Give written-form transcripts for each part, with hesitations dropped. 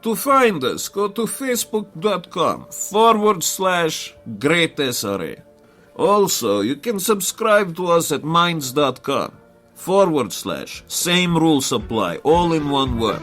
To find us, go to facebook.com/greatsra. Also, you can subscribe to us at minds.com/same rules apply, all in one word.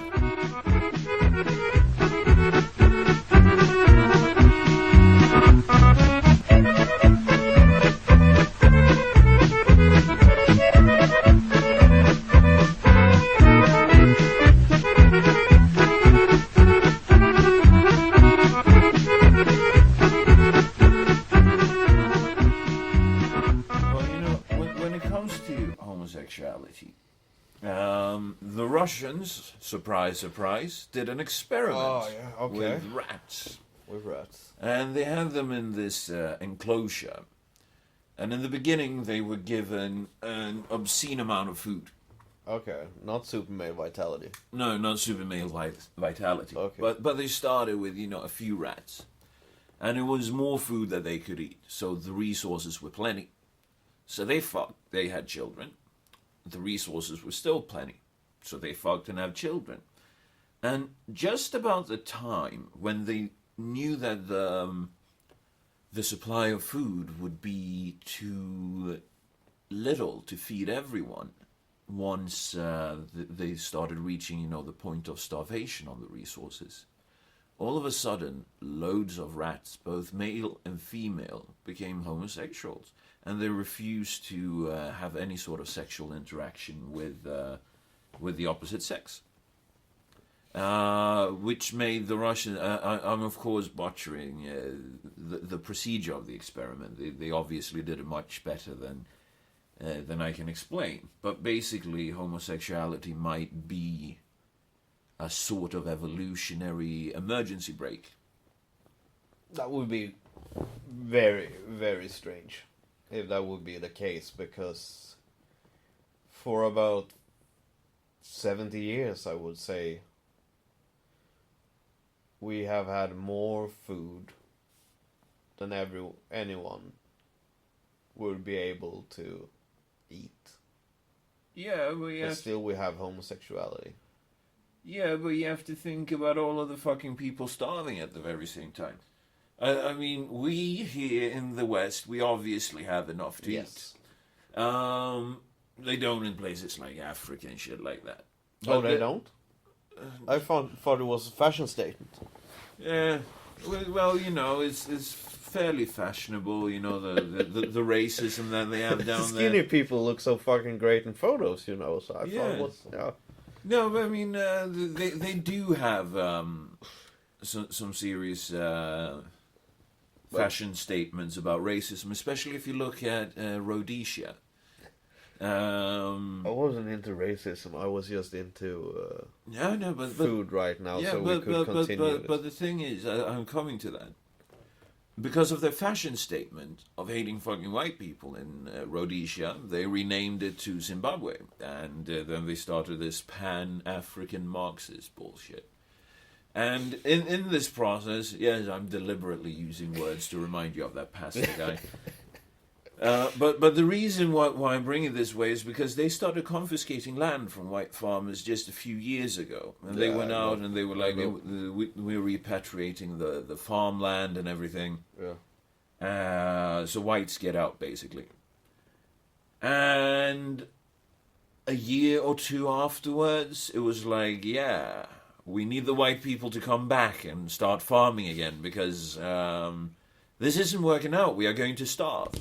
Homosexuality. The Russians, surprise, surprise, did an experiment with rats. And they had them in this enclosure. And in the beginning, they were given an obscene amount of food. Okay, not super male vitality. No, not super male vitality. Okay. But they started with, a few rats. And it was more food that they could eat. So the resources were plenty. So they fucked. They had children. The resources were still plenty. So they fucked and had children. And just about the time when they knew that the supply of food would be too little to feed everyone, once they started reaching, the point of starvation on the resources, all of a sudden, loads of rats, both male and female, became homosexuals. And they refused to have any sort of sexual interaction with the opposite sex. Which made the Russian... I'm, of course, butchering the procedure of the experiment. They obviously did it much better than I can explain. But basically, homosexuality might be a sort of evolutionary emergency brake. That would be very, very strange if that would be the case, because for about 70 years, I would say, we have had more food than anyone would be able to eat. Yeah, but still we have homosexuality. Yeah, but you have to think about all of the fucking people starving at the very same time. I mean, we here in the West, we obviously have enough to eat. They don't in places like Africa and shit like that. But they don't? I thought it was a fashion statement. Yeah, well, it's fairly fashionable, the racism that they have down there. Skinny people look so fucking great in photos, so I thought it was... No, but I mean, they do have some serious fashion statements about racism, especially if you look at Rhodesia. I wasn't into racism. I was just into food right now, so we could continue. But the thing is, I'm coming to that. Because of their fashion statement of hating fucking white people in Rhodesia, they renamed it to Zimbabwe. And then they started this Pan-African Marxist bullshit. And in this process, yes, I'm deliberately using words to remind you of that pastor guy. But the reason why I'm bringing it this way is because they started confiscating land from white farmers just a few years ago. And they went out and they were like, we're repatriating the farmland and everything. Yeah. So whites get out, basically. And a year or two afterwards, it was like, yeah, we need the white people to come back and start farming again because this isn't working out. We are going to starve.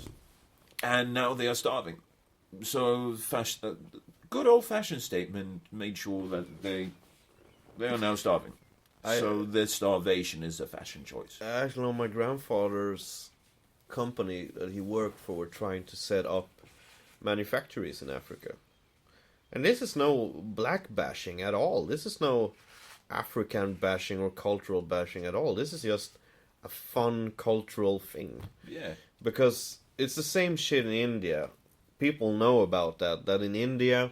And now they are starving. So, good old-fashioned statement made sure that they are now starving. So their starvation is a fashion choice. I actually know my grandfather's company that he worked for were trying to set up manufactories in Africa. And this is no black bashing at all. This is no African bashing or cultural bashing at all. This is just a fun cultural thing. Yeah. Because it's the same shit in India. People know about that in India,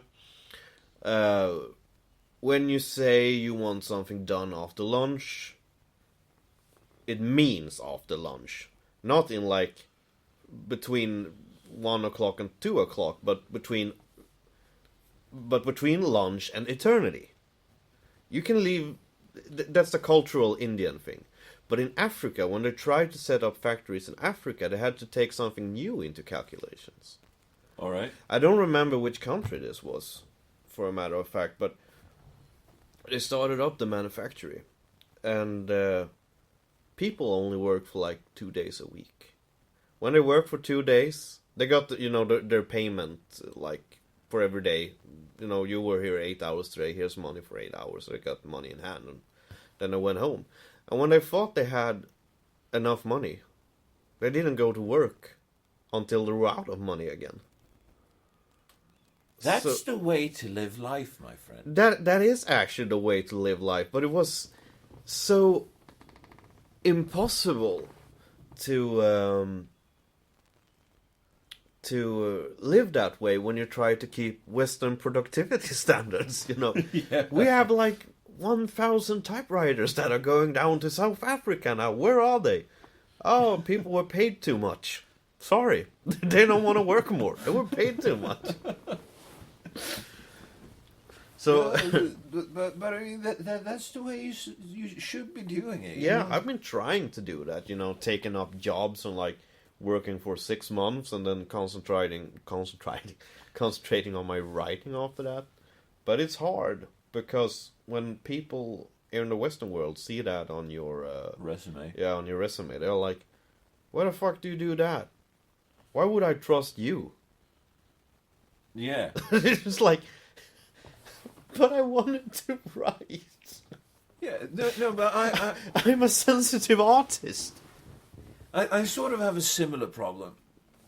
when you say you want something done after lunch, it means after lunch. Not in like between 1 o'clock and 2 o'clock, but between lunch and eternity. You can leave that's the cultural Indian thing. But in Africa, when they tried to set up factories in Africa, they had to take something new into calculations. All right. I don't remember which country this was, for a matter of fact, but they started up the manufactory, and people only worked for like 2 days a week. When they worked for 2 days, they got their payment like for every day. You were here 8 hours today. Here's money for 8 hours. So they got money in hand, and then they went home. And when they thought they had enough money, they didn't go to work until they were out of money again. That's the way to live life, my friend. That is actually the way to live life, but it was so impossible to live that way when you try to keep Western productivity standards. Yeah. We have like 1,000 typewriters that are going down to South Africa now. Where are they? Oh, people were paid too much. Sorry, they don't want to work more. They were paid too much. So, but I mean that's the way you should be doing it. Yeah, I've been trying to do that. Taking up jobs and like working for 6 months and then concentrating on my writing after that. But it's hard because when people in the Western world see that on your resume, on your resume, they're like, "Why the fuck do you do that? Why would I trust you?" Yeah. It's just like, but I wanted to write. Yeah, no, but I'm a sensitive artist. I sort of have a similar problem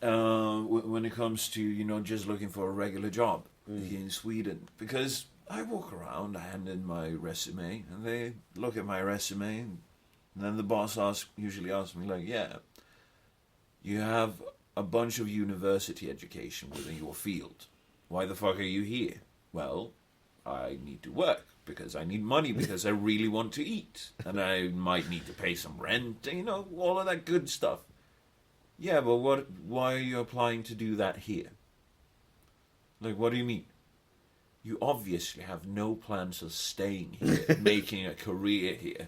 when it comes to, just looking for a regular job here in Sweden. Because I walk around, I hand in my resume, and they look at my resume, and then the boss usually asks me, like, yeah, you have a bunch of university education within your field. Why the fuck are you here? Well, I need to work because I need money because I really want to eat and I might need to pay some rent, all of that good stuff. Yeah, but why are you applying to do that here? Like, what do you mean? You obviously have no plans of staying here, making a career here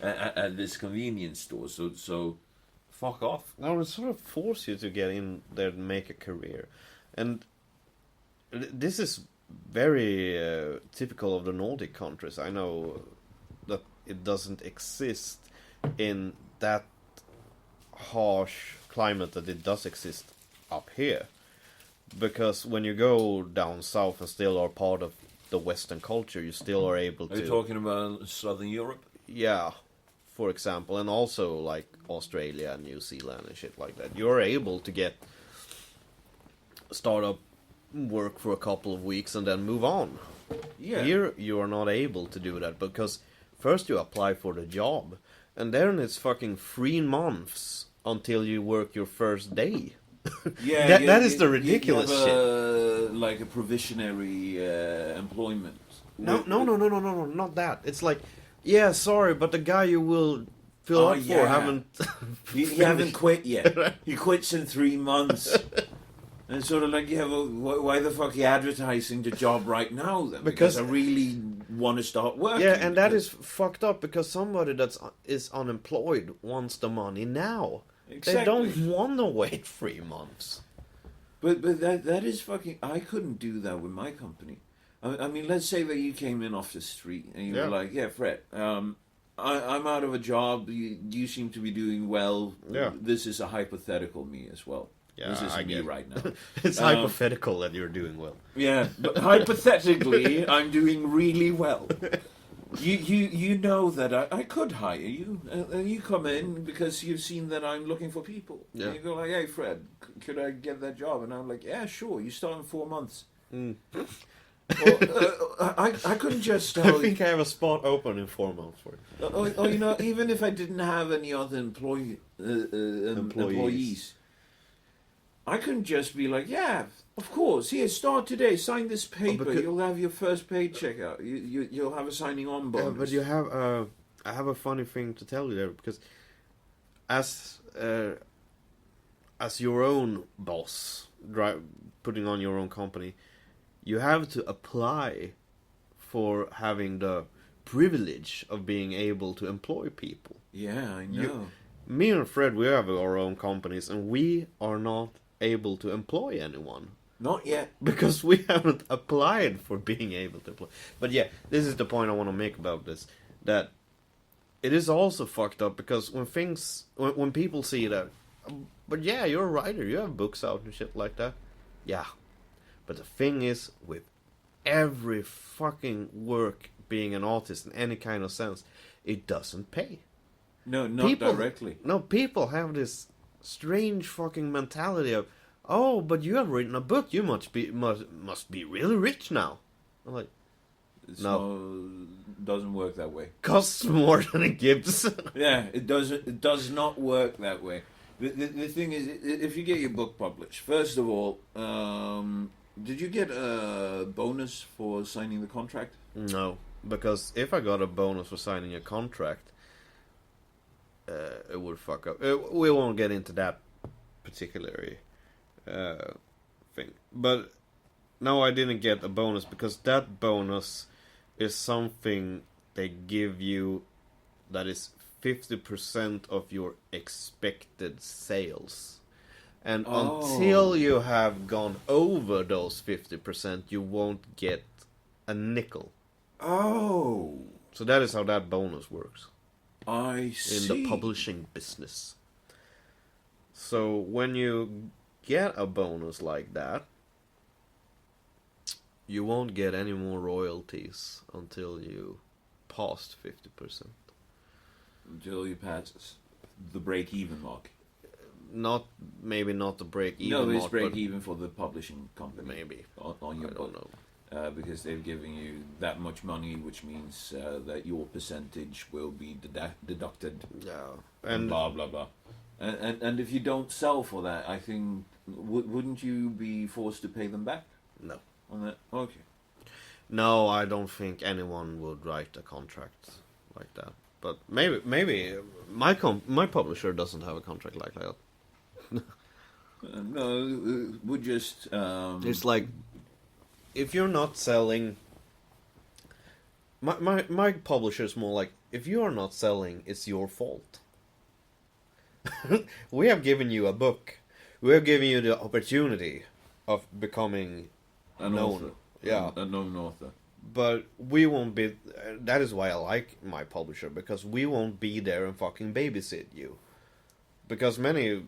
at this convenience store, so fuck off. No, it sort of force you to get in there and make a career. And this is very typical of the Nordic countries. I know that it doesn't exist in that harsh climate that it does exist up here. Because when you go down south and still are part of the Western culture, you still are able to... Are you talking about Southern Europe? Yeah, for example. And also like Australia and New Zealand and shit like that. You're able to start up work for a couple of weeks and then move on. Yeah. Here you are not able to do that because first you apply for the job and then it's fucking 3 months until you work your first day. Yeah, that is the ridiculous you have shit. Like a provisionary employment. No, not that. It's like, yeah, sorry, but the guy you will fill up for haven't... you haven't quit yet. He quits in 3 months. And it's sort of like, yeah, well, why the fuck are you advertising the job right now then? Because I really want to start working. Yeah, and that is fucked up because somebody is unemployed wants the money now. Exactly. They don't want to wait 3 months. But that is fucking... I couldn't do that with my company. I mean, let's say that you came in off the street and you were like, yeah, Fred, I'm out of a job. You seem to be doing well. Yeah. This is a hypothetical me as well. Yeah, this is me right now. It's hypothetical that you're doing well. Yeah, but hypothetically, I'm doing really well. You know that I could hire you, and you come in because you've seen that I'm looking for people. Yeah. And you go like, hey Fred, could I get that job? And I'm like, yeah, sure. You start in 4 months. Well, I couldn't just tell. I think I have a spot open in 4 months for it. Even if I didn't have any other employees, I couldn't just be like, yeah, of course, here, start today, sign this paper, you'll have your first paycheck out, you'll have a signing on bonus. But you have, I have a funny thing to tell you there, because as your own boss, putting on your own company, you have to apply for having the privilege of being able to employ people. Yeah, I know. Me and Fred, we have our own companies, and we are not able to employ anyone. Not yet. Because we haven't applied for being able to employ. But yeah, this is the point I want to make about this. That it is also fucked up, because when people see that, but yeah, you're a writer, you have books out and shit like that. Yeah. But the thing is, with every fucking work being an artist in any kind of sense, it doesn't pay. No, not directly. No, people have this strange fucking mentality of, oh, but you have written a book, you must be really rich now. I'm like, doesn't work that way. Costs more than it gives. Yeah, it does not work that way. The thing is, if you get your book published, first of all, did you get a bonus for signing the contract? No, because if I got a bonus for signing a contract, it would fuck up. We won't get into that particular thing. But no, I didn't get a bonus, because that bonus is something they give you that is 50% of your expected sales. And until you have gone over those 50%, you won't get a nickel. Oh. So that is how that bonus works. I see. In the publishing business. So when you get a bonus like that, you won't get any more royalties until you past 50%. Until you pass the break-even mark. Maybe not the break-even mark. No, it's mark, break-even for the publishing company. Maybe. On your book. I don't know. Because they've given you that much money, which means that your percentage will be deducted. Yeah. And blah, blah, blah. And if you don't sell for that, I think, wouldn't you be forced to pay them back? No. On that? Okay. No, I don't think anyone would write a contract like that. But maybe my publisher doesn't have a contract like that. No, would just... It's like, if you're not selling... My publisher's more like, if you are not selling, it's your fault. We have given you a book. We have given you the opportunity of becoming an known. Author. Yeah. A known author. But we won't be... That is why I like my publisher, because we won't be there and fucking babysit you. Because many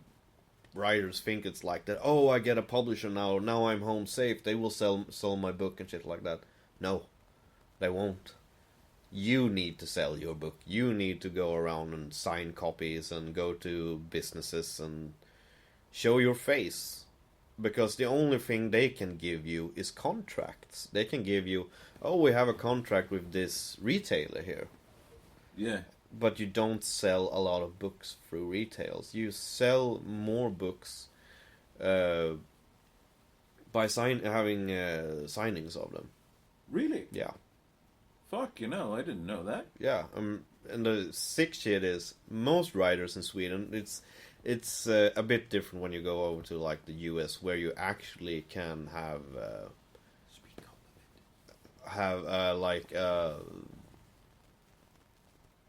writers think it's like that. Oh, I get a publisher now I'm home safe, they will sell my book and shit like that. No, they won't. You need to sell your book. You need to go around and sign copies and go to businesses and show your face. Because the only thing they can give you is contracts. They can give you, oh, we have a contract with this retailer here. Yeah. But you don't sell a lot of books through retails. You sell more books by having signings of them. Really? Yeah. Fuck, I didn't know that. Yeah. And the sick shit is, most writers in Sweden, it's a bit different when you go over to like the US, where you actually can have like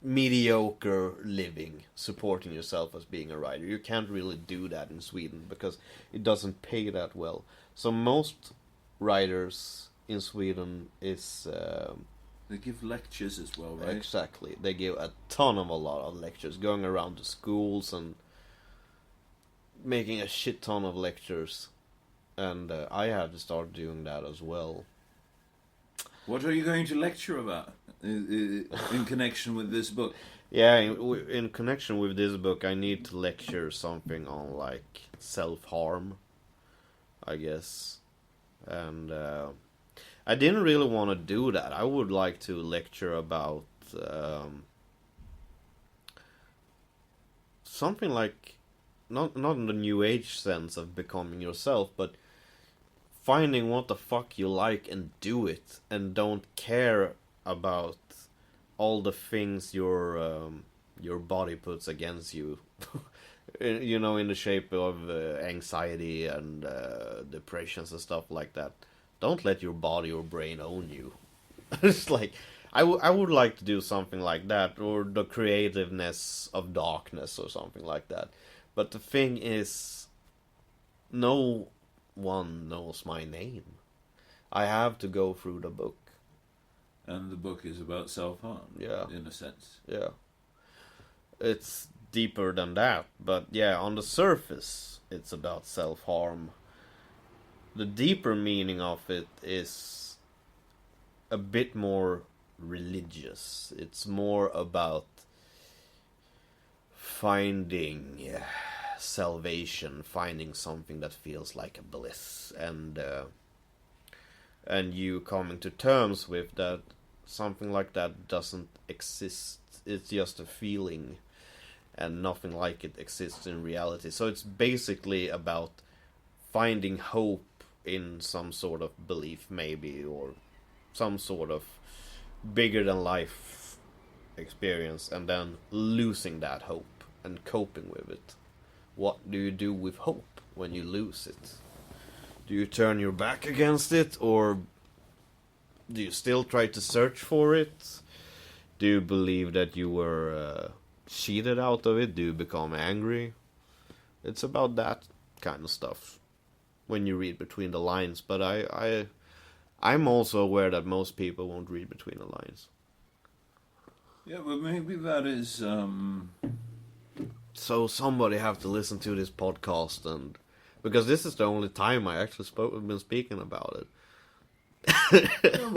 mediocre living, supporting yourself as being a writer. You can't really do that in Sweden because it doesn't pay that well. So most writers in Sweden is they give lectures as well, right? Exactly. They give a lot of lectures, going around to schools and making a shit ton of lectures. And I have to start doing that as well. What are you going to lecture about in connection with this book? Yeah, in connection with this book, I need to lecture something on like self-harm, I guess. And I didn't really want to do that. I would like to lecture about something like, not in the new age sense of becoming yourself, but finding what the fuck you like and do it, and don't care about all the things your body puts against you. In the shape of anxiety and depressions and stuff like that. Don't let your body or brain own you. It's like, I would like to do something like that, or the creativeness of darkness, or something like that. But the thing is, no one knows my name. I have to go through the book. And the book is about self-harm, Yeah. in a sense. Yeah. It's deeper than that, but yeah, on the surface, it's about self-harm. The deeper meaning of it is a bit more religious. It's more about finding salvation, finding something that feels like a bliss, and you coming to terms with that something like that doesn't exist. It's just a feeling, and nothing like it exists in reality. So it's basically about finding hope in some sort of belief, maybe, or some sort of bigger than life experience, and then losing that hope and coping with it. What do you do with hope when you lose it? Do you turn your back against it, or do you still try to search for it? Do you believe that you were cheated out of it? Do you become angry? It's about that kind of stuff when you read between the lines. But I'm also aware that most people won't read between the lines. Yeah, but maybe that is... So somebody have to listen to this podcast, and because this is the only time I actually been speaking about it. No,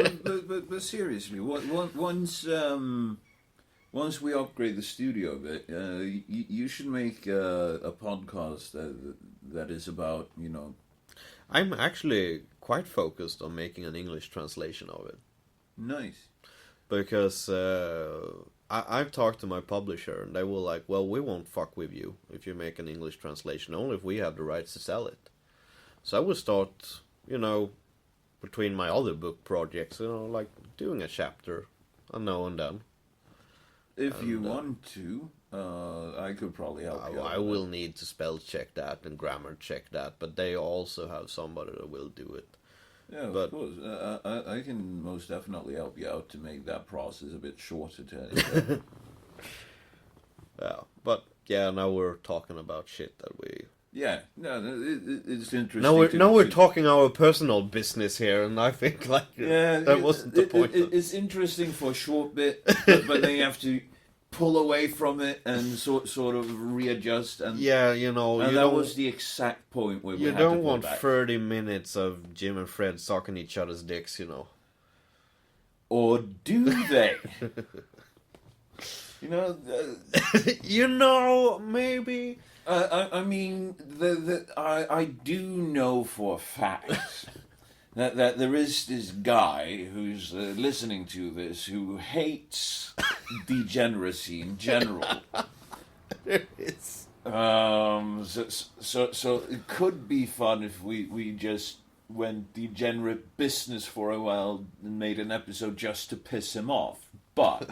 but seriously, once we upgrade the studio a bit, you should make a podcast that is about, I'm actually quite focused on making an English translation of it. Nice. Because I've talked to my publisher, and they were like, well, we won't fuck with you if you make an English translation, only if we have the rights to sell it. So I will start, between my other book projects, like doing a chapter, now and then. If you want to, I could probably help you. I will need to spell check that and grammar check that, but they also have somebody that will do it. Yeah, of course. I can most definitely help you out to make that process a bit shorter. Yeah, but yeah, now we're talking about shit that we... Yeah, no, it's interesting. Now we're talking our personal business here, and I think that wasn't the point. It's interesting for a short bit, but then you have to pull away from it and sort of readjust. And yeah, and that was the exact point where we had to don't pull want back. 30 minutes of Jim and Fred sucking each other's dicks, Or do they? Maybe. I mean, I do know for a fact that there is this guy who's listening to this who hates degeneracy in general. There is. So it could be fun if we just went degenerate business for a while and made an episode just to piss him off. But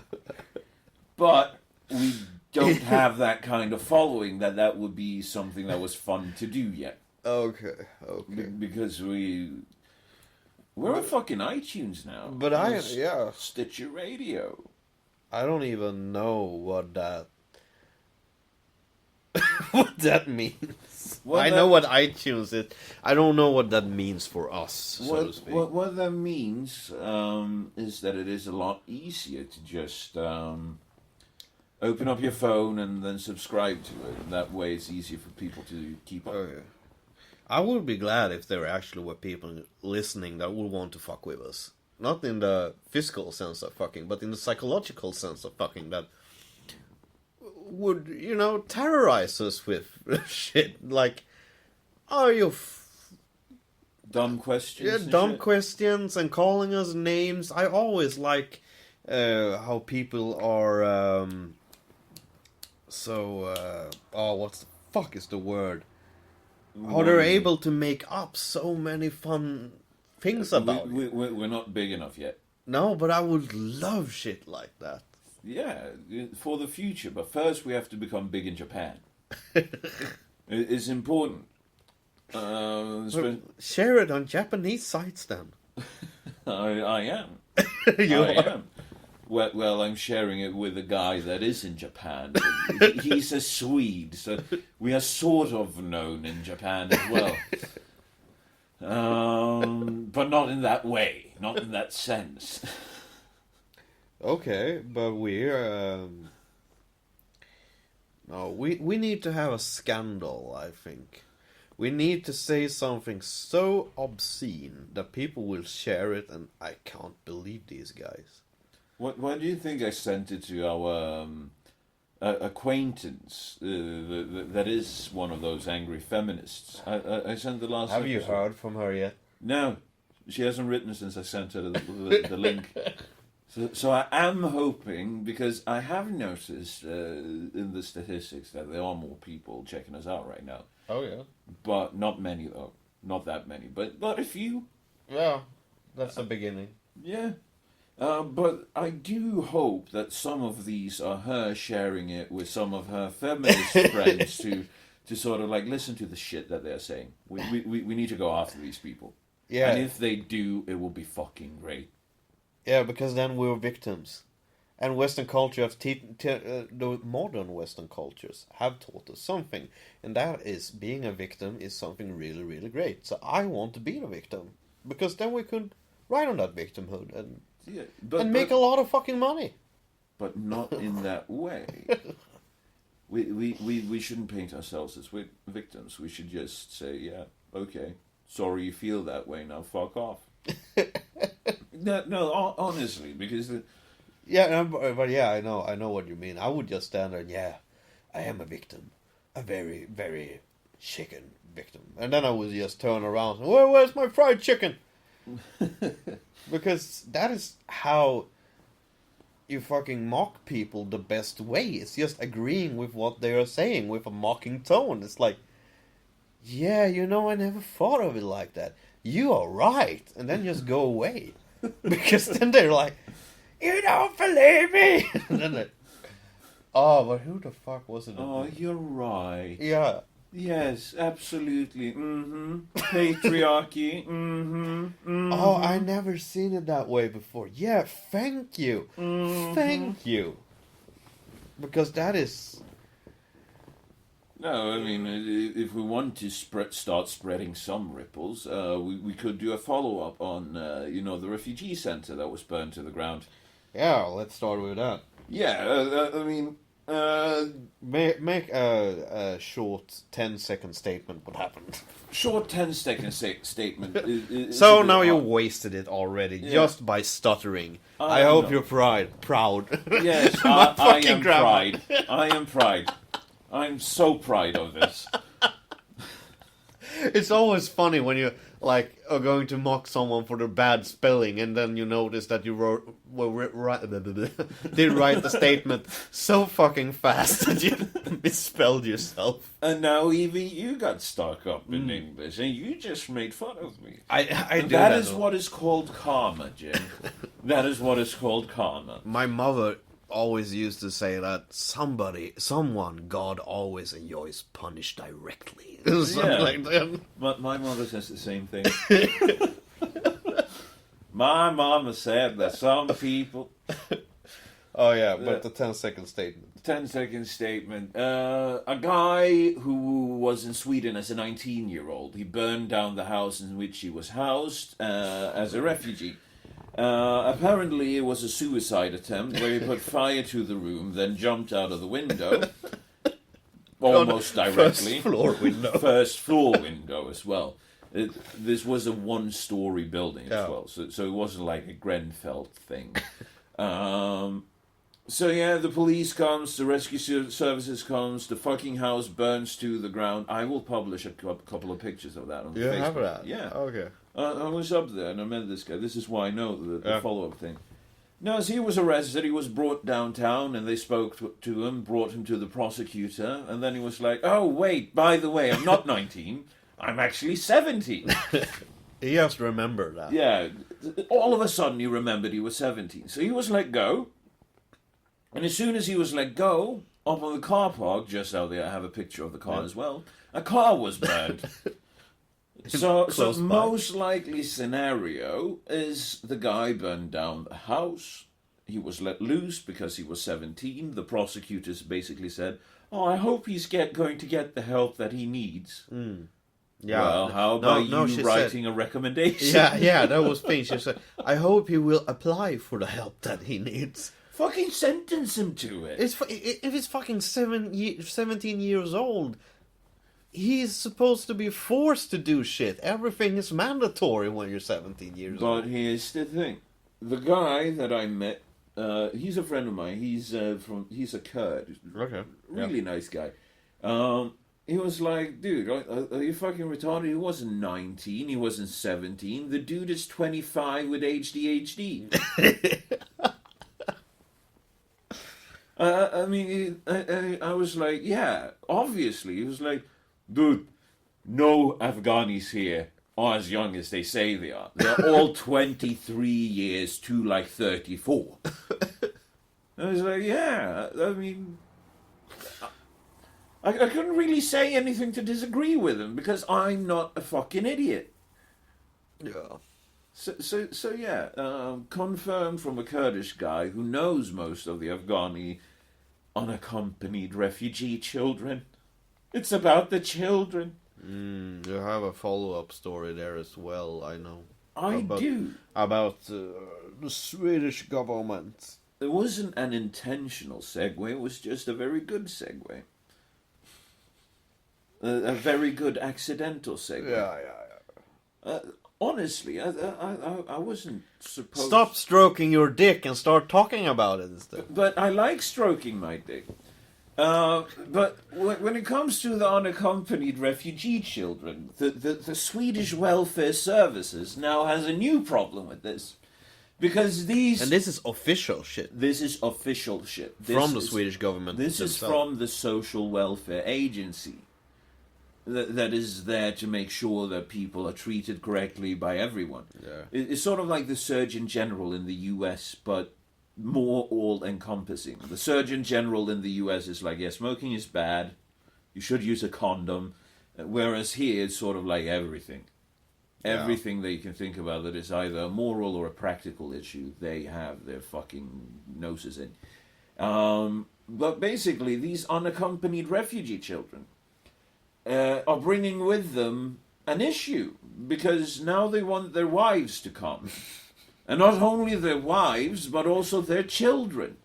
we don't have that kind of following that would be something that was fun to do yet. Okay. Because we're on fucking iTunes now. But Stitcher Radio. I don't even know what that means. I know what iTunes is. I don't know what that means for us, so to speak. What that means is that it is a lot easier to just open up your phone and then subscribe to it. And that way it's easier for people to keep up. Okay. I would be glad if there actually were people listening that would want to fuck with us. Not in the physical sense of fucking, but in the psychological sense of fucking, that would, terrorize us with shit. Like, are you... dumb questions? Yeah, dumb questions and calling us names. I always like how people are... what the fuck is the word? How they're able to make up so many fun things about it. We're not big enough yet. No, but I would love shit like that. Yeah, for the future. But first we have to become big in Japan. It's important. Share it on Japanese sites then. I am. You I are. am. Well, I'm sharing it with a guy that is in Japan. He's a Swede, so we are sort of known in Japan as well. But not in that way, not in that sense. Okay, but no, we need to have a scandal, I think. We need to say something so obscene that people will share it, and I can't believe these guys. Why do you think I sent it to our acquaintance that is one of those angry feminists? I sent the last. Have you heard from her yet? No, she hasn't written since I sent her the link. So I am hoping, because I have noticed in the statistics that there are more people checking us out right now. Oh yeah. But not many though. Not that many, but a few. Yeah, that's the beginning. Yeah. But I do hope that some of these are her sharing it with some of her feminist friends to sort of like listen to the shit that they're saying. We need to go after these people. Yeah. And if they do, it will be fucking great. Yeah, because then we're victims. And Western culture, the modern Western cultures have taught us something. And that is, being a victim is something really, really great. So I want to be the victim. Because then we could ride on that victimhood and make a lot of fucking money. But not in that way. We shouldn't paint ourselves as victims. We should just say, yeah, okay, sorry you feel that way, now fuck off. No, honestly, because... Yeah, but yeah, I know what you mean. I would just stand there and, yeah, I am a victim. A very, very chicken victim. And then I would just turn around and, where's my fried chicken? Because that is how you fucking mock people the best way. It's just agreeing with what they are saying with a mocking tone. It's like, yeah, I never thought of it like that. You are right. And then just go away. Because then they're like, you don't believe me! And then they, but who the fuck was it? Oh, you're right. Yeah. Yes, absolutely. Mm-hmm. Patriarchy. Mm-hmm. Mm-hmm. Oh, I never seen it that way before. Yeah, thank you. Mm-hmm. Thank you. Because that is... No, I mean, if we want to start spreading some ripples, we could do a follow-up on, the refugee center that was burned to the ground. Yeah, let's start with that. Yeah, I mean... Make a short 10-second statement what happened. Short 10-second statement. So now you wasted it already, just by stuttering. I hope you're proud. Yes, I am proud. I am proud. I'm so proud of this. It's always funny when you are going to mock someone for their bad spelling, and then you notice that you did write the statement so fucking fast that you misspelled yourself. And now even you got stuck up in English, and you just made fun of me. I do that is what is called karma, Jim. That is what is called karma. My mother always used to say that someone God always enjoys punish directly. Something like that. My mother says the same thing. My mama said that some people... Oh yeah, but the 10-second statement. 10-second statement. A guy who was in Sweden as a 19-year-old, he burned down the house in which he was housed as a refugee. Apparently it was a suicide attempt where he put fire to the room, then jumped out of the window. Almost directly. First floor window as well. This was a one-story building as well, so it wasn't like a Grenfell thing. So yeah, the police comes, the rescue services comes, the fucking house burns to the ground. I will publish a couple of pictures of that on Facebook. You have that? Yeah. Okay. I was up there and I met this guy. This is why I know the follow-up thing. No, so he was arrested, he was brought downtown, and they spoke to him, brought him to the prosecutor, and then he was like, oh, wait, by the way, I'm not 19, I'm actually 17. He has to remember that. Yeah, all of a sudden he remembered he was 17. So he was let go, and as soon as he was let go, up on the car park, just out there, I have a picture of the car as well, a car was burned. So most likely scenario is the guy burned down the house. he was let loose because he was 17. The prosecutors basically said, "Oh, I hope he's going to get the help that he needs." Yeah. Well, how about no, you she writing a recommendation? Yeah, that was thing. She said, I hope he will apply for the help that he needs. Fucking sentence him to it. If he's fucking 17 years old, he's supposed to be forced to do shit. Everything is mandatory when you're 17 years old. But here's the thing. The guy that I met, he's a friend of mine. He's a Kurd. Okay. Really nice guy. He was like, dude, are you fucking retarded? He wasn't 19, he wasn't 17. The dude is 25 with ADHD. I mean, I was like, yeah, obviously. He was like, dude, no Afghanis here are as young as they say they are. They're all 23 years to like 34. I was like, yeah, I mean... I couldn't really say anything to disagree with him because I'm not a fucking idiot. Yeah. So yeah, confirmed from a Kurdish guy who knows most of the Afghani unaccompanied refugee children. It's about the children. You have a follow-up story there as well, I know. I do. About the Swedish government. It wasn't an intentional segue, it was just a very good segue. A very good accidental segue. Yeah. Honestly, I wasn't supposed... Stop stroking your dick and start talking about it instead. But I like stroking my dick. But when it comes to the unaccompanied refugee children, the Swedish Welfare Services now has a new problem with this. Because these... And this is official shit. This is official shit. From the Swedish government. This is from the Social Welfare Agency. That is there to make sure that people are treated correctly by everyone. Yeah. It's sort of like the Surgeon General in the US, but more all-encompassing. The Surgeon General in the US is like, yeah, smoking is bad, you should use a condom, whereas here it's sort of like everything. Everything that you can think about that is either a moral or a practical issue, they have their fucking noses in. But basically, these unaccompanied refugee children are bringing with them an issue, because now they want their wives to come. And not only their wives, but also their children.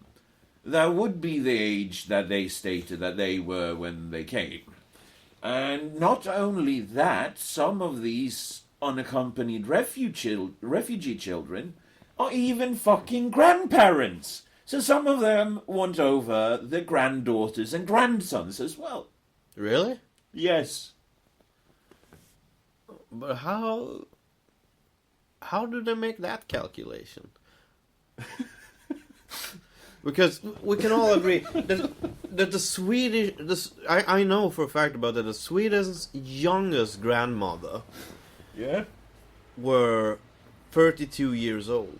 That would be the age that they stated that they were when they came. And not only that, some of these unaccompanied refugee children are even fucking grandparents. So some of them want over their granddaughters and grandsons as well. Really? Yes. But how do they make that calculation? Because we can all agree that the Swedish... I know for a fact about that the Sweden's youngest grandmother were 32 years old.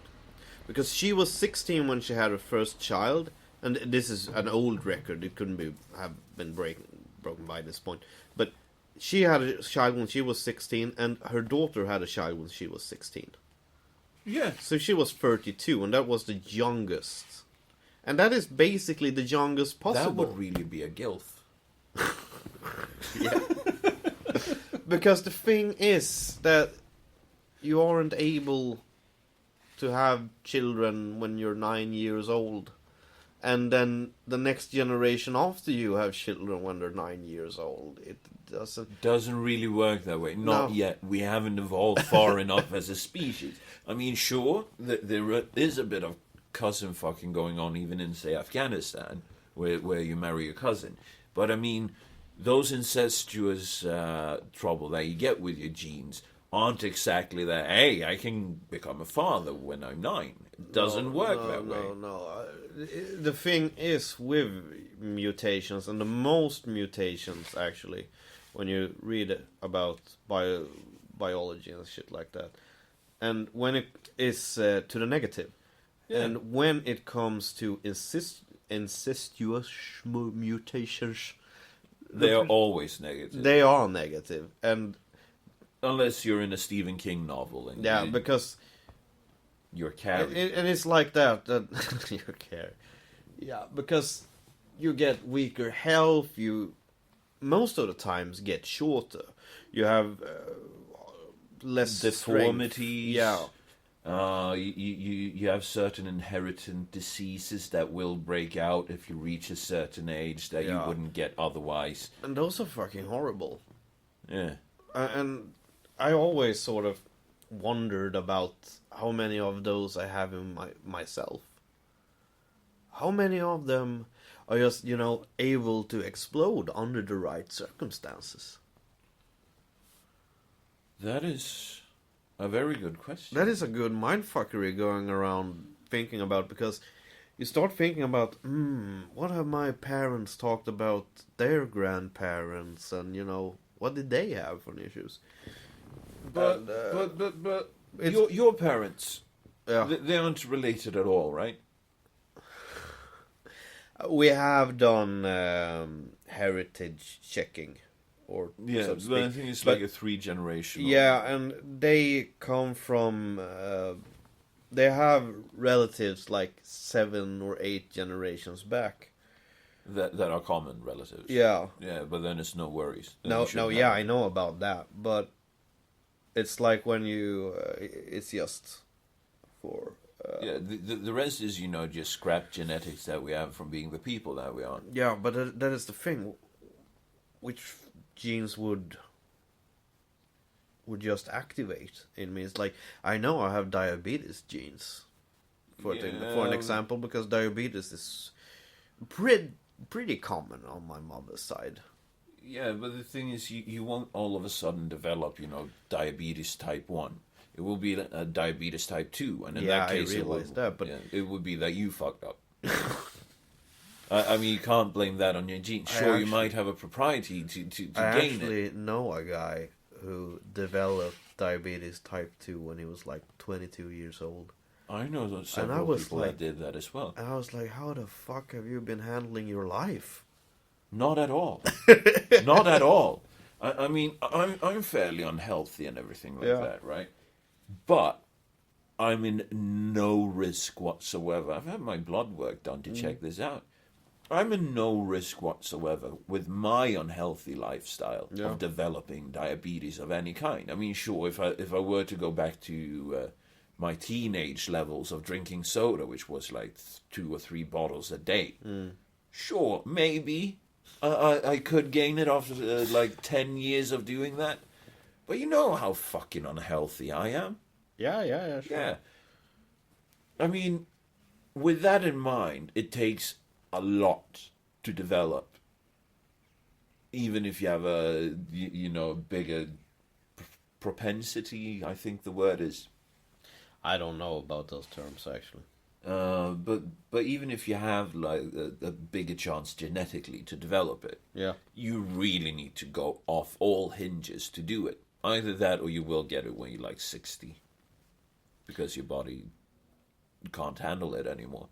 Because she was 16 when she had her first child. And this is an old record. It couldn't have been broken by this point. But she had a child when she was 16, and her daughter had a child when she was 16. Yeah. So she was 32, and that was the youngest. And that is basically the youngest possible. That would really be a gilf. Yeah. Because the thing is that you aren't able to have children when you're 9 years old. And then the next generation after you have children when they're 9 years old. It doesn't really work that way. Not yet. We haven't evolved far enough as a species. I mean, sure, there is a bit of cousin fucking going on even in, say, Afghanistan, where you marry your cousin. But I mean, those incestuous trouble that you get with your genes aren't exactly that, hey, I can become a father when I'm 9. It doesn't work that way. No. The thing is with mutations, and the most mutations actually, when you read about biology and shit like that, and when it is to the negative, and when it comes to incestuous mutations, they are always negative. They are negative, and unless you're in a Stephen King novel. Because You're carried. And it's like that you're carried. Yeah, because you get weaker health. You most of the times get shorter. You have less Deformities. Strength. Yeah. You have certain inherited diseases that will break out if you reach a certain age that you wouldn't get otherwise. And those are fucking horrible. Yeah. And I always sort of wondered about how many of those I have in myself. How many of them are just, able to explode under the right circumstances? That is a very good question. That is a good mindfuckery going around thinking about, because you start thinking about, what have my parents talked about their grandparents, and, what did they have for issues? But your parents, they aren't related at all, right? We have done heritage checking, or so to speak. But I think it's like a 3-generational. Yeah, and they come from. They have relatives like 7 or 8 generations back. That are common relatives. Yeah. Yeah, but then it's no worries. Then No, yeah, I know about that, but it's like when you, it's just for. The rest is just scrap genetics that we have from being the people that we are. Yeah, but that is the thing. Which genes would just activate in me? It's like, I know I have diabetes genes, for an example, because diabetes is pretty common on my mother's side. Yeah, but the thing is, you won't all of a sudden develop, diabetes type 1. It will be a diabetes type 2, and in that case, I realized that, but it would be that you fucked up. I mean, you can't blame that on your genes. Sure, you might have a propriety to gain it. I actually know a guy who developed diabetes type 2 when he was like 22 years old. I know several people that did that as well. And I was like, how the fuck have you been handling your life? Not at all. Not at all. I mean, I'm fairly unhealthy and everything like that, right? But I'm in no risk whatsoever. I've had my blood work done to check this out. I'm in no risk whatsoever with my unhealthy lifestyle of developing diabetes of any kind. I mean, sure, if I were to go back to my teenage levels of drinking soda, which was like 2 or 3 bottles a day, sure, maybe I could gain it after like 10 years of doing that. But you know how fucking unhealthy I am. Yeah, sure. Yeah. I mean, with that in mind, it takes a lot to develop. Even if you have a, bigger propensity, I think the word is. I don't know about those terms, actually. But even if you have like a bigger chance genetically to develop it, you really need to go off all hinges to do it. Either that, or you will get it when you're like 60, because your body can't handle it anymore.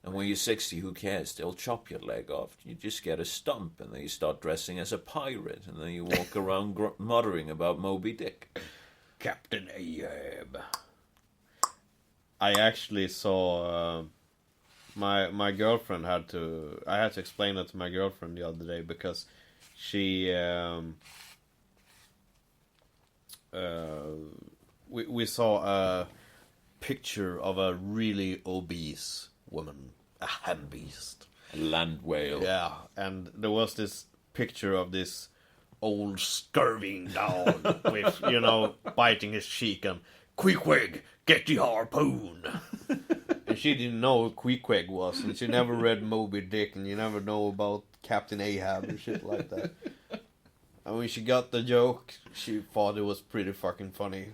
And when you're 60, who cares? They'll chop your leg off. You just get a stump, and then you start dressing as a pirate, and then you walk around muttering about Moby Dick. Captain Ahab. I actually saw my girlfriend had to. I had to explain that to my girlfriend the other day, because she we saw a picture of a really obese woman, a hand beast, A land whale. yeah, and there was this picture of this old starving dog with, biting his cheek and, "Queequeg, get the harpoon." And she didn't know who Queequeg was, and she never read Moby Dick, and you never know about Captain Ahab and shit like that. And when she got the joke, she thought it was pretty fucking funny.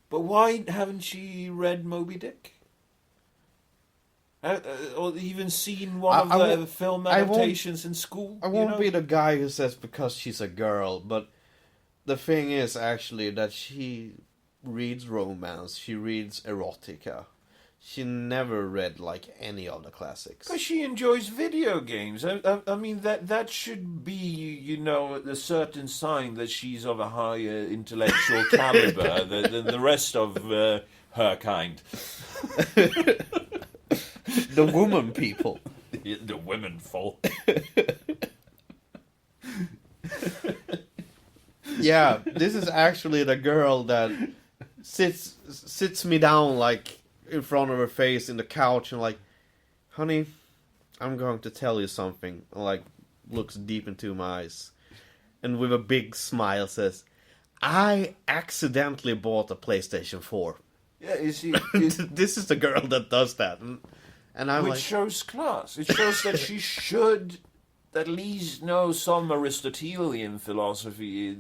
But why haven't she read Moby Dick? Or even seen one of the film adaptations in school? I won't be the guy who says because she's a girl, but the thing is actually that she reads romance, she reads erotica. She never read like any of the classics. Because she enjoys video games. I mean, that should be, a certain sign that she's of a higher intellectual caliber than the rest of her kind. The woman people. The women folk. Yeah, this is actually the girl that sits me down like in front of her face in the couch and like, honey, I'm going to tell you something. And like looks deep into my eyes and with a big smile says, I accidentally bought a PlayStation 4. Yeah, you see, This is the girl that does that. And I'm which like, shows class. It shows that she should at least know some Aristotelian philosophy.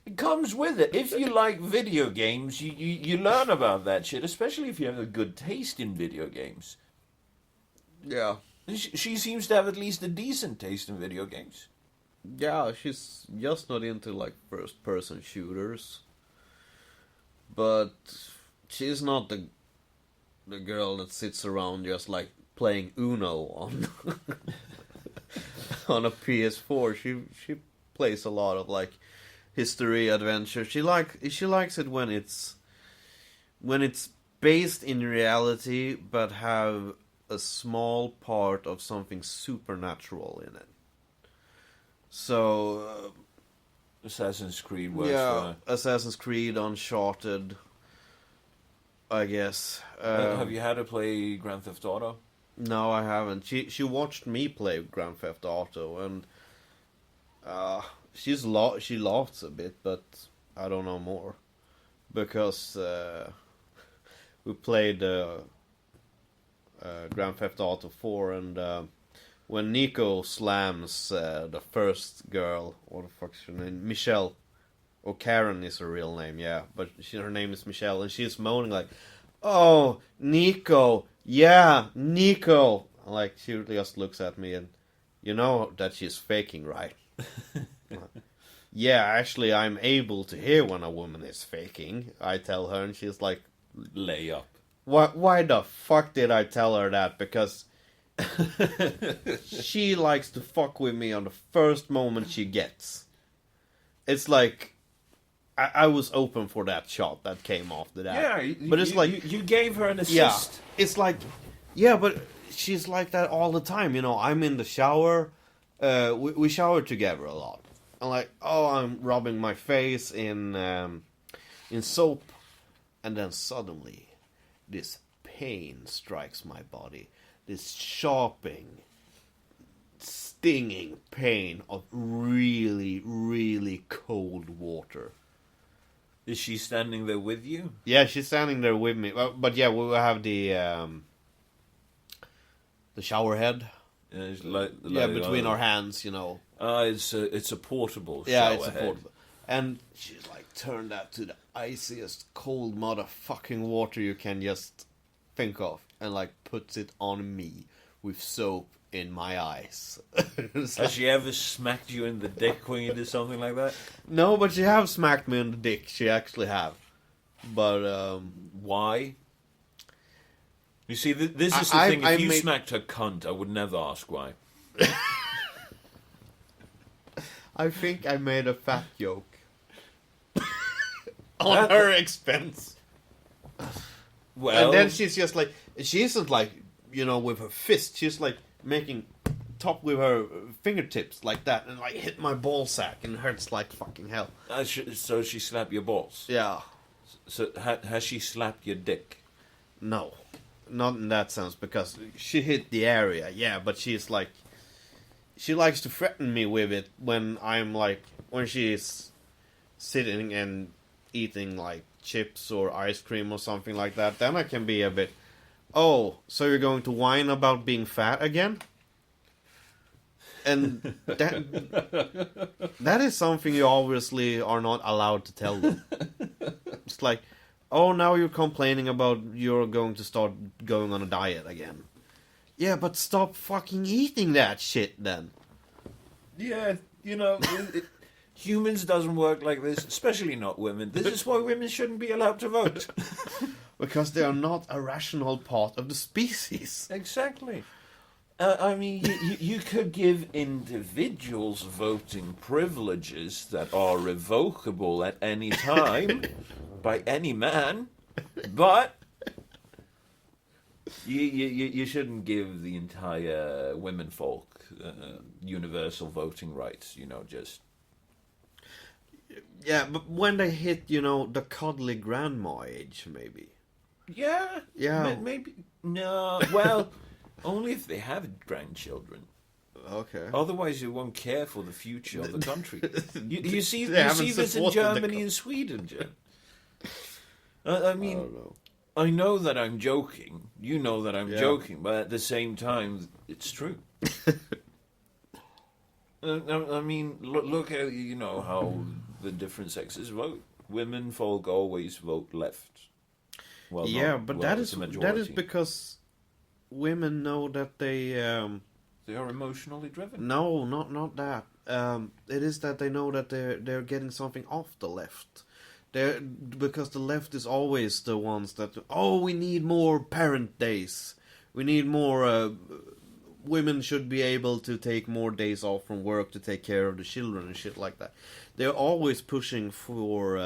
It comes with it. If you like video games, you learn about that shit, especially if you have a good taste in video games. yeah. She seems to have at least a decent taste in video games. Yeah, she's just not into like first person shooters. But she's not the girl that sits around just like playing Uno on on a PS4. She plays a lot of like history adventure. She likes it when it's based in reality but have a small part of something supernatural in it. So Assassin's Creed works yeah, for her. Assassin's Creed, Uncharted, I guess. Have you had her play Grand Theft Auto? No, I haven't. She watched me play Grand Theft Auto, and she laughs a bit, but I don't know more because we played Grand Theft Auto 4, and when Nico slams the first girl, what the fuck's her name? Michelle. Or Karen is her real name, yeah. But her name is Michelle, and she's moaning like, oh, Nico, yeah, Nico. Like, she just looks at me and, you know that she's faking, right? Yeah, actually, I'm able to hear when a woman is faking, I tell her, and she's like, lay up. Why the fuck did I tell her that? Because she likes to fuck with me on the first moment she gets. It's like I was open for that shot that came after that. Yeah, but it's like you gave her an assist. yeah, it's like yeah, but she's like that all the time. You know, I'm in the shower. We shower together a lot. I'm like, oh, I'm rubbing my face in soap, and then suddenly this pain strikes my body. This stinging pain of really, really cold water. Is she standing there with you? Yeah, she's standing there with me. But yeah, we will have the shower head. Yeah, Between our hands, you know. It's a portable Yeah, shower it's a head. portable. And she's like turned that to the iciest cold motherfucking water you can just think of, and like puts it on me with soap in my eyes. Has she ever smacked you in the dick when you did something like that? No, but she have smacked me in the dick. She actually have. But why? You see, this is the thing. If you smacked her cunt, I would never ask why. I think I made a fat joke on her expense. Well, and then she's just like, she isn't like, you know, with her fist. She's like making top with her fingertips like that, and like hit my ball sack, and it hurts like fucking hell. So she slapped your balls? Yeah. So has she slapped your dick? No, not in that sense, because she hit the area, yeah, but she's like, she likes to threaten me with it when I'm like, when she's sitting and eating like chips or ice cream or something like that. Then I can be a bit, oh, so you're going to whine about being fat again? And that is something you obviously are not allowed to tell them. It's like, oh, now you're complaining about you're going to start going on a diet again. Yeah, but stop fucking eating that shit then. Yeah, you know, humans doesn't work like this, especially not women. This is why women shouldn't be allowed to vote. Because they are not a rational part of the species. Exactly. I mean, you could give individuals voting privileges that are revocable at any time, by any man, but you shouldn't give the entire women folk universal voting rights. Just Yeah, but when they hit, the cuddly grandma age, maybe. yeah, maybe no. Well, only if they have grandchildren. Okay. Otherwise, you won't care for the future of the country. You see haven't this in supported the Germany and Sweden, Jim. I mean, I don't know. I know that I'm joking. You know that I'm Yeah. joking, but at the same time, it's true. I mean, look at how the different sexes vote. Women folk always vote left. Well, Yeah, not- but well, that it's is a that is majority. because women know that they They are emotionally driven. no, not that. It is that they know that they're getting something off the left. Because the left is always the ones that we need more parent days. We need more. Women should be able to take more days off from work to take care of the children and shit like that. They're always pushing for.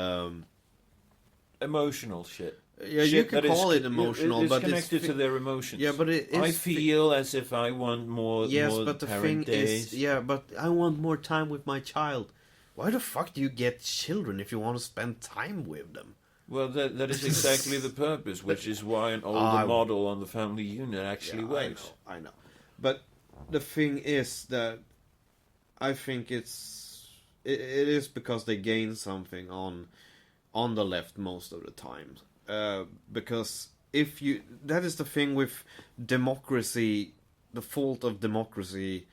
Emotional shit. Yeah, you Shit can that is call it co- emotional, it's but connected it's to their emotions. Yeah, but it is. I feel as if I want more. Yes, more but the parent thing days. is, yeah, but I want more time with my child. Why the fuck do you get children if you want to spend time with them? Well, that is exactly the purpose, which is why an older I- model on the family unit actually works. I know. But the thing is that I think it is because they gain something on the left most of the time. Because that is the thing with democracy, the fault of democracy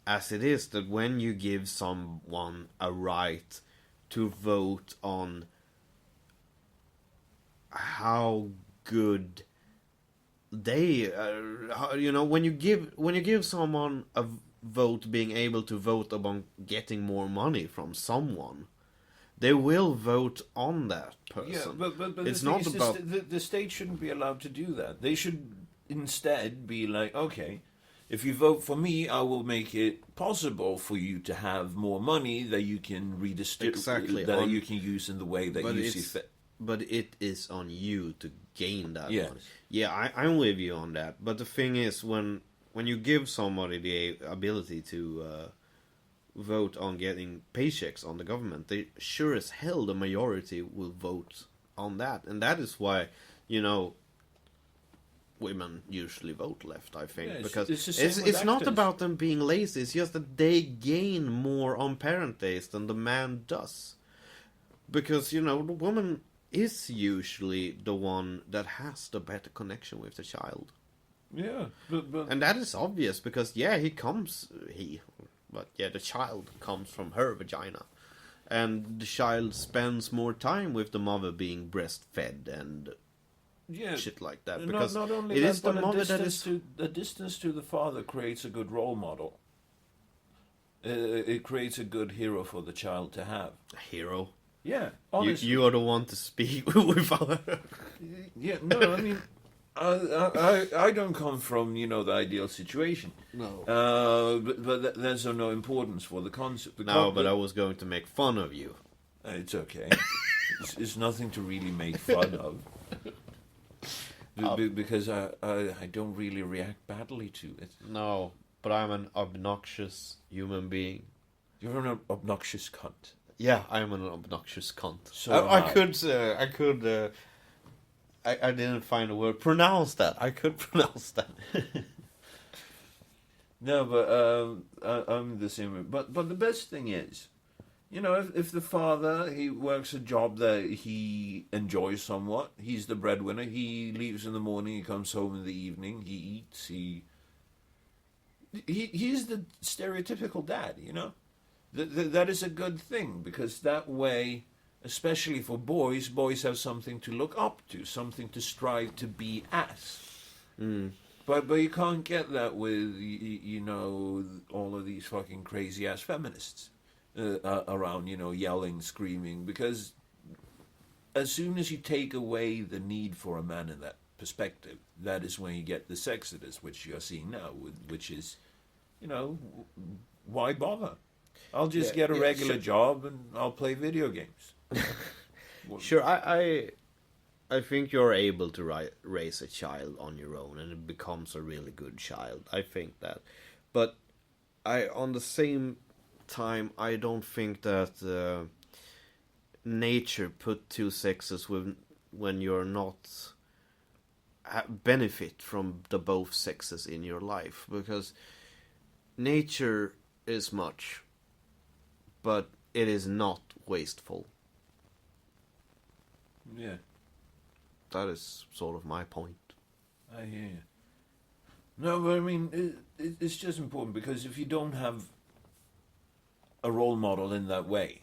as it is, that when you give someone a right to vote on how good they when you give someone a vote, being able to vote about getting more money from someone, they will vote on that person. Yeah, but it's the not thing is, about the state shouldn't be allowed to do that. They should instead be like, okay, if you vote for me, I will make it possible for you to have more money that you can redistribute, Exactly, that you can use in the way that you see fit. But it is on you to gain that Yes. money. Yeah, I'm with you on that. But the thing is, when you give somebody the ability to vote on getting paychecks on the government, they sure as hell the majority will vote on that, and that is why women usually vote left. I think Yeah, because it's the same with it's not actors. about them being lazy. It's just that they gain more on parent days than the man does, because the woman is usually the one that has the better connection with the child. Yeah, but And that is obvious because the child comes from her vagina, and the child spends more time with the mother being breastfed and yeah, shit like that. Because not only it that, is the but mother that is. the distance to the father creates a good role model. It creates a good hero for the child to have. A hero. Yeah, honestly. You are the one to speak with our. Yeah, no, I mean, I don't come from the ideal situation. No. But that's of no importance for the concept. No, but I was going to make fun of you. It's okay. It's nothing to really make fun of. Because I don't really react badly to it. No, but I'm an obnoxious human being. You're an obnoxious cunt. Yeah, I'm an obnoxious cunt. So I could. I didn't find a word. Pronounce that. I could pronounce that. No, but I'm the same way. But the best thing is, if the father, he works a job that he enjoys somewhat, he's the breadwinner, he leaves in the morning, he comes home in the evening, he eats, he's the stereotypical dad, That is a good thing, because that way, especially for boys have something to look up to, something to strive to be as. Mm. But you can't get that with all of these fucking crazy ass feminists around, yelling, screaming, because as soon as you take away the need for a man in that perspective, that is when you get the sexodus, which you're seeing now, which is, why bother? I'll just get a regular job and I'll play video games. Sure, I think you're able to raise a child on your own, and it becomes a really good child. I think that, but on the same time, I don't think that nature put two sexes when you're not benefit from the both sexes in your life, because nature is much, but it is not wasteful. Yeah. That is sort of my point. I hear you. No, but I mean, it's just important, because if you don't have a role model in that way,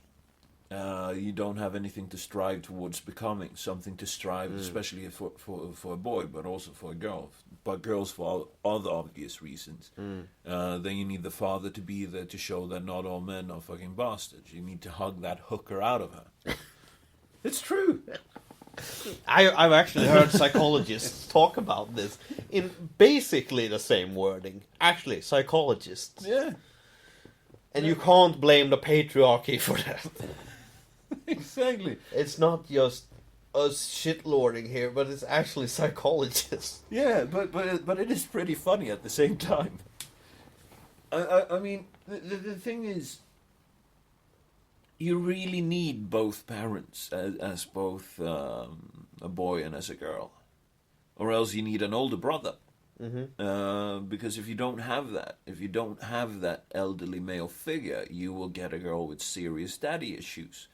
you don't have anything to strive towards becoming, something to strive, especially for a boy, but also for a girl. But girls for other obvious reasons. Then you need the father to be there to show that not all men are fucking bastards. You need to hug that hooker out of her. It's true. I've actually heard psychologists talk about this in basically the same wording. Actually, psychologists. Yeah. And you can't blame the patriarchy for that. Exactly. It's not just us shitlording here, but it's actually psychologists. Yeah, but it is pretty funny at the same time. I mean, the thing is, you really need both parents as both a boy and as a girl, or else you need an older brother. Because if you don't have that elderly male figure, you will get a girl with serious daddy issues.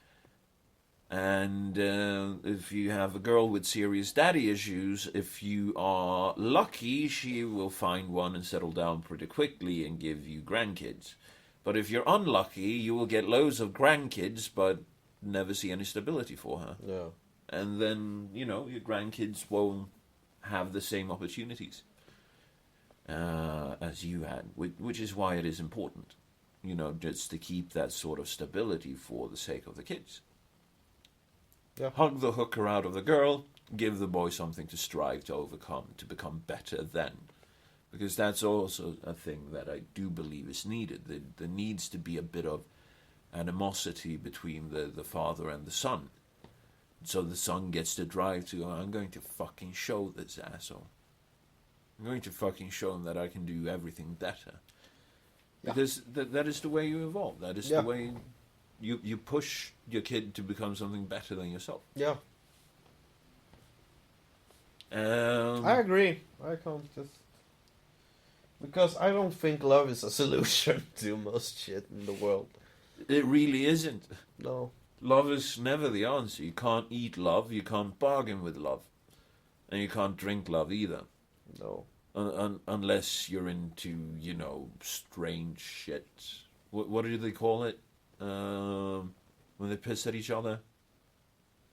And if you have a girl with serious daddy issues, if you are lucky, she will find one and settle down pretty quickly and give you grandkids. But if you're unlucky, you will get loads of grandkids, but never see any stability for her. Yeah. And then, your grandkids won't have the same opportunities as you had, which is why it is important, just to keep that sort of stability for the sake of the kids. Yeah. Hug the hooker out of the girl, give the boy something to strive to overcome, to become better then. Because that's also a thing that I do believe is needed. There needs to be a bit of animosity between the father and the son. So the son gets to drive to, I'm going to fucking show this asshole. I'm going to fucking show him that I can do everything better. Because that is the way you evolve. That is the way you push your kid to become something better than yourself. Yeah. I agree. I can't just... Because I don't think love is a solution to most shit in the world. It really isn't. No. Love is never the answer. You can't eat love, you can't bargain with love. And you can't drink love either. No. Unless you're into, strange shit. What do they call it? When they piss at each other?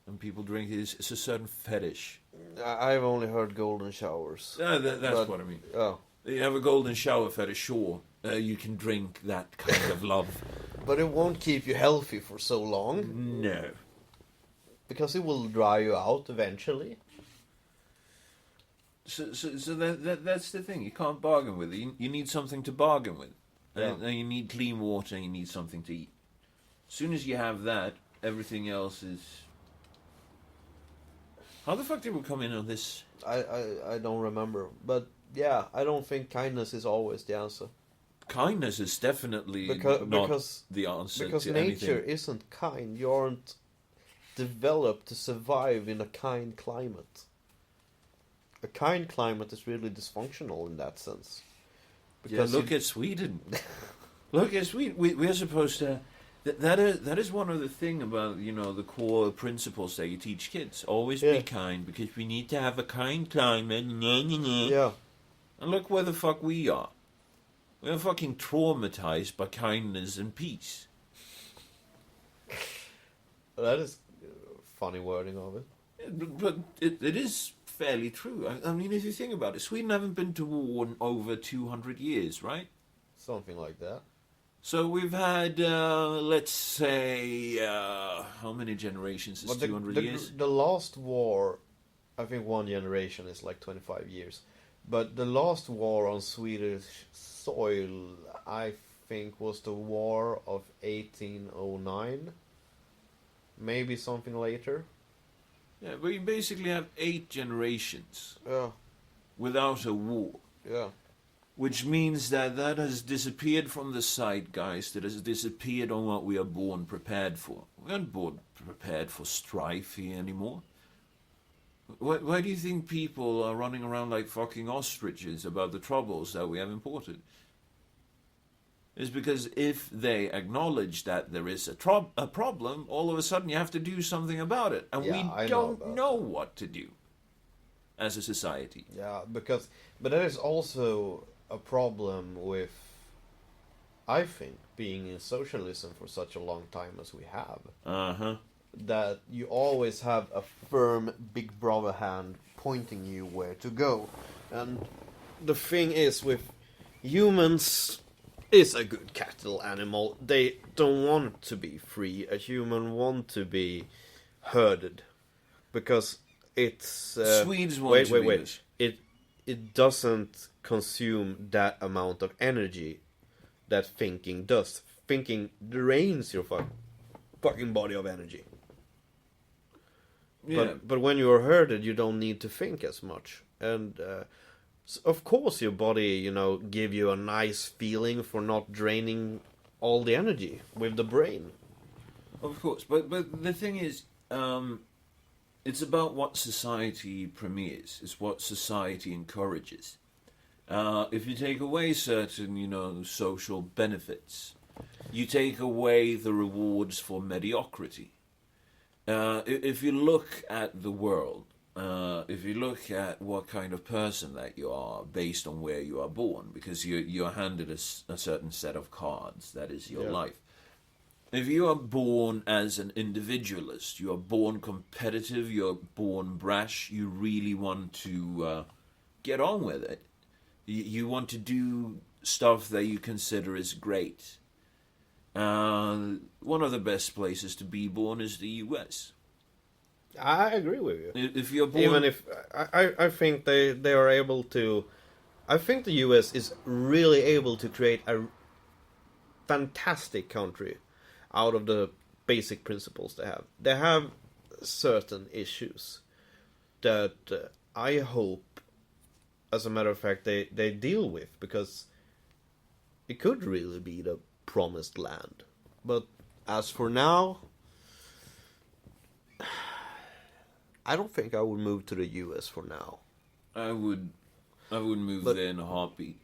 And people drink it. It's a certain fetish. I've only heard golden showers. That's what I mean. Oh. You have a golden shower fetish, sure. You can drink that kind of love. But it won't keep you healthy for so long. No. Because it will dry you out eventually. So that's the thing. You can't bargain with it. You need something to bargain with. Yeah. And you need clean water and you need something to eat. As soon as you have that, everything else is... How the fuck did we come in on this? I don't remember. But yeah, I don't think kindness is always the answer. Kindness is definitely not the answer because to nature anything. isn't kind. You aren't developed to survive in a kind climate. A kind climate is really dysfunctional in that sense. Because look at Sweden. Look at Sweden. We're supposed to... That is one of the thing about, the core principles that you teach kids. Always be kind, because we need to have a kind climate. Yeah. And look where the fuck we are. We're fucking traumatized by kindness and peace. That is funny wording of it. But it is fairly true. I mean, if you think about it, Sweden haven't been to war in over 200 years, right? Something like that. So we've had, let's say, how many generations is 200 years? The last war, I think one generation is like 25 years. But the last war on Swedish soil, I think, was the War of 1809. Maybe something later. Yeah, but you basically have 8 generations Yeah, without a war. yeah. Which means that has disappeared from the zeitgeist. It has disappeared on what we are born prepared for. We aren't born prepared for strife here anymore. Why do you think people are running around like fucking ostriches about the troubles that we have imported? It's because if they acknowledge that there is a problem, all of a sudden you have to do something about it. And Yeah, I we know don't about know what to do as a society. Yeah, but that is also a problem with, I think, being in socialism for such a long time as we have. Uh-huh. That you always have a firm big brother hand pointing you where to go. And the thing is with humans is a good cattle animal. They don't want to be free. A human want to be herded. Because it's Swedes want to be wait. It doesn't consume that amount of energy that thinking does. Thinking drains your fucking body of energy. Yeah. But when you're herded, you don't need to think as much. And of course your body, give you a nice feeling for not draining all the energy with the brain. Of course, but the thing is, it's about what society premieres. It's what society encourages. If you take away certain, social benefits, you take away the rewards for mediocrity. If you look at the world, if you look at what kind of person that you are based on where you are born, because you're handed a certain set of cards, that is your life. If you are born as an individualist, you are born competitive, you're born brash, you really want to get on with it. You want to do stuff that you consider is great. One of the best places to be born is the US. I agree with you. If you're born... Even if I think they are able to, I think the US is really able to create a fantastic country out of the basic principles they have. They have certain issues that I hope, as a matter of fact, they deal with, because it could really be the promised land. But as for now, I don't think I would move to the US for now. I would move there in a heartbeat.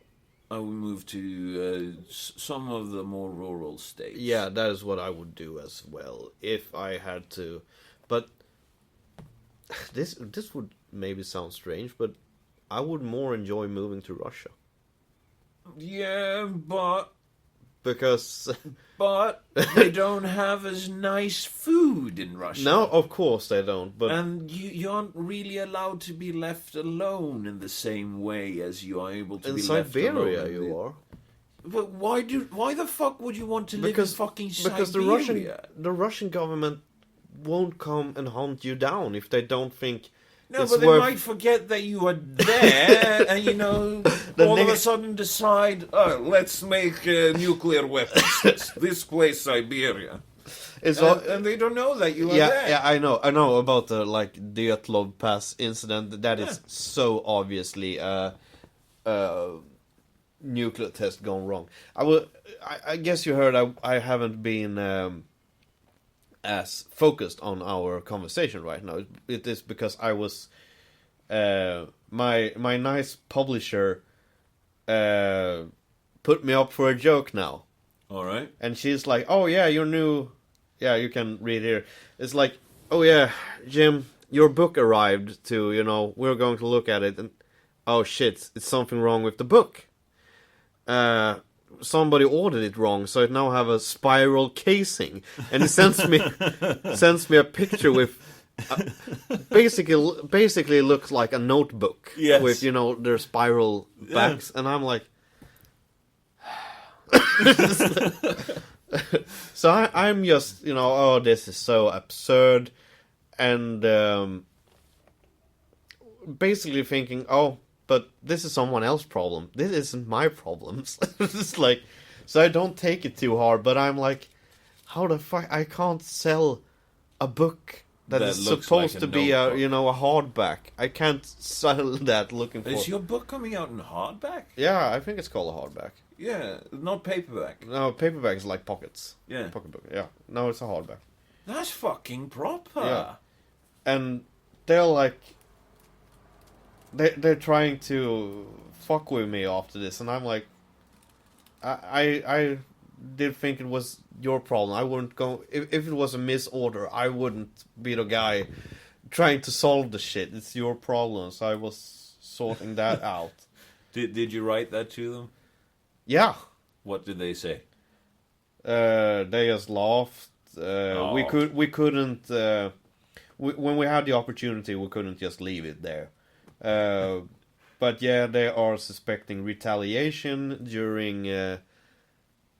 I would move to some of the more rural states. Yeah, that is what I would do as well, if I had to. But this would maybe sound strange, but I would more enjoy moving to Russia. Yeah, but Because they don't have as nice food in Russia. no, of course they don't. But and you aren't really allowed to be left alone in the same way as you are able to in be left alone. Siberia, you are. But why the fuck would you want to live in fucking Siberia? Because the Russian government won't come and hunt you down if they don't think. No, it's but they worth... might forget that you are there, and all of a sudden decide, oh, let's make nuclear weapons. This place, Siberia. And they don't know that you are there. Yeah, I know about the Dyatlov Pass incident. That is so obviously nuclear test gone wrong. I guess you heard I haven't been as focused on our conversation right now. It is because I was my nice publisher put me up for a joke now. All right. And she's like, "Oh yeah, your new, yeah, you can read here." It's like, "Oh yeah, Jim, your book arrived to, we're going to look at it, and oh shit, it's something wrong with the book. Somebody ordered it wrong, so it now have a spiral casing." And he sends me a picture with basically looks like a notebook. Yes. With their spiral backs, and I'm like, so I'm just oh, this is so absurd, and basically thinking, oh, but this is someone else's problem. This isn't my problems. It's like, so I don't take it too hard, but I'm like, how the fuck I can't sell a book that that is looks supposed like to be a notebook. a hardback. I can't sell that looking for. Is your book coming out in hardback? Yeah, I think it's called a hardback. Yeah, not paperback. No, paperback is like pockets. Yeah. Pocketbook. Yeah. No, it's a hardback. That's fucking proper. Yeah. And they're like, they're trying to fuck with me after this, and I'm like, I did think it was your problem. I wouldn't go if it was a misorder. I wouldn't be the guy trying to solve the shit. It's your problem. So I was sorting that out. Did you write that to them? Yeah. What did they say? They just laughed. Oh. We couldn't. When we had the opportunity, we couldn't just leave it there. But yeah, they are suspecting retaliation during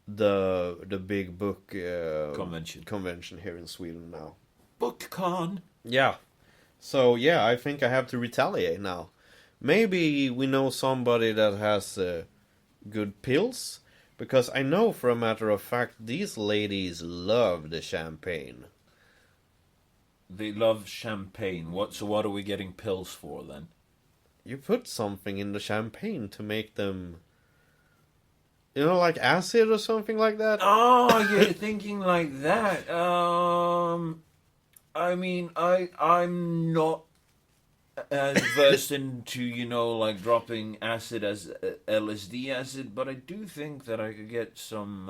the big book convention here in Sweden now. BookCon. Yeah. So yeah, I think I have to retaliate now. Maybe we know somebody that has good pills, because I know for a matter of fact these ladies love the champagne. They love champagne. So what are we getting pills for then? You put something in the champagne to make them, like acid or something like that. Oh, you're thinking like that. I mean, I'm not as versed into, like dropping acid as LSD acid, but I do think that I could get some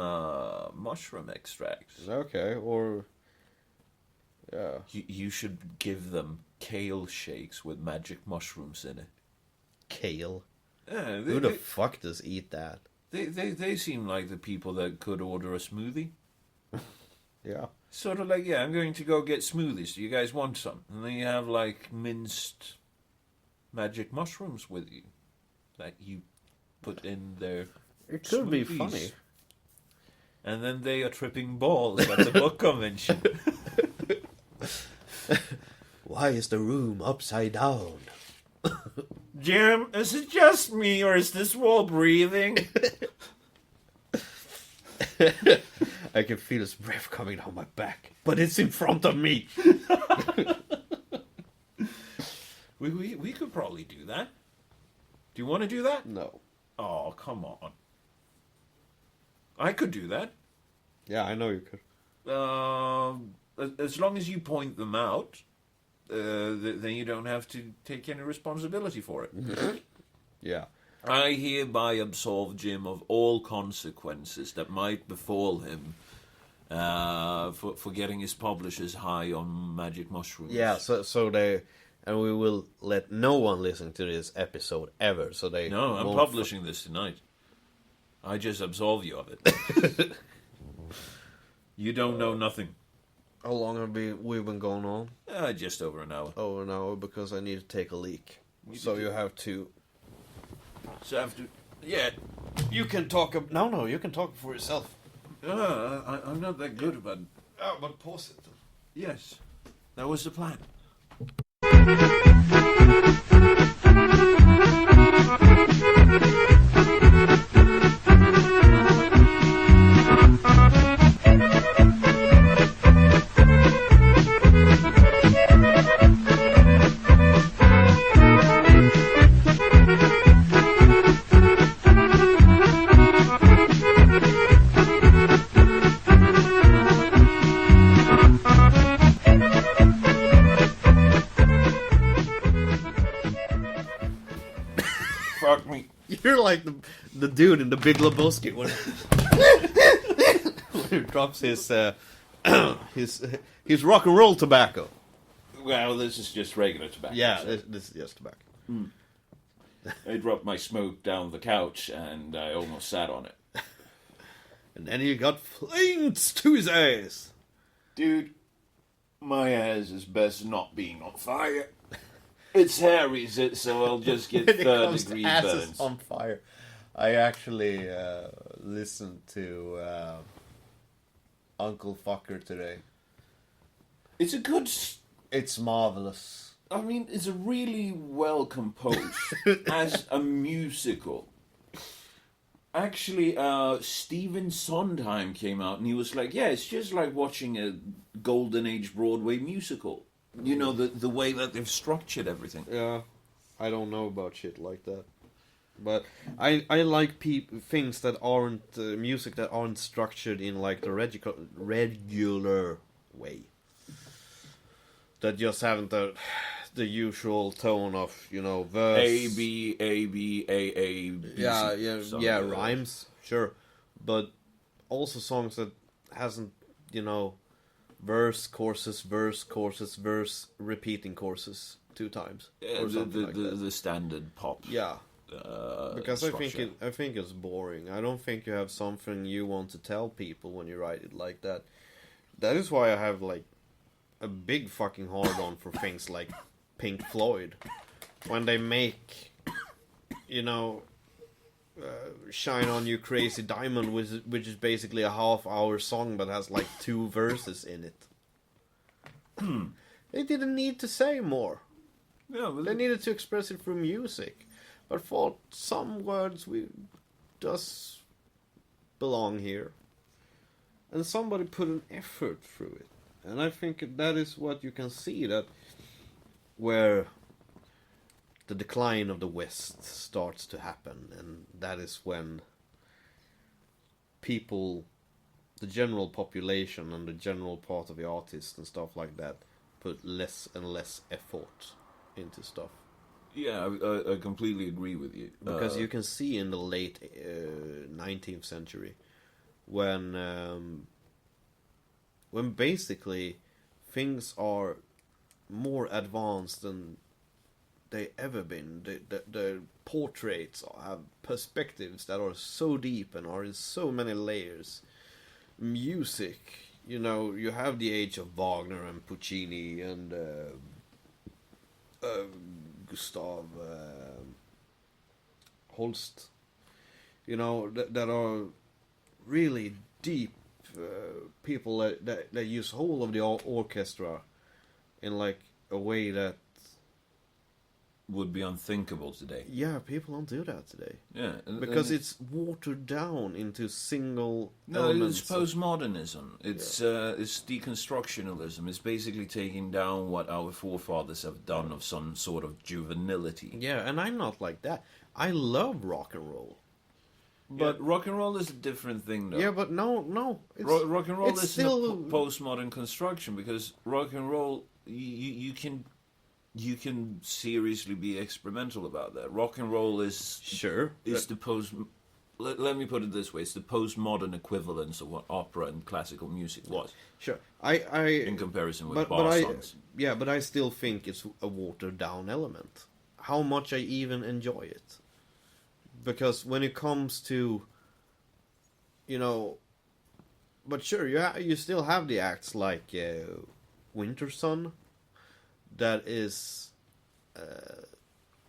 mushroom extracts. Okay, or yeah. You should give them kale shakes with magic mushrooms in it. Kale. Yeah, Who the fuck does eat that? They seem like the people that could order a smoothie. Yeah. Sort of like, I'm going to go get smoothies. Do you guys want some? And then you have like minced magic mushrooms with you that you put in their It could be smoothies. funny. And then they are tripping balls at the book convention. Why is the room upside down? Jim, is it just me or is this wall breathing? I can feel his breath coming down my back, but it's in front of me. we could probably do that. Do you want to do that? No. Oh, come on. I could do that. Yeah, I know you could. As long as you point them out, then you don't have to take any responsibility for it. Yeah. I hereby absolve Jim of all consequences that might befall him for getting his publishers high on magic mushrooms. Yeah, so they... And we will let no one listen to this episode ever, so they... No, I'm publishing this tonight. I just absolve you of it. You don't know nothing. How long have we been going on? Just over an hour. Over an hour, because I need to take a leak. So you have to... So I have to... Yeah. You can talk... No, you can talk for yourself. I'm not that good about... Oh, but pause it. Yes. That was the plan. Fuck me. You're like the dude in the Big Lebowski when he drops his rock and roll tobacco. Well, this is just regular tobacco. Yeah, so. this is just tobacco. I dropped my smoke down the couch and I almost sat on it. And then he got flames to his ass. Dude, my ass is best not being on fire. It's hairy, so I'll just get When it 3rd comes degree to asses burns. on fire. I actually listened to Uncle Fucker today. It's a good... It's marvelous. I mean, it's a really well composed as a musical. Actually, Stephen Sondheim came out and he was like, yeah, it's just like watching a Golden Age Broadway musical. You know, the way that they've structured everything. Yeah, I don't know about shit like that. But I like things that aren't music that aren't structured in like the regular way. That just haven't the usual tone of, you know, verse. A B A B A A B C. Yeah, rhymes, sure, but also songs that hasn't, you know, verse, choruses, repeating choruses 2 times or something like that. The standard pop. Yeah. Because structure. I think it's boring. I don't think you have something you want to tell people when you write it like that. That is why I have like a big fucking hard on for things like Pink Floyd when they make, you know, Shine On You Crazy Diamond, which is basically a half-hour song but has like 2 verses in it. They didn't need to say more. Yeah, They needed to express it through music. But for some words, does belong here. And somebody put an effort through it. And I think that is what you can see, that where the decline of the West starts to happen. And that is when people, the general population and the general part of the artists and stuff like that, put less and less effort into stuff. Yeah, I completely agree with you. Because you can see in the late 19th century when basically things are more advanced than they ever been. The portraits have perspectives that are so deep and are in so many layers. Music, you know, you have the age of Wagner and Puccini and Gustav Holst, you know, that are really deep people that use whole of the orchestra in like a way that would be unthinkable today. Yeah, people don't do that today. Yeah, because it's watered down into single no, elements. it's postmodernism. It's deconstructionalism. It's basically taking down what our forefathers have done of some sort of juvenility. Yeah, and I'm not like that. I love rock and roll. But rock and roll is a different thing, though. Yeah, but no. Rock and roll is still postmodern construction, because rock and roll, you can seriously be experimental about that. Rock and roll is the post. Let me put it this way: it's the postmodern equivalence of what opera and classical music was. Sure, in comparison with bar songs. Yeah, but I still think it's a watered down element. How much I even enjoy it, because when it comes to, you know, but sure, you still have the acts like Winter Sun. That is,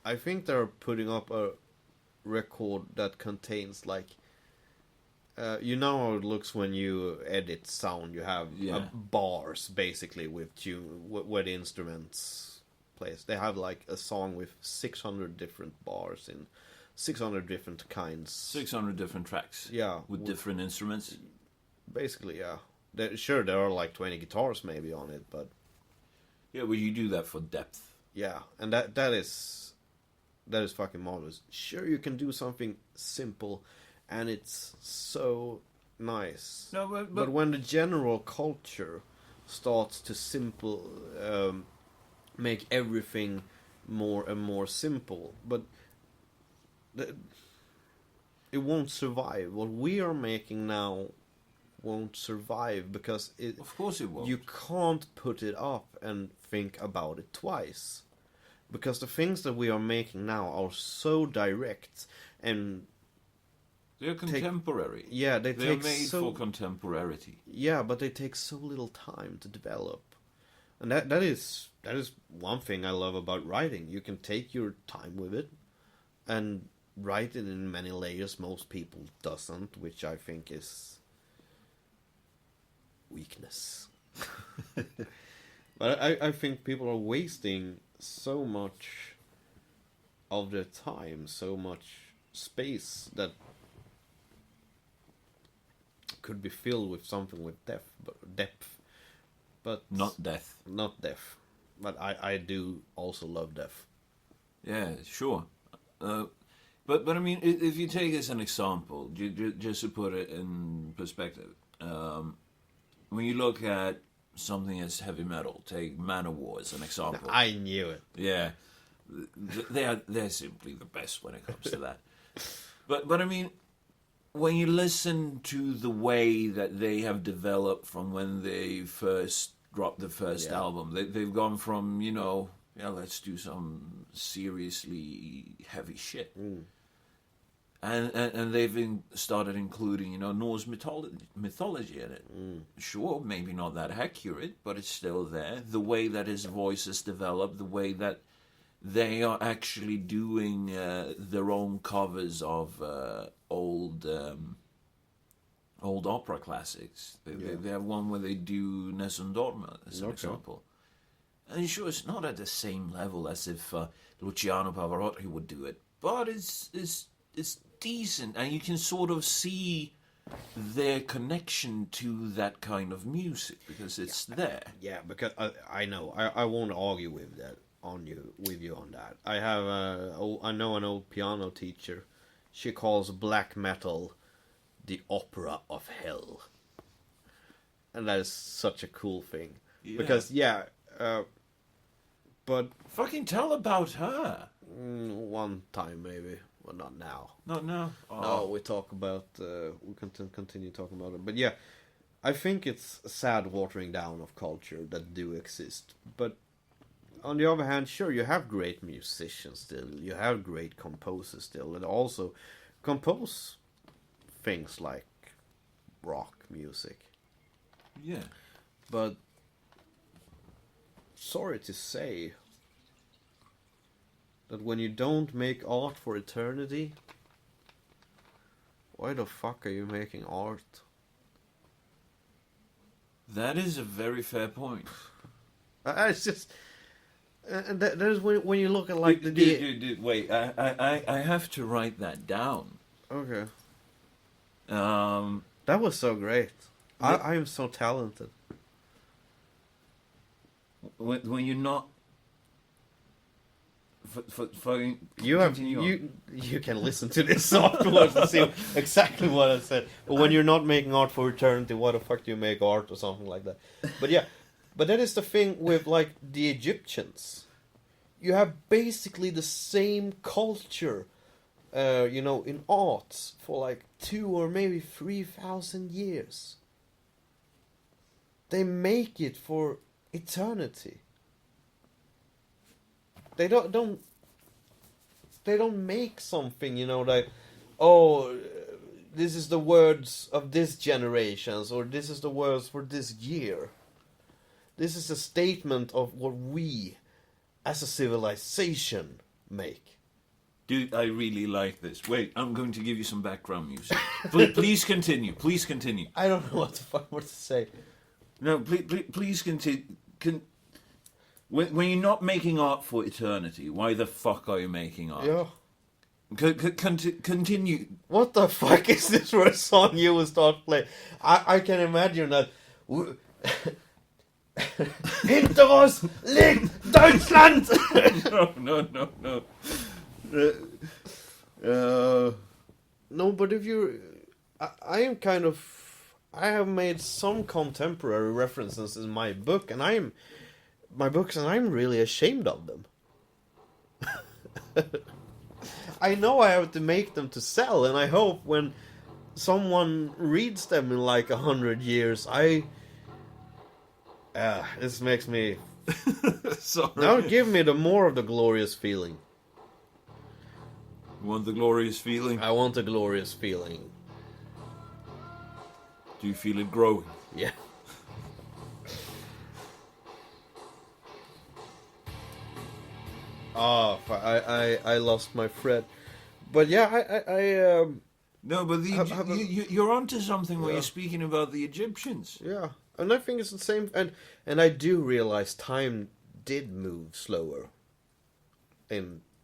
I think they're putting up a record that contains like, you know how it looks when you edit sound. You have bars basically with where the instruments plays. They have like a song with 600 different bars in 600 different kinds. 600 different tracks. Yeah, with different instruments. Basically, yeah. There are like 20 guitars maybe on it, but. Yeah, well, you do that for depth. Yeah, and that is fucking marvelous. Sure, you can do something simple, and it's so nice. No, but when the general culture starts to make everything more and more simple, but it won't survive. What we are making now won't survive, because of course it won't. You can't put it up and think about it twice, because the things that we are making now are so direct and they're contemporary. They're made for contemporarity. Yeah, but they take so little time to develop, and that is one thing I love about writing. You can take your time with it and write it in many layers. Most people doesn't, which I think is weakness. But I think people are wasting so much of their time, so much space that could be filled with something with depth, but not death. Not depth. But I do also love death. Yeah, sure. But I mean, if you take as an example, just to put it in perspective, when you look at something as heavy metal, take Manowar as an example. I knew it. Yeah, they're simply the best when it comes to that. But I mean, when you listen to the way that they have developed from when they first dropped the first album, they've gone from, let's do some seriously heavy shit. And they've started including, Norse mythology in it. Sure, maybe not that accurate, but it's still there. The way that his voice has developed, the way that they are actually doing their own covers of old opera classics. They have one where they do Nessun Dorma, as an example. And sure, it's not at the same level as if Luciano Pavarotti would do it, but it's decent, and you can sort of see their connection to that kind of music because it's there. Yeah, because I know I won't argue with that with you on that. I know an old piano teacher. She calls black metal the opera of hell, and that is such a cool thing. Because but fucking tell about her. One time maybe. Well, not now. Not now. Oh. No, we talk about. We can continue talking about it. But yeah, I think it's a sad watering down of culture that do exist. But on the other hand, sure, you have great musicians still. You have great composers still, and also compose things like rock music. Yeah. But sorry to say that when you don't make art for eternity, why the fuck are you making art? That is a very fair point. It's just, and that is when you look at like dude, wait, I have to write that down. Okay. That was so great. I am so talented. When you're not. You can listen to this afterwards and see exactly what I said. But when you're not making art for eternity, why the fuck do you make art or something like that? But yeah, but that is the thing with like the Egyptians. You have basically the same culture, in arts for like 2 or maybe 3,000 years. They make it for eternity. They don't make something, like, this is the words of this generations, or this is the words for this year. This is a statement of what we, as a civilization, make. Dude, I really like this. Wait, I'm going to give you some background music. Please continue. Please continue. I don't know what the fuck more to say. No, please continue. When you're not making art for eternity, why the fuck are you making art? Yeah. Continue. What the fuck is this for a song you will start playing? I can imagine that. Hinter uns liegt Deutschland! No. No, but if you... I am kind of... I have made some contemporary references in my book, and I'm really ashamed of them. I know I have to make them to sell, and I hope when someone reads them in like 100 years, this makes me... Sorry. Now give me more of the glorious feeling. You want the glorious feeling? I want the glorious feeling. Do you feel it growing? Yeah. Oh, I lost my thread. But yeah, No, but you're onto something when you're speaking about the Egyptians. Yeah, and I think it's the same. And I do realize time did move slower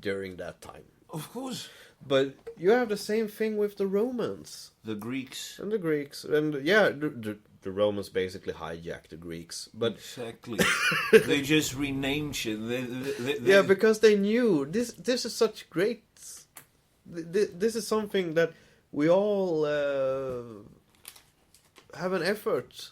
during that time. Of course. But you have the same thing with the Romans. The Greeks. And the Greeks. And yeah, the the Romans basically hijacked the Greeks. But exactly, they just renamed shit. Yeah, because they knew this is such great. This is something that we all have an effort.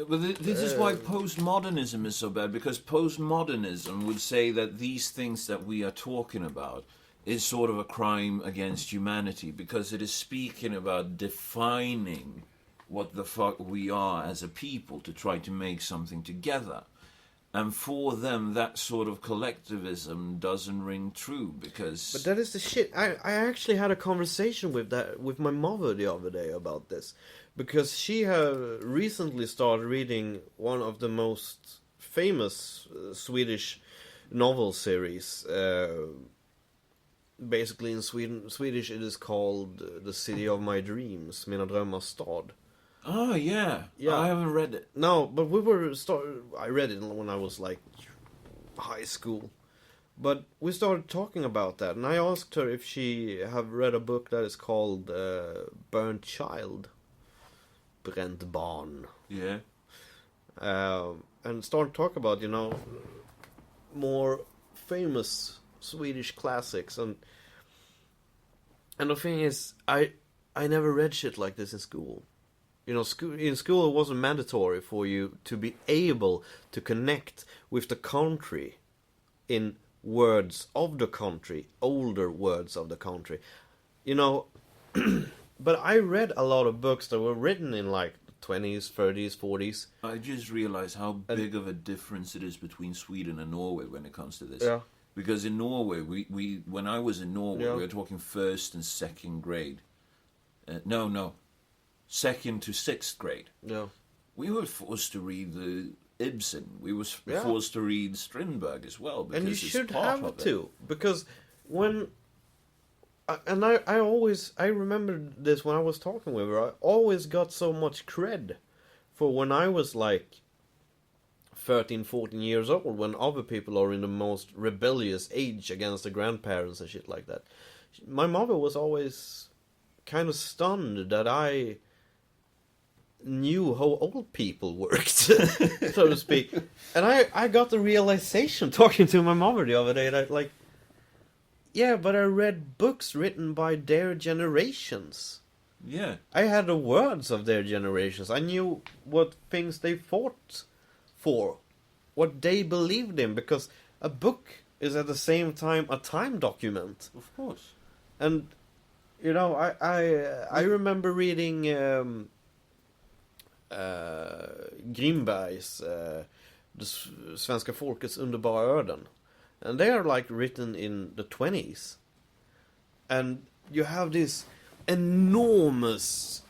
But this is why postmodernism is so bad, because postmodernism would say that these things that we are talking about is sort of a crime against humanity, because it is speaking about defining what the fuck we are as a people to try to make something together. And for them, that sort of collectivism doesn't ring true, because... But that is the shit. I actually had a conversation with my mother the other day about this. Because she had recently started reading one of the most famous Swedish novel series. Basically in Swedish it is called The City of My Dreams, Mina drömmars stad. Oh, yeah. I haven't read it. No, but I read it when I was like high school. But we started talking about that, and I asked her if she have read a book that is called Burnt Child. Bränt barn. Yeah. And started talking about, more famous Swedish classics, and the thing is, I never read shit like this in school. In school it wasn't mandatory for you to be able to connect with the country in words of the country, older words of the country. But I read a lot of books that were written in like 20s, 30s, 40s. I just realized how big of a difference it is between Sweden and Norway when it comes to this. Yeah. Because in Norway, we when I was in Norway, Yeah. we were talking first and second grade. No, second to sixth grade. Yeah. We were forced to read the Ibsen. We were Yeah. forced to read Strindberg as well. Because And you it's should part have of it. to, because when I remember this when I was talking with her. I always got so much cred for when I was like 13, 14 years old, when other people are in the most rebellious age against the grandparents and shit like that. My mother was always kind of stunned that I knew how old people worked, so to speak. And I got the realization talking to my mother the other day that, like, yeah, but I read books written by their generations. Yeah. I had the words of their generations. I knew what things they fought for, what they believed in, because a book is at the same time a time document. Of course. And I remember reading Grimbergs Det svenska folkets underbara öden, and they are like written in the 20s, and you have this enormous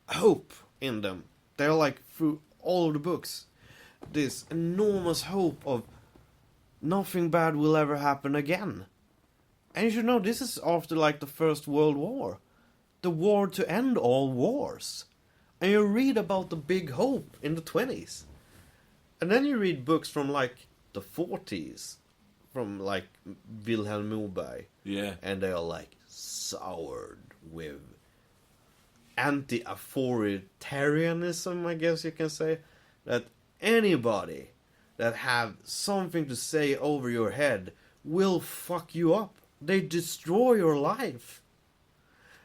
hope in them. They're like, through all of the books, this enormous hope of nothing bad will ever happen again. And you should know, this is after like the First World War, the war to end all wars. And you read about the big hope in the 20s. And then you read books from like the 40s, from like Vilhelm Moberg. Yeah. And they are like soured with anti-authoritarianism, I guess you can say. That anybody that have something to say over your head will fuck you up. They destroy your life.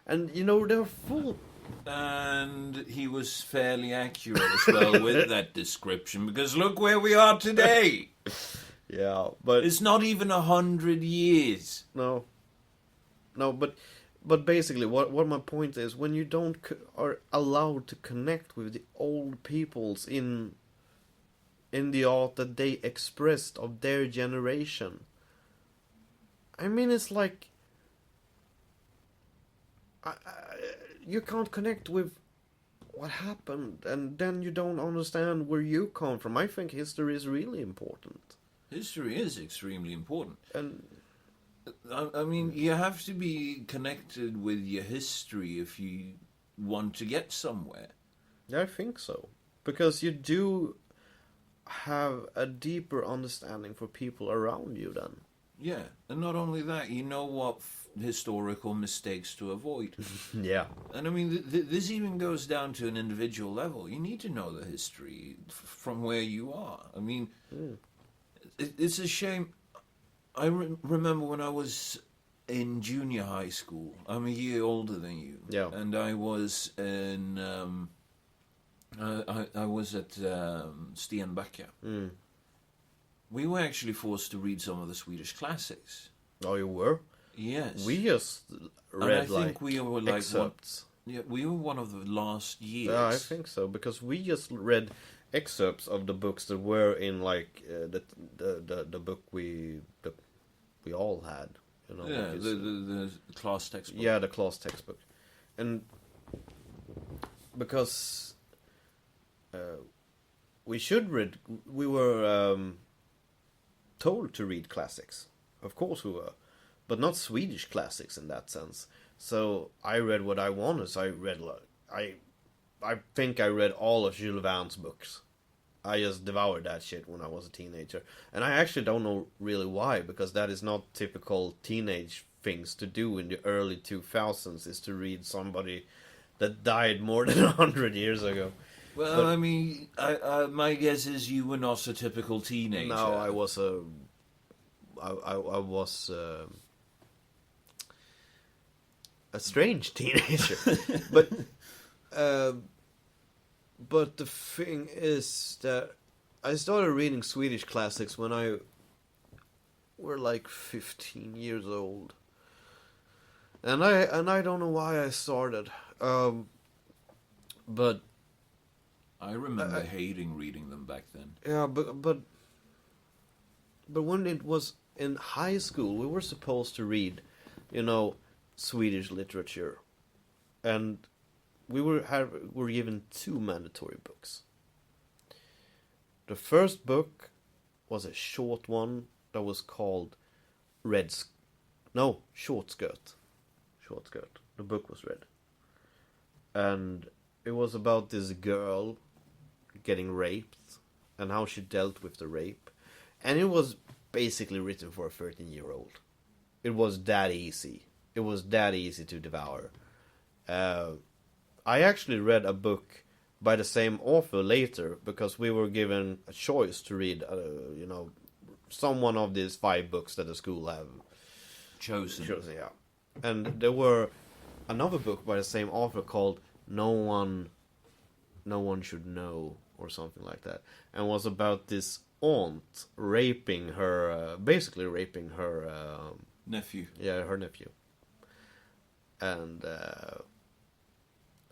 And they're full. And he was fairly accurate as well with that description, because look where we are today. Yeah, but It's not even 100 years. No, but basically, what my point is, when you don't are allowed to connect with the old peoples in the art that they expressed of their generation, I mean, it's like you can't connect with what happened, and then you don't understand where you come from. I think history is really important. History is extremely important. And I mean, you have to be connected with your history if you want to get somewhere. yeah, I think so. Because you do have a deeper understanding for people around you then. Yeah, and not only that, you know what historical mistakes to avoid. Yeah. And I mean, this even goes down to an individual level. You need to know the history from where you are. I mean, it's a shame. I remember when I was in junior high school. I'm a year older than you. Yeah. And I was in. I was at Stenbacka. We were actually forced to read some of the Swedish classics. Oh, you were? Yes. We just read, and I think we were like excerpts. Yeah, we were one of the last years. Yeah, I think so, because we just read excerpts of the books that were in like the book we all had. You know, yeah, the class textbook. Yeah, the class textbook, and because we should read, we were told to read classics. Of course we were, but not Swedish classics in that sense. So I read what I wanted. So I read, I think I read all of Jules Verne's books. I just devoured that shit when I was a teenager. And I actually don't know really why, because that is not typical teenage things to do in the early 2000s, is to read somebody that died more than 100 years ago. Well, but, I mean, my guess is you were not a typical teenager. No, I was a strange teenager. But the thing is that I started reading Swedish classics when I were like 15 years old, and I don't know why I started. But I remember hating reading them back then. Yeah, but when it was in high school, we were supposed to read, you know, Swedish literature, and we were given 2 mandatory books. The first book was a short one that was called Short Skirt. Short Skirt. The book was red, and it was about this girl getting raped and how she dealt with the rape, and it was basically written for a 13-year-old. It was that easy. It was that easy to devour. I actually read a book by the same author later, because we were given a choice to read, you know, some one of these 5 books that the school have chosen. Yeah, and there were another book by the same author called No One Should Know, or something like that, and was about this aunt raping her, basically raping her nephew. Yeah, her nephew. And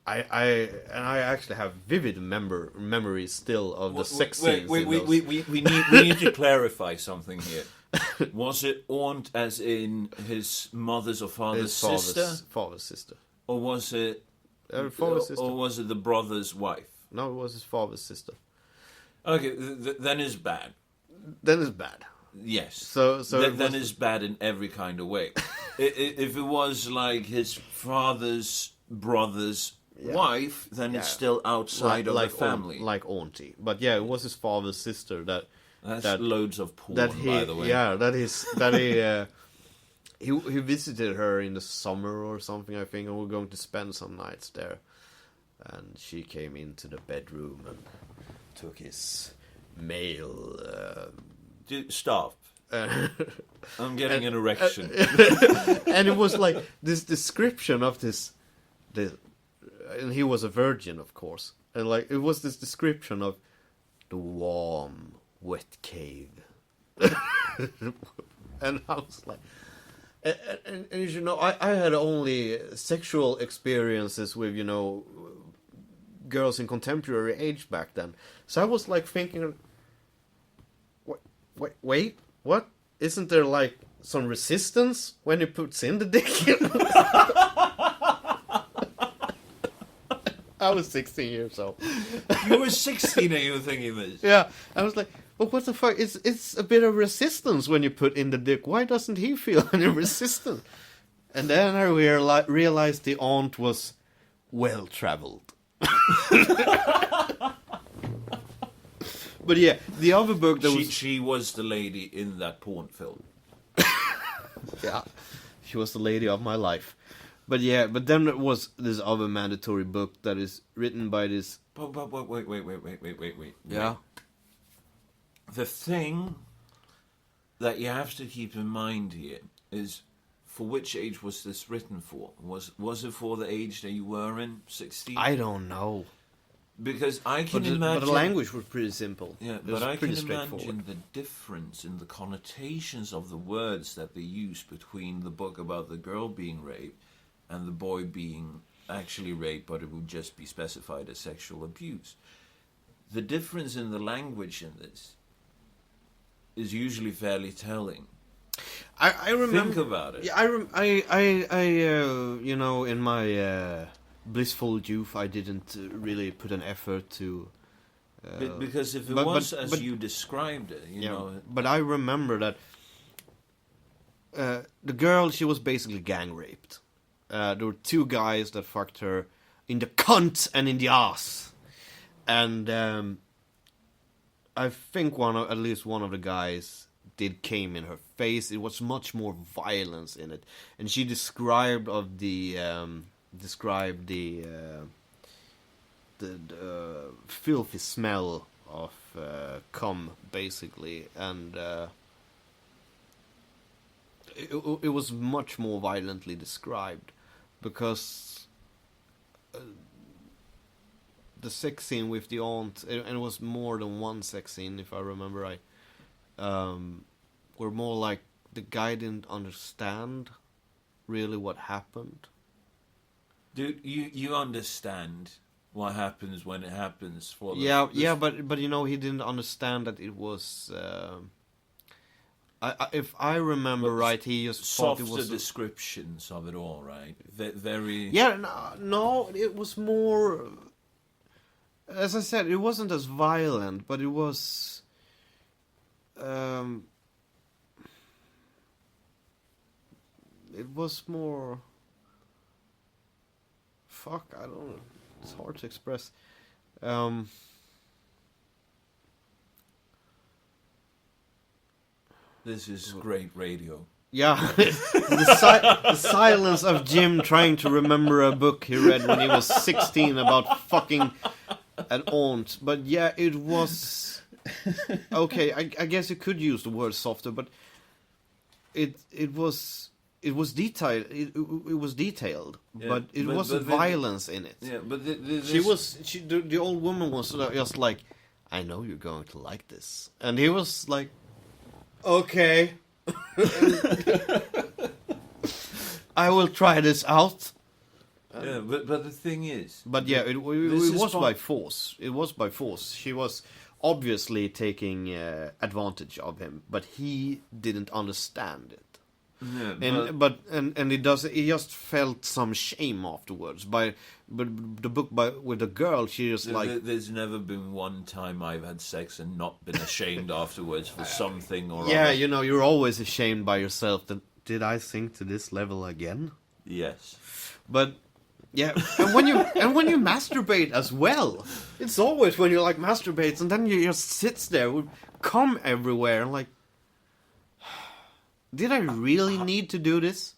I actually have vivid memories still of the sex scenes. We need to clarify something here. Was it aunt as in his mother's or father's sister? Father's sister. Or was it father's sister? Or was it the brother's wife? No, it was his father's sister. Okay, then it's bad. Then it's bad. Yes. So then it's bad in every kind of way. If it was like his father's brother's wife, then it's still outside of the family. Like auntie. But yeah, it was his father's sister That's loads of porn, by the way. Yeah, he visited her in the summer or something, I think, and we're going to spend some nights there. And she came into the bedroom and took his mail. Dude, stop. I'm getting an erection. And it was like this description of this, and he was a virgin, of course. And like it was this description of the warm, wet cave. And I was like, and you know, I had only sexual experiences with, you know, girls in contemporary age back then. So I was like thinking, wait, what? Isn't there like some resistance when he puts in the dick? I was 16 years old. You were 16 and you were thinking this? Yeah, I was like, but what the fuck? It's a bit of resistance when you put in the dick. Why doesn't he feel any resistance? And then I realized the aunt was well-traveled. But yeah, the other book that she was the lady in that porn film. Yeah, She was the lady of my life. But yeah, but then it was this other mandatory book that is written by this... But wait. Yeah? The thing that you have to keep in mind here is, for which age was this written for? Was it for the age that you were in, 16? I don't know. Because I can imagine... But the language was pretty simple. Yeah, but I can imagine the difference in the connotations of the words that they use between the book about the girl being raped and the boy being actually raped, but it would just be specified as sexual abuse. The difference in the language in this is usually fairly telling. I remember... Think about it. Yeah, you know, in my blissful youth, I didn't really put an effort to... because if it was as you described it, you know... But I remember that the girl, she was basically gang raped. There were two guys that fucked her in the cunt and in the ass. And I think at least one of the guys came in her face. It was much more violence in it. And she described the filthy smell of cum, basically, and it was much more violently described, because the sex scene with the aunt, and it was more than one sex scene, if I remember right, were more like the guy didn't understand really what happened. Dude, you understand what happens when it happens for the... Yeah, but you know, he didn't understand that it was... if I remember right, he just thought it was... Softer descriptions of it all, right? Very... Yeah, no, it was more... As I said, it wasn't as violent, but it was... it was more... Fuck, I don't know. It's hard to express. This is great radio. Yeah, the silence of Jim trying to remember a book he read when he was 16 about fucking an aunt. But yeah, it was... Okay, I guess you could use the word softer, but it was detailed. It was detailed, yeah, but it wasn't violence in it. Yeah, but the old woman was just like, I know you're going to like this, and he was like, okay, I will try this out. Yeah, but the thing is, but yeah, it was by force. It was by force. She was obviously taking advantage of him, but he didn't understand it. Yeah, and he just felt some shame afterwards. But the book with the girl, she just like... There's never been one time I've had sex and not been ashamed afterwards for something or yeah, other. you know, you're always ashamed by yourself. That did I sink to this level again? Yes, but yeah, and when you masturbate as well, it's always when you like masturbates and then you just sits there with cum everywhere and like, did I really need to do this?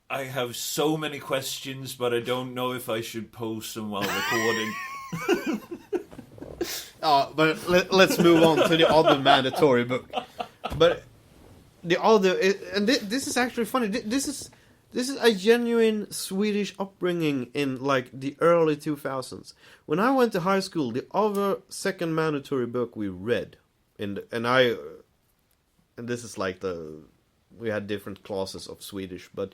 I have so many questions, but I don't know if I should post them while recording. But let's move on to the other mandatory book. But the other, and this is actually funny. This is a genuine Swedish upbringing in like the early 2000s. When I went to high school, the other second mandatory book we read, and this is like we had different classes of Swedish, but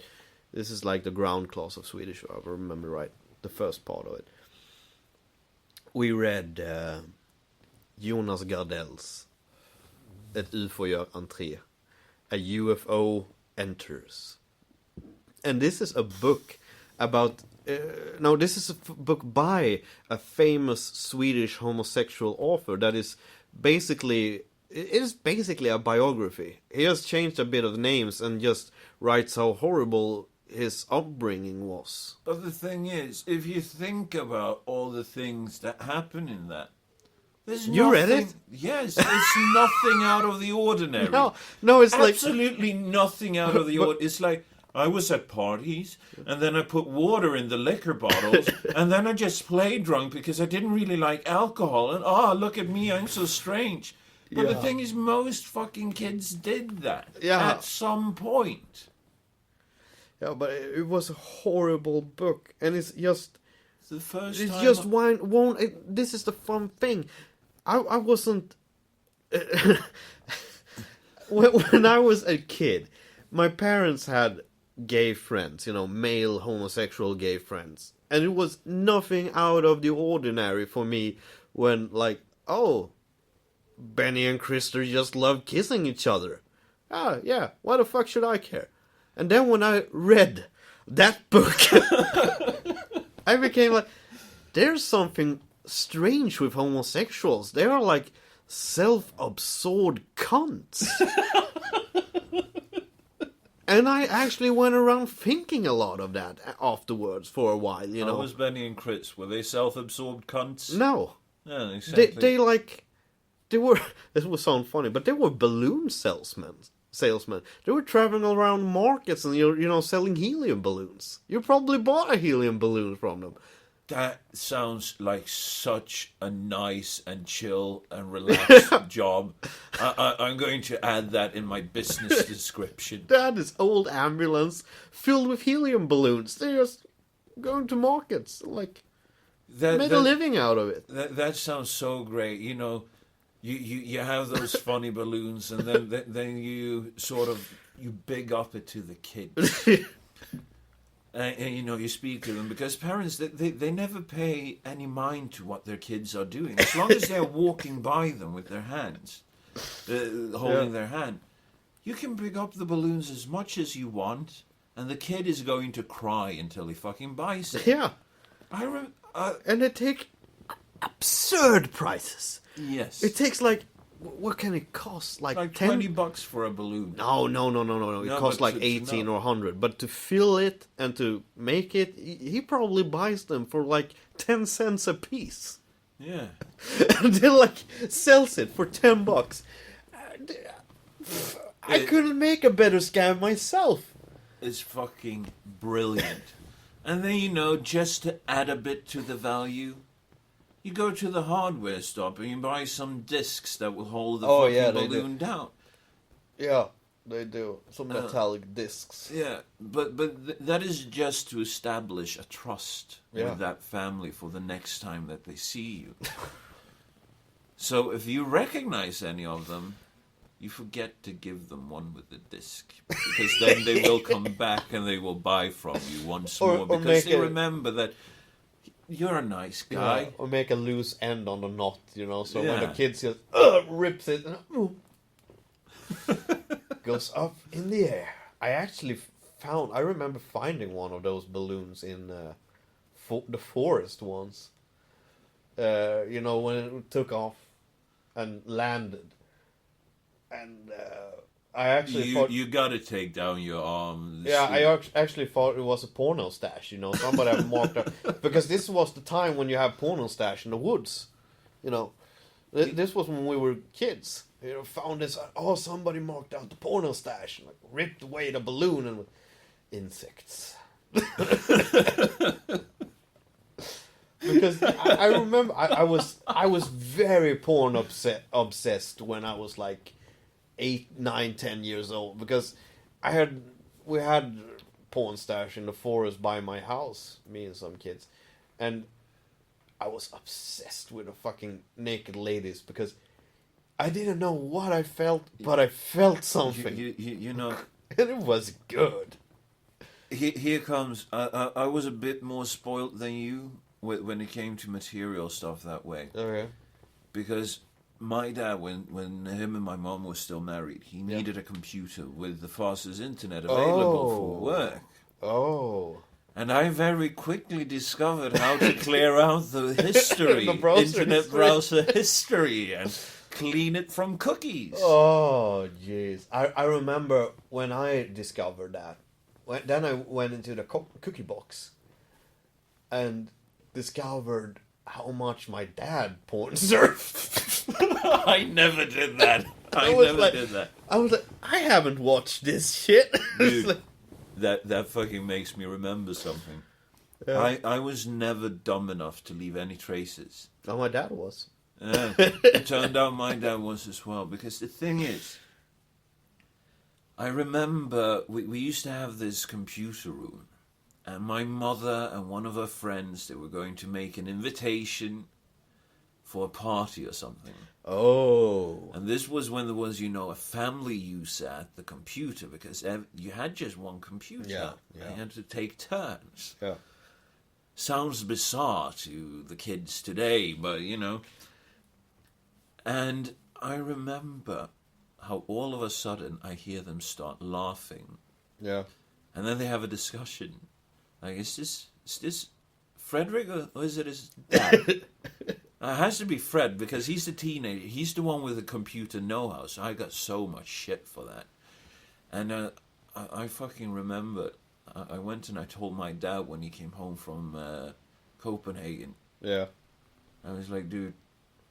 this is like the ground class of Swedish, if I remember right, the first part of it. We read Jonas Gardell's Ett UFO gör entré. A UFO enters. And this is a book about... this is a book by a famous Swedish homosexual author that is basically... It is basically a biography. He has changed a bit of names and just writes how horrible his upbringing was. But the thing is, if you think about all the things that happen in that, you read it? Yes, it's nothing out of the ordinary. No, it's absolutely nothing out of the ordinary. It's like, I was at parties, and then I put water in the liquor bottles, and then I just played drunk because I didn't really like alcohol. And look at me, I'm so strange. But the thing is, most fucking kids did that at some point. Yeah, but it was a horrible book, and it's just The first it's time just one. This is the fun thing. I wasn't when I was a kid. My parents had gay friends, male homosexual gay friends, and it was nothing out of the ordinary for me when, like, oh, Benny and Krister just love kissing each other. Ah, yeah, why the fuck should I care? And then when I read that book, I became like, there's something strange with homosexuals. They are like self-absorbed cunts. And I actually went around thinking a lot of that afterwards for a while, How was Benny and Chris? Were they self-absorbed cunts? No. No, exactly. They were, this would sound funny, but they were balloon salesmen. They were traveling around markets and, selling helium balloons. You probably bought a helium balloon from them. That sounds like such a nice and chill and relaxed job. I'm going to add that in my business description. That is old ambulance filled with helium balloons. They're just going to markets, like, made a living out of it. That sounds so great. You have those funny balloons, and then you sort of you big up it to the kids. And you speak to them, because parents, they never pay any mind to what their kids are doing. As long as they're walking by them with their hands, holding their hand, you can big up the balloons as much as you want, and the kid is going to cry until he fucking buys it. Yeah. And they take absurd prices. Yes. It takes, like, what can it cost? Like $20 for a balloon. No. It costs like 18 or 100. But to fill it and to make it, he probably buys them for like 10 cents a piece. Yeah. And then, like, sells it for $10. I couldn't make a better scam myself. It's fucking brilliant. And then, just to add a bit to the value, you go to the hardware store and you buy some discs that will hold the balloon down. Yeah, they do. Some metallic discs. Yeah, but that is just to establish a trust with that family for the next time that they see you. So if you recognize any of them, you forget to give them one with the disc, because then they will come back and they will buy from you once more, because they remember that you're a nice guy. Yeah, or make a loose end on the knot, so when the kid just rips it, goes up in the air. I remember finding one of those balloons in the forest once. When it took off and landed. And I actually thought... You gotta take down your arm. Yeah, I actually thought it was a porno stash, Somebody had marked up. Because this was the time when you have porno stash in the woods. This was when we were kids. Found this... somebody marked out the porno stash. And, like, ripped away the balloon and... Insects. Because I remember... I was very porn obsessed when I was, like... 8, 9, 10 years old, because we had porn stash in the forest by my house, me and some kids, and I was obsessed with the fucking naked ladies, because I didn't know what I felt, but I felt something. And it was good. Here comes. I was a bit more spoiled than you when it came to material stuff that way. Okay. Because my dad, when him and my mom were still married, he needed a computer with the fastest internet available for work. Oh. And I very quickly discovered how to clear out the history, internet browser history, and clean it from cookies. Oh, jeez. I remember when I discovered that. Then I went into the cookie box and discovered how much my dad porn surfed. I never did that. I was like, I haven't watched this shit. Dude, that fucking makes me remember something. Yeah. I was never dumb enough to leave any traces. Oh, my dad was. It turned out my dad was as well, because the thing is, I remember we used to have this computer room, and my mother and one of her friends, they were going to make an invitation for a party or something. Oh. And this was when there was, a family use at the computer, because you had just one computer. Yeah. You had to take turns. Yeah. Sounds bizarre to the kids today, but, And I remember how all of a sudden I hear them start laughing. Yeah. And then they have a discussion. Like, is this Frederick or is it his dad? It has to be Fred, because he's the teenager. He's the one with the computer know-how, so I got so much shit for that. And I fucking remember, I went and I told my dad when he came home from Copenhagen. Yeah. I was like, dude,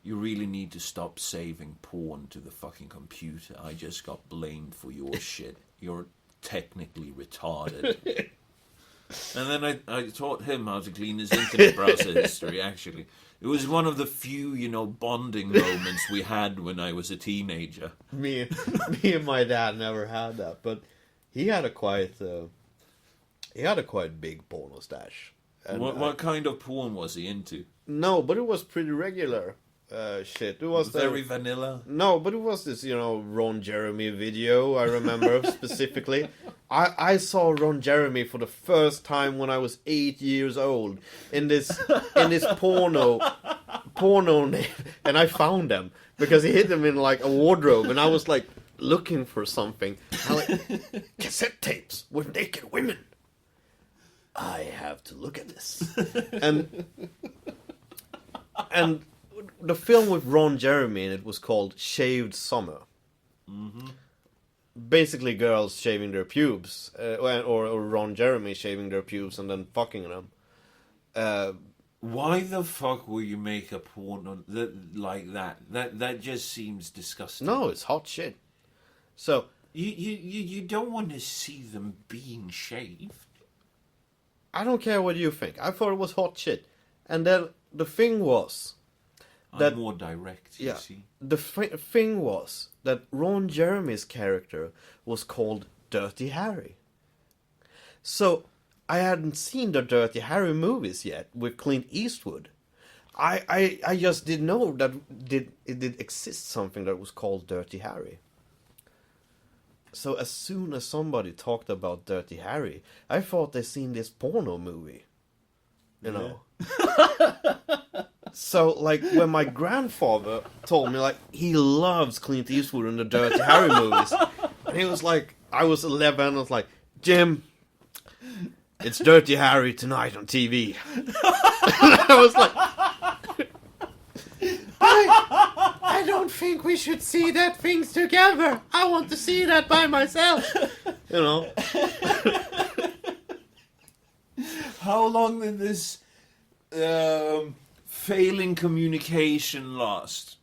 you really need to stop saving porn to the fucking computer. I just got blamed for your shit. You're technically retarded. And then I taught him how to clean his internet browser history, actually. It was one of the few, bonding moments we had when I was a teenager. Me and my dad never had that, but he had a quite big porno stash. And What kind of porn was he into? No, but it was pretty regular shit. It was Very vanilla? No, but it was this, Ron Jeremy video, I remember specifically. I saw Ron Jeremy for the first time when I was 8 years old in this porno name, and I found them because he hid them in like a wardrobe, and I was like looking for something. I'm like, cassette tapes with naked women. I have to look at this. And the film with Ron Jeremy in it was called Shaved Summer. Mm-hmm. Basically, girls shaving their pubes, or Ron Jeremy shaving their pubes and then fucking them. Why the fuck will you make a porn like that? That just seems disgusting. No, it's hot shit. So you don't want to see them being shaved. I don't care what you think. I thought it was hot shit, and then the thing was that I'm more direct. You see, the thing was that Ron Jeremy's character was called Dirty Harry. So I hadn't seen the Dirty Harry movies yet with Clint Eastwood. I just didn't know that it did exist something that was called Dirty Harry. So as soon as somebody talked about Dirty Harry, I thought they seen this porno movie. You know? So, like, when my grandfather told me, like, he loves Clint Eastwood and the Dirty Harry movies. And he was like, I was 11, I was like, Jim, it's Dirty Harry tonight on TV. And I was like, I don't think we should see that things together. I want to see that by myself. You know? How long did this failing communication last?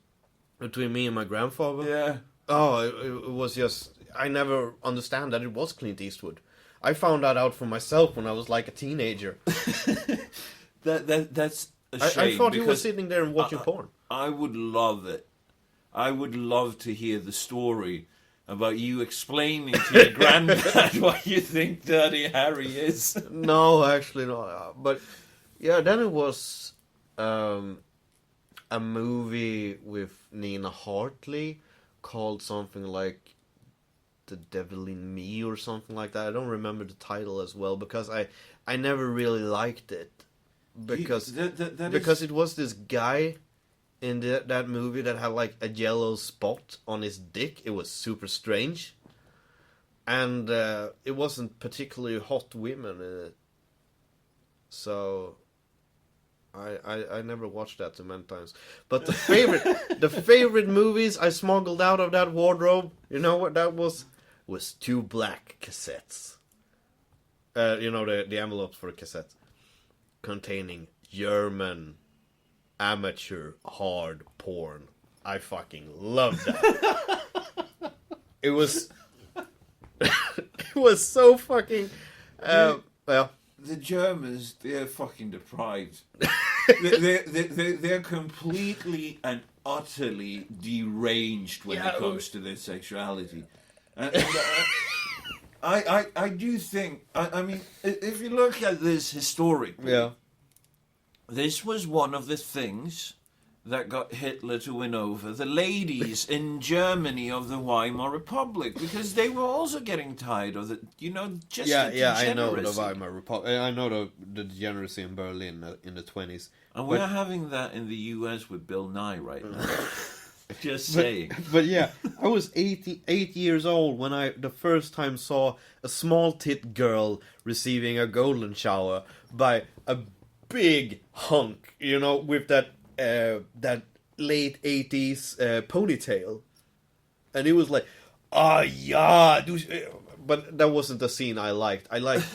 Between me and my grandfather? Yeah. Oh, it was just... I never understand that it was Clint Eastwood. I found that out for myself when I was like a teenager. That's a shame. I thought he was sitting there and watching porn. I would love it. I would love to hear the story about you explaining to your granddad what you think Dirty Harry is. No, actually not. But yeah, then it was a movie with Nina Hartley called something like The Devil in Me or something like that. I don't remember the title as well because I never really liked it because it was this guy in that movie that had like a yellow spot on his dick. It was super strange. And it wasn't particularly hot women in it. So I never watched that too many times. But the favorite movies I smuggled out of that wardrobe, you know what that was? Was 2 black cassettes. You know, the envelopes for the cassettes. Containing German amateur hard porn. I fucking loved that. It was so fucking Well, The Germans, they're fucking deprived. They're completely and utterly deranged when it comes to their sexuality. And I do think, I mean, if you look at this historically, yeah. this was one of the things that got Hitler to win over the ladies in Germany of the Weimar Republic, because they were also getting tired of the, just the I know the degeneracy. Weimar Republic. I know the degeneracy in Berlin in the 20s. And we're having that in the US with Bill Nye right now. Just saying. But yeah, I was 8 years old when I the first time saw a small tit girl receiving a golden shower by a big hunk, with that late 80s ponytail. And it was like, yeah, but that wasn't the scene I liked. I liked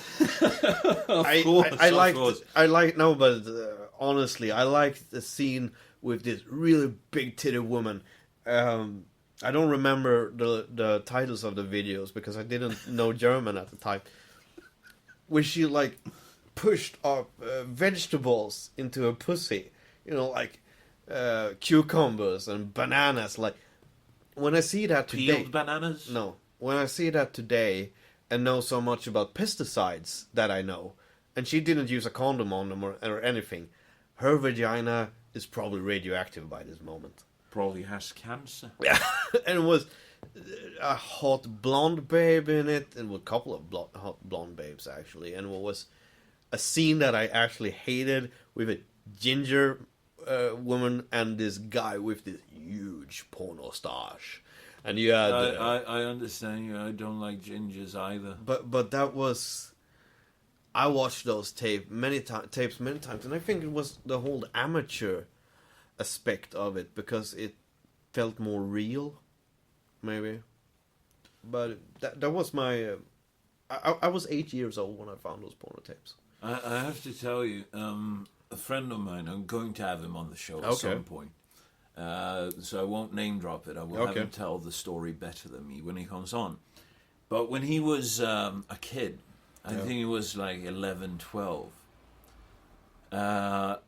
honestly, I liked the scene with this really big titted woman. I don't remember the titles of the videos because I didn't know German at the time. Where she like pushed up vegetables into her pussy, like cucumbers and bananas. Like when I see that today, Peeled bananas? No, when I see that today and know so much about pesticides that I know, and she didn't use a condom on them or anything, her vagina is probably radioactive by this moment. Probably has cancer. Yeah, and it was a hot blonde babe in it, and a couple of hot blonde babes actually, and it was a scene that I actually hated with a ginger woman and this guy with this huge porno stash, and you had. I understand you. I don't like gingers either. But that was. I watched those tapes many times, and I think it was the whole amateur aspect of it because it felt more real, maybe. But that was my. I was 8 years old when I found those porno tapes. I have to tell you, a friend of mine. I'm going to have him on the show at some point. So I won't name drop it. I will have him tell the story better than me when he comes on. But when he was a kid. I think he was like 11, 12. At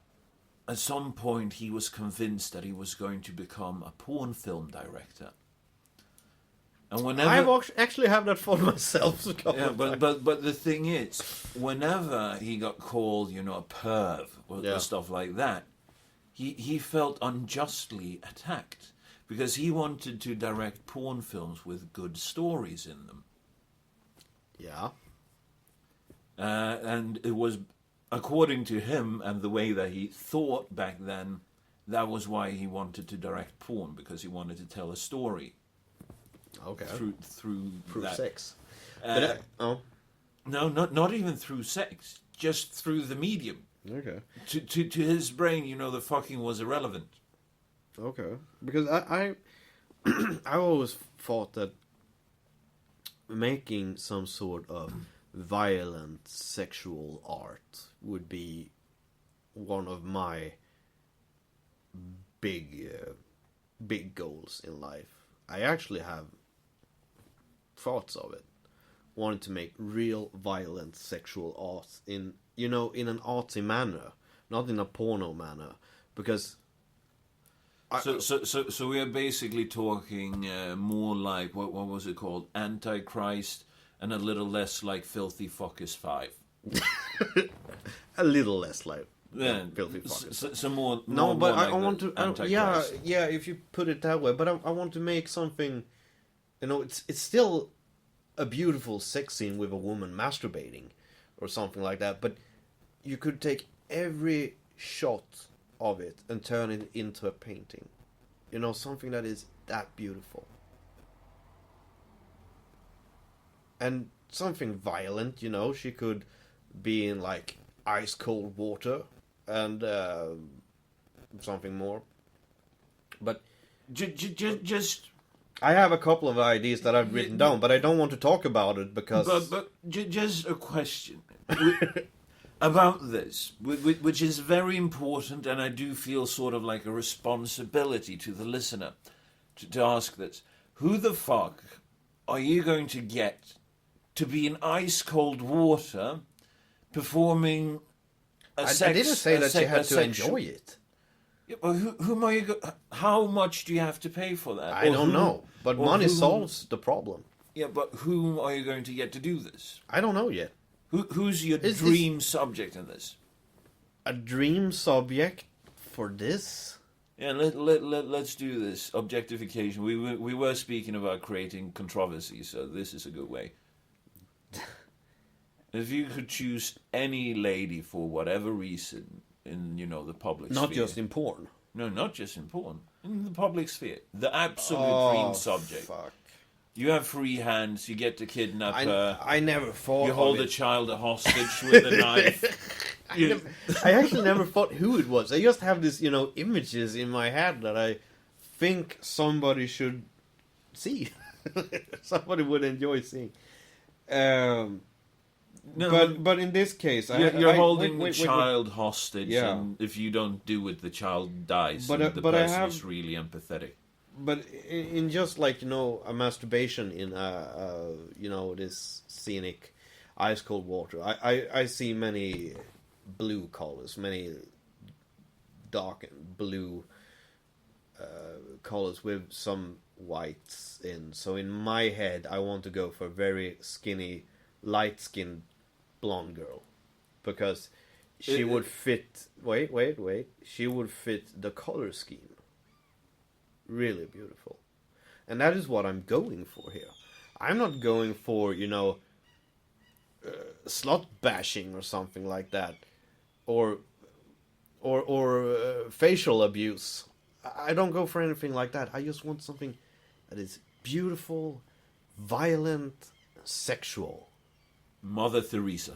some point, he was convinced that he was going to become a porn film director. And whenever I actually have that thought myself. But the thing is, whenever he got called, a perv or stuff like that, he felt unjustly attacked because he wanted to direct porn films with good stories in them. Yeah. And it was, according to him and the way that he thought back then, that was why he wanted to direct porn, because he wanted to tell a story. Okay. Through that. Sex. No, not even through sex, just through the medium. Okay. To his brain, the fucking was irrelevant. Okay. Because I always thought that making some sort of violent sexual art would be one of my big goals in life. I actually have thoughts of it, wanting to make real violent sexual art in an artsy manner, not in a porno manner, because so we are basically talking more like what was it called, Antichrist, and a little less like Filthy Fuckers 5. A little less like Filthy Fuckers. So more. No, but I want to. Antichrist. Yeah. If you put it that way, but I want to make something. It's still a beautiful sex scene with a woman masturbating, or something like that. But you could take every shot of it and turn it into a painting. Something that is that beautiful. And something violent, she could be in like ice cold water and something more. But just I have a couple of ideas that I've written down, but I don't want to talk about it because. But just a question about this, which is very important, and I do feel sort of like a responsibility to the listener to ask this: who the fuck are you going to get to be in ice cold water performing a I didn't say that you had to enjoy it. Yeah, but whom are you? How much do you have to pay for that? I don't know, but money solves the problem. Yeah, but whom are you going to get to do this? I don't know yet. Who's your dream subject in this? A dream subject for this? Yeah, let's do this. Objectification. We were speaking about creating controversy, so this is a good way. If you could choose any lady for whatever reason in, the public sphere. Not just in porn. No, not just in porn. In the public sphere. The absolute dream subject. Fuck. You have free hands, you get to kidnap her. I never thought You hold a child hostage with a knife. I actually never thought who it was. I just have this, images in my head that I think somebody should see. Somebody would enjoy seeing. No, but in this case, you're holding the child hostage, Yeah. and if you don't do it, the child dies. But, and the but I person have- is really empathetic. But in just like a masturbation in this scenic ice cold water, I see many blue colors, many dark blue colors with some whites in. So in my head, I want to go for a very skinny, light skinned blonde girl because she would fit. Wait. She would fit the color scheme. Really beautiful. And that is what I'm going for here. I'm not going for, slut bashing or something like that. Or facial abuse. I don't go for anything like that. I just want something that is beautiful, violent, sexual. Mother Teresa.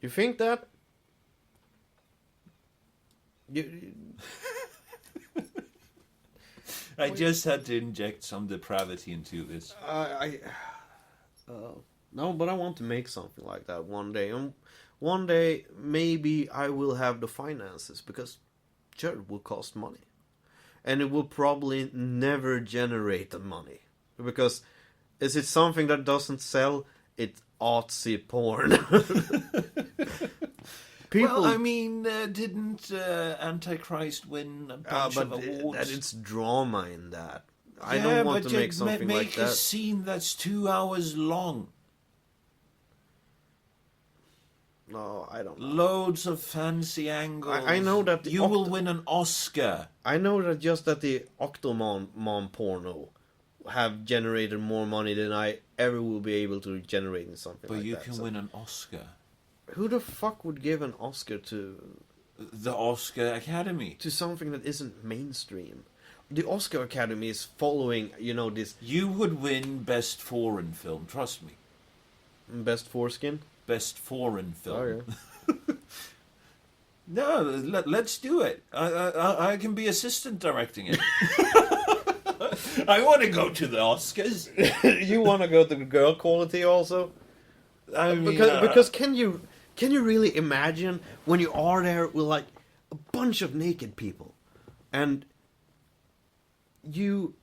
You think that? I just had to inject some depravity into this. No, but I want to make something like that one day. And one day, maybe I will have the finances, because sure, it will cost money. And it will probably never generate the money. Because is it something that doesn't sell? It's artsy porn. Well, I mean, didn't Antichrist win a bunch of awards? That it's drama in that. I don't want to make something like that. Make a scene that's 2 hours long. No, I don't know. Loads of fancy angles. I know that you will win an Oscar. I know that just that the Octomom porno have generated more money than I ever will be able to generate in something like that. But you can win an Oscar. Who the fuck would give an Oscar to... The Oscar Academy. To something that isn't mainstream. The Oscar Academy is following, this... You would win Best Foreign Film, trust me. Best foreskin? Best Foreign Film. Oh, yeah. No, let's do it. I can be assistant directing it. I want to go to the Oscars. You want to go to the girl quality also? I mean, because can you really imagine when you are there with like a bunch of naked people, and you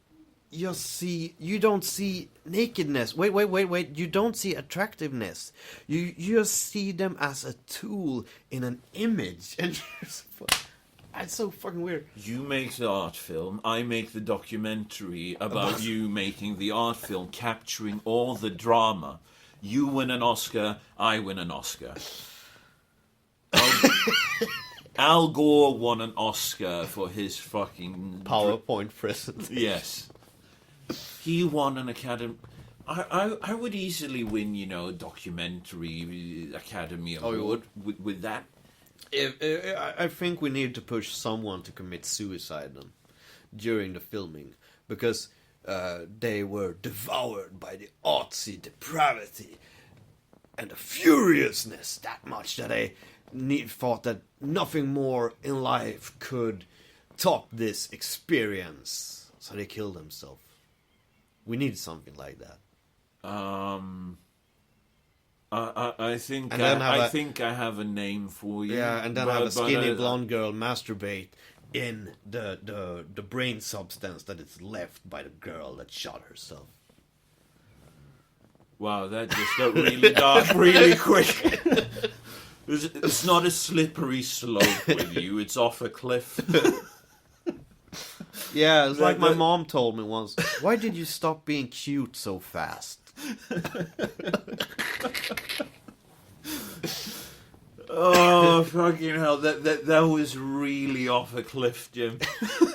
don't see nakedness. Wait. You don't see attractiveness. You just see them as a tool in an image, and that's so fucking weird. You make the art film, I make the documentary about you making the art film, capturing all the drama. You win an Oscar, I win an Oscar. Al Gore won an Oscar for his fucking... PowerPoint present. Yes. He won an Academy... I would easily win, a documentary Academy Award with that. I think we need to push someone to commit suicide then, during the filming, because they were devoured by the artsy depravity and the furiousness that much that they thought that nothing more in life could top this experience, so they killed themselves. We need something like that. I think I have a name for you. Yeah, and then have a skinny blonde girl masturbate in the brain substance that is left by the girl that shot herself. Wow, that just got really dark really quick. It's not a slippery slope with you, it's off a cliff. Yeah, it's like my mom told me once. Why did you stop being cute so fast? Oh, fucking hell. That was really off a cliff, Jim.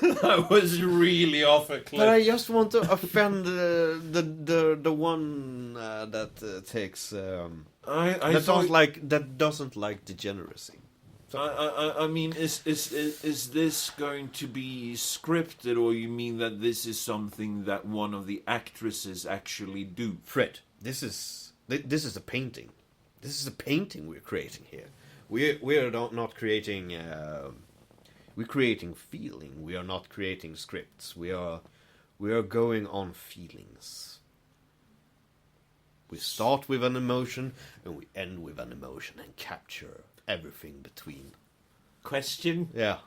That was really off a cliff. But I just want to offend the one that takes... that doesn't like degeneracy. I mean, is this going to be scripted, or you mean that this is something that one of the actresses actually do? Fred, this is a painting. This is a painting we're creating here. We're not creating. We're creating feeling. We are not creating scripts. We are going on feelings. We start with an emotion and we end with an emotion and capture everything between. Question? Yeah.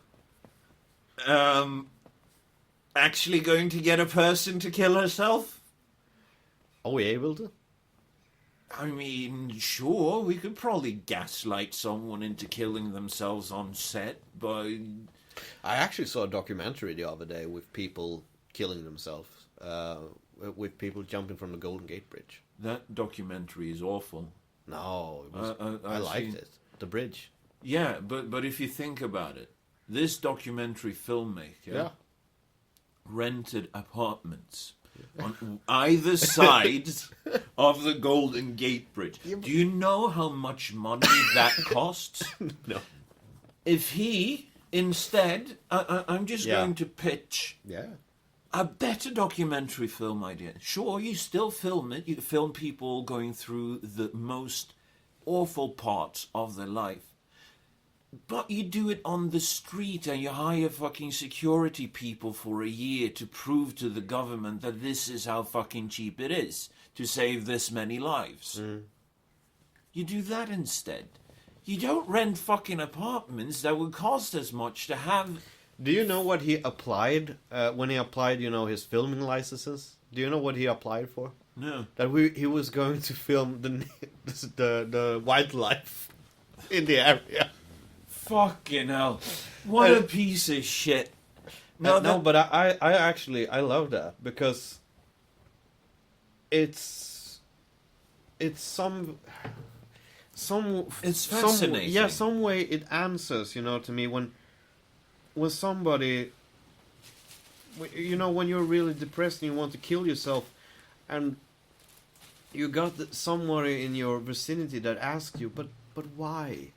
Actually going to get a person to kill herself? Are we able to? I mean, sure, we could probably gaslight someone into killing themselves on set, but... I actually saw a documentary the other day with people killing themselves, with people jumping from the Golden Gate Bridge. That documentary is awful. No, it was, I liked it. The bridge. Yeah, but if you think about it, this documentary filmmaker rented apartments on either side of the Golden Gate Bridge. Do you know how much money that costs? No. If he, instead, I'm just going to pitch a better documentary film idea. Sure, you still film it. You film people going through the most awful parts of their life. But you do it on the street and you hire fucking security people for a year to prove to the government that this is how fucking cheap it is to save this many lives. You do that instead. You don't rent fucking apartments that would cost as much to have. Do you know what he applied when he applied, his filming licenses? Do you know what he applied for? No. That he was going to film the wildlife in the area. Fucking hell. What a piece of shit. No, but I actually love that because it's fascinating. Some way it answers, to me when somebody, when you're really depressed and you want to kill yourself, and you got somebody in your vicinity that asks you, but why?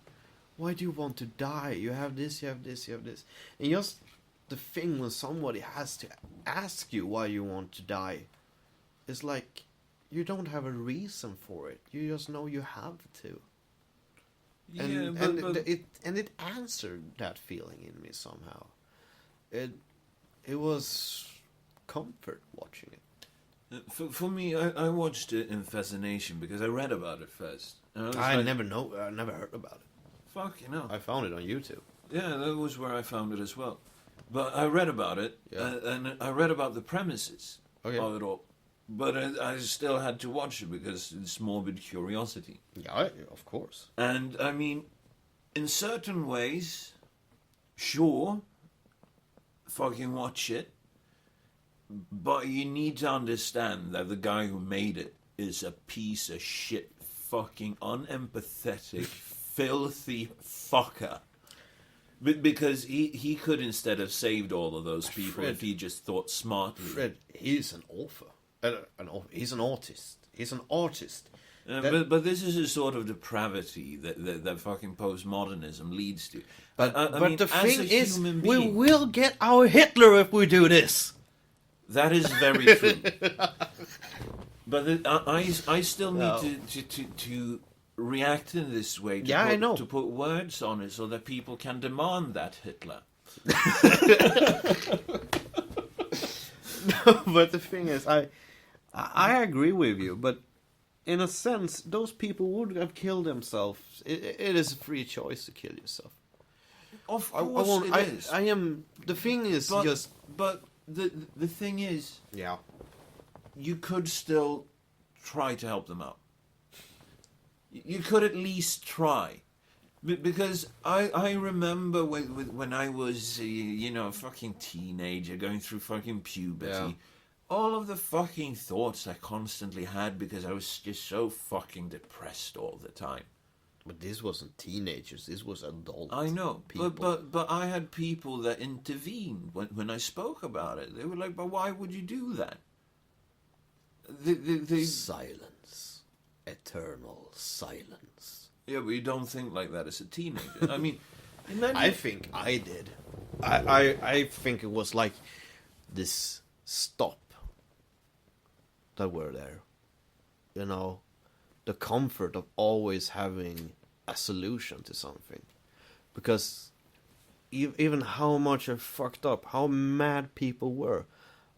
Why do you want to die? You have this, you have this, you have this. And just the thing when somebody has to ask you why you want to die, it's like you don't have a reason for it. You just know you have to. And it answered that feeling in me somehow. It was comfort watching it. For me, I watched it in fascination because I read about it first. I never heard about it. Fucking hell. I found it on YouTube. Yeah, that was where I found it as well. But I read about it, and I read about the premises of it all. But I still had to watch it because it's morbid curiosity. Yeah, of course. And, I mean, in certain ways, sure, fucking watch it. But you need to understand that the guy who made it is a piece of shit, fucking unempathetic, filthy fucker. Because he could instead have saved all of those people if he just thought smartly. Fred, he's an author. He's an artist. He's an artist. But this is a sort of depravity that fucking post-modernism leads to. But the thing is, being, we will get our Hitler if we do this. That is very true. But I still need to react in this way. To put words on it so that people can demand that Hitler. No, but the thing is, I agree with you, but in a sense, those people would have killed themselves. It is a free choice to kill yourself. Of course it is. I am. The thing is But the thing is, yeah, you could still try to help them out. You could at least try. Because I remember when I was, a fucking teenager going through fucking puberty, Yeah. all of the fucking thoughts I constantly had because I was just so fucking depressed all the time. But this wasn't teenagers. This was adult. I know, people. but I had people that intervened when I spoke about it. They were like, "But why would you do that?" Silence, eternal silence. Yeah, but you don't think like that as a teenager. I mean, imagine. I think I did. I think it was like this stop that were there. You know, the comfort of always having a solution to something. Because even how much I fucked up, how mad people were,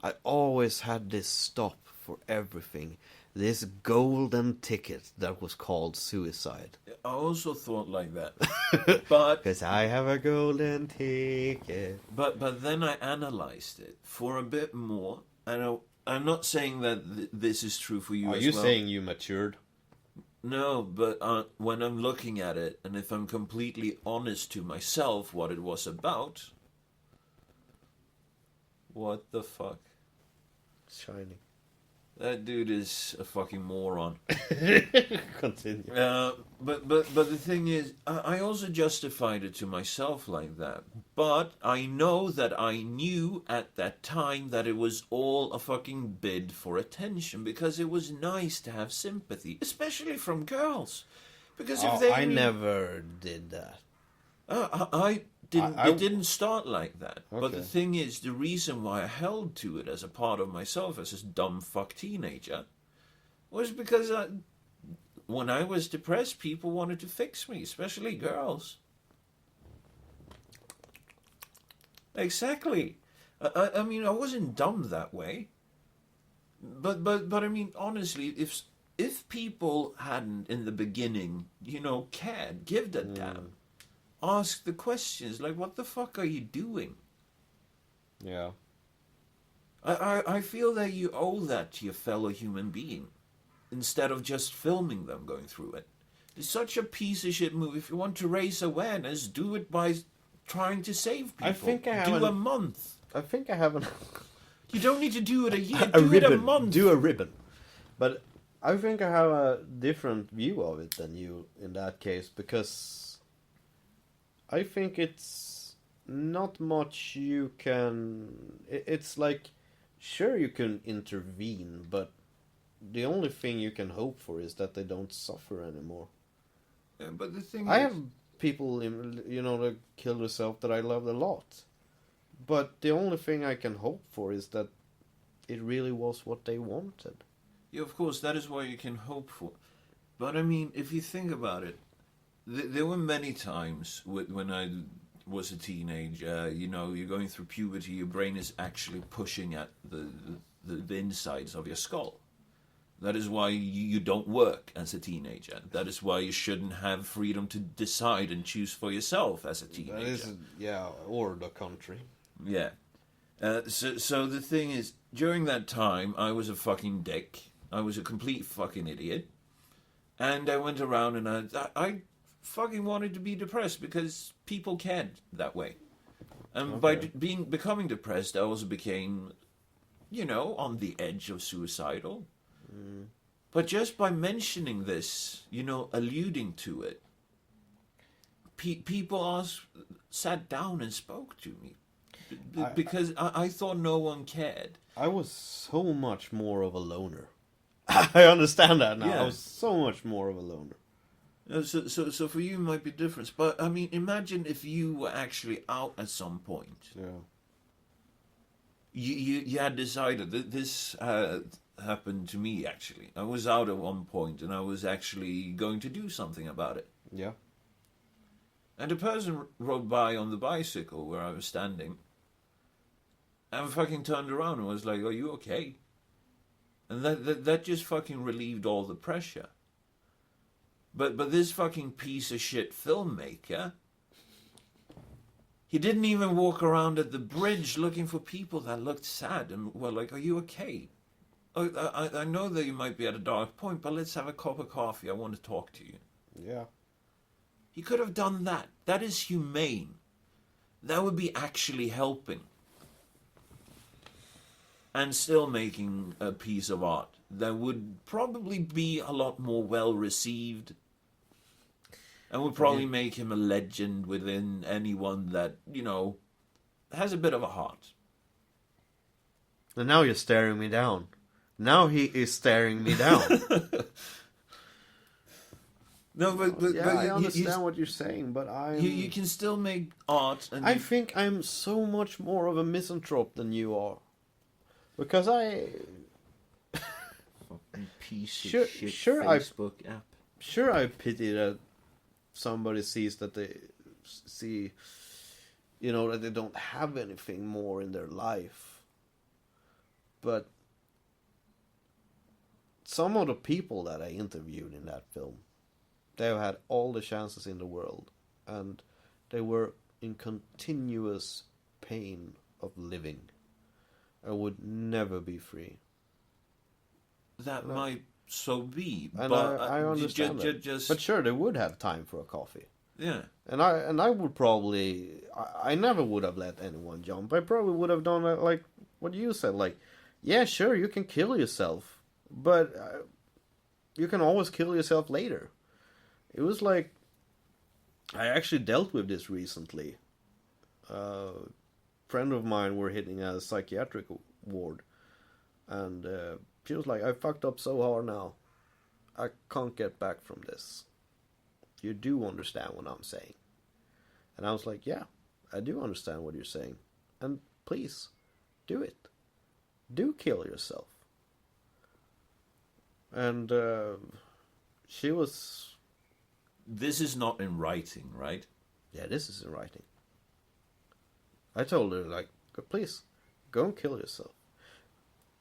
I always had this stop for everything. This golden ticket that was called suicide. I also thought like that, but Because I have a golden ticket. But then I analyzed it for a bit more, and I'm not saying that this is true for you Are as you well. saying you matured? No, but when I'm looking at it, and if I'm completely honest to myself what it was about, what the fuck? It's shining. That dude is a fucking moron. Continue. But the thing is, I also justified it to myself like that. But I know that I knew at that time that it was all a fucking bid for attention, because it was nice to have sympathy, especially from girls. Because if I never did that. I didn't. It didn't start like that. But the Okay. thing is, the reason why I held to it as a part of myself as a dumb fuck teenager was because when I was depressed, people wanted to fix me, especially girls. Exactly. I mean, I wasn't dumb that way. But I mean, honestly, if people hadn't in the beginning, cared, give a damn. Ask the questions like, what the fuck are you doing? Yeah. I feel that you owe that to your fellow human being instead of just filming them going through it. It's such a piece of shit move. If you want to raise awareness, do it by trying to save people. I think I have do an- a month. I think I have an... You don't need to do it a year. a do ribbon. it a month. Do a ribbon. But I think I have a different view of it than you in that case, because I think it's not much you can... It's like, sure you can intervene, but the only thing you can hope for is that they don't suffer anymore. Yeah, but the thing I is, have people, that kill themselves that I love a lot. But the only thing I can hope for is that it really was what they wanted. yeah, of course, that is what you can hope for. But I mean, if you think about it, there were many times when I was a teenager, you're going through puberty, your brain is actually pushing at the insides of your skull. That is why you don't work as a teenager. That is why you shouldn't have freedom to decide and choose for yourself as a teenager. That is, yeah, or the country. Yeah. So the thing is, during that time, I was a fucking dick. I was a complete fucking idiot. And I went around and I fucking wanted to be depressed because people cared that way. And by becoming depressed, I also became, on the edge of suicidal. But just by mentioning this, alluding to it, people sat down and spoke to me. Because I thought no one cared. I was so much more of a loner. I understand that now. Yeah. I was so much more of a loner. So for you it might be different. But I mean, imagine if you were actually out at some point. Yeah. You had decided that this happened to me actually. I was out at one point and I was actually going to do something about it. Yeah. And a person rode by on the bicycle where I was standing. And fucking turned around and was like, "Are you okay?" And that just fucking relieved all the pressure. But this fucking piece of shit filmmaker, he didn't even walk around at the bridge looking for people that looked sad and were like, "Are you okay?" I know that you might be at a dark point, but let's have a cup of coffee. I want to talk to you. Yeah. He could have done that. That is humane. That would be actually helping. And still making a piece of art that would probably be a lot more well received. And would probably make him a legend within anyone that, has a bit of a heart. And now you're staring me down. Now he is staring me down. No, but I understand what you're saying, but you can still make art. And I think I'm so much more of a misanthrope than you are. Because fucking piece of shit Facebook app. Sure, I pity that somebody sees that they see, that they don't have anything more in their life. But some of the people that I interviewed in that film, they have had all the chances in the world, and they were in continuous pain of living. I would never be free. That might so be, and but I understand that. But sure, they would have time for a coffee. Yeah. And I would probably... I never would have let anyone jump. I probably would have done like what you said. Like, yeah, sure, you can kill yourself. But you can always kill yourself later. It was like... I actually dealt with this recently. Friend of mine were hitting a psychiatric ward. And she was like, I fucked up so hard now. I can't get back from this. You do understand what I'm saying. And I was like, yeah, I do understand what you're saying. And please, do it. Do kill yourself. And she was... This is not in writing, right? Yeah, this is in writing. I told her, like, please, go and kill yourself.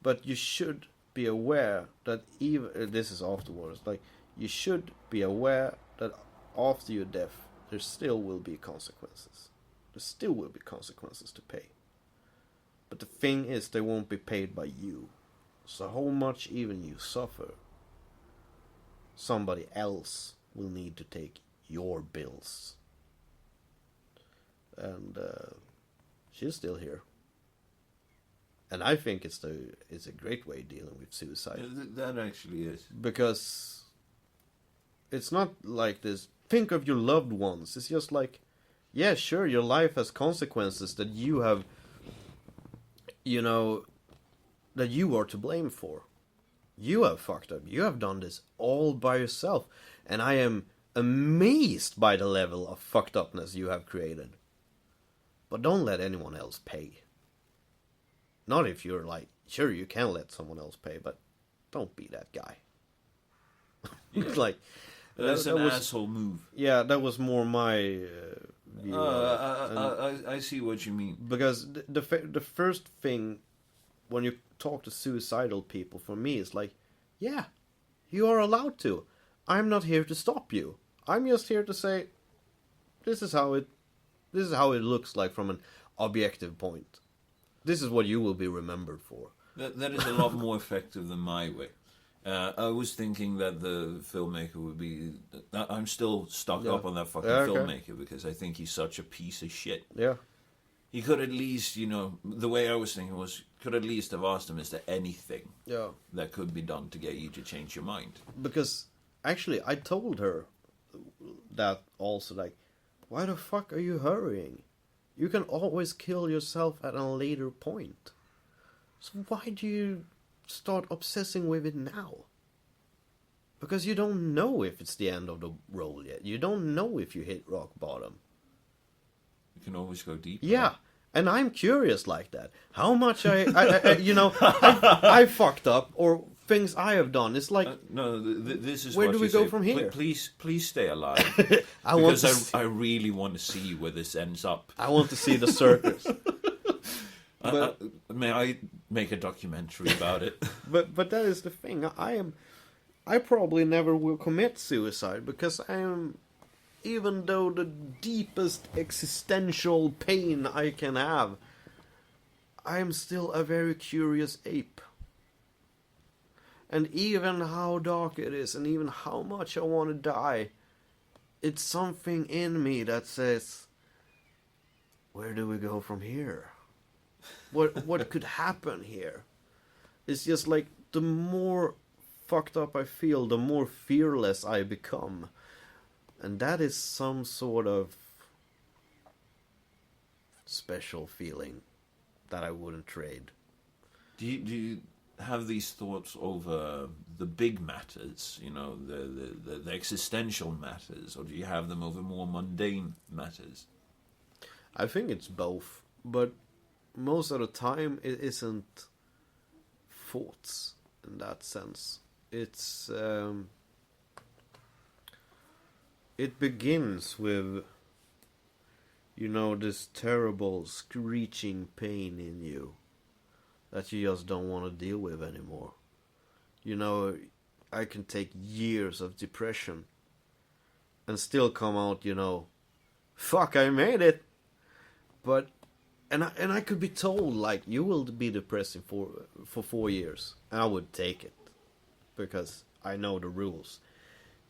But you should be aware that even... This is afterwards. Like, you should be aware that after your death, there still will be consequences. There still will be consequences to pay. But the thing is, they won't be paid by you. So how much even you suffer, somebody else will need to take your bills. And she's still here. And I think it's a great way of dealing with suicide. That actually is. Because it's not like this, think of your loved ones. It's just like, yeah, sure, your life has consequences that you have, that you are to blame for. You have fucked up. You have done this all by yourself. And I am amazed by the level of fucked upness you have created. But don't let anyone else pay. Not if you're like, sure, you can let someone else pay, but don't be that guy. It's like... That's an asshole move. Yeah, that was more my view. I see what you mean. Because the first thing when you talk to suicidal people, for me, is like, yeah, you are allowed to. I'm not here to stop you. I'm just here to say, this is how it looks like from an objective point. This is what you will be remembered for. That is a lot more effective than my way. I was thinking that the filmmaker would be... I'm still stuck up on that fucking filmmaker because I think he's such a piece of shit. Yeah. He could at least, the way I was thinking was, could at least have asked him, is there anything that could be done to get you to change your mind? Because, actually, I told her that also, like, why the fuck are you hurrying? You can always kill yourself at a later point. So why do you start obsessing with it now? Because you don't know if it's the end of the road yet. You don't know if you hit rock bottom. You can always go deeper. Yeah, and I'm curious like that. How much I fucked up, or things I have done. It's like... no, this is where what do we you go say. from here? Please stay alive. I really want to see where this ends up. I want to see the circus. May I make a documentary about it? But that is the thing. I probably never will commit suicide because I am, even though the deepest existential pain I can have, I am still a very curious ape. And even how dark it is, and even how much I want to die, it's something in me that says, where do we go from here? What could happen here? It's just like, the more fucked up I feel, the more fearless I become. And that is some sort of special feeling that I wouldn't trade. Do you have these thoughts over the big matters, you know, the existential matters, or do you have them over more mundane matters? I think it's both, but most of the time it isn't thoughts in that sense. It's it begins with, you know, this terrible screeching pain in you that you just don't want to deal with anymore. You know, I can take years of depression and still come out, you know, fuck, I made it. But and I could be told, like, you will be depressed for 4 years, and I would take it because I know the rules.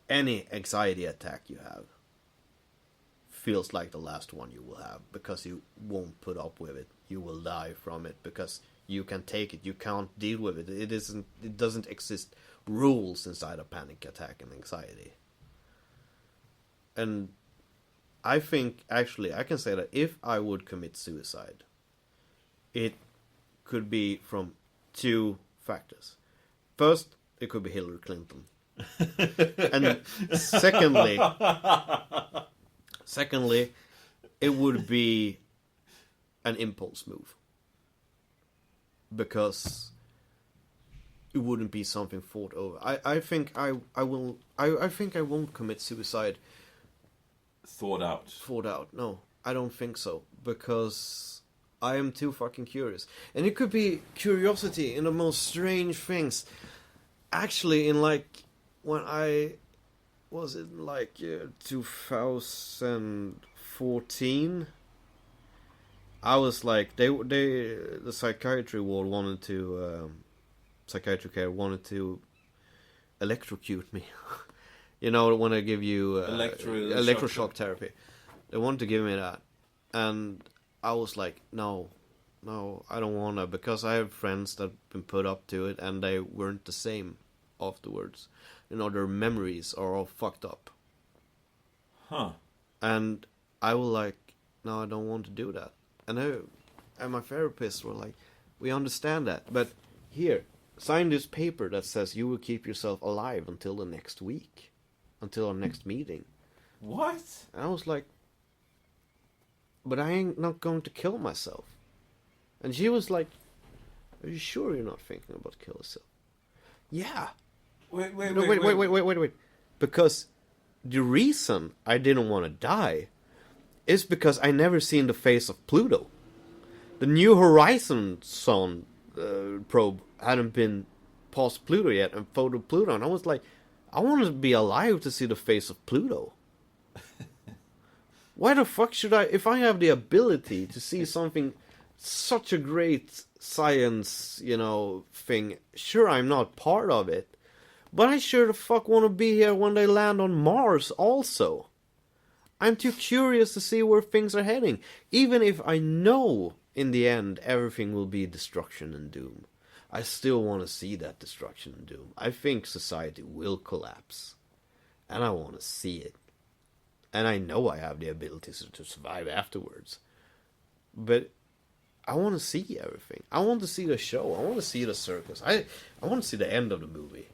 Any anxiety attack you have feels like the last one you will have, because you won't put up with it. You will die from it because you can take it. You can't deal with it. It doesn't exist rules inside a panic attack and anxiety. And I think, actually, I can say that if I would commit suicide, it could be from 2 factors. First, it could be Hillary Clinton. And secondly, it would be an impulse move. Because it wouldn't be something thought over. I think I won't commit suicide. Thought out. No, I don't think so, because I am too fucking curious. And it could be curiosity in the most strange things. Actually, in like, when I was in like 2014, I was like, the psychiatry ward wanted to, psychiatric care wanted to electrocute me. You know, when they give you electroshock therapy. They wanted to give me that. And I was like, no, I don't want to. Because I have friends that have been put up to it and they weren't the same afterwards. You know, their memories are all fucked up. Huh. And I was like, no, I don't want to do that. And my therapist were like, we understand that. But here, sign this paper that says you will keep yourself alive until the next week. Until our next meeting. What? And I was like, but I ain't not going to kill myself. And she was like, are you sure you're not thinking about killing yourself? Yeah. Wait. Because the reason I didn't want to die is because I never seen the face of Pluto. The New Horizons probe hadn't been past Pluto yet and photoed Pluto. And I was like, I want to be alive to see the face of Pluto. Why the fuck should I, if I have the ability to see something, such a great science, you know, thing, sure, I'm not part of it, but I sure the fuck want to be here when they land on Mars also. I'm too curious to see where things are heading, even if I know in the end everything will be destruction and doom. I still want to see that destruction and doom. I think society will collapse. And I want to see it. And I know I have the ability to survive afterwards. But I want to see everything. I want to see the show. I want to see the circus. I want to see the end of the movie.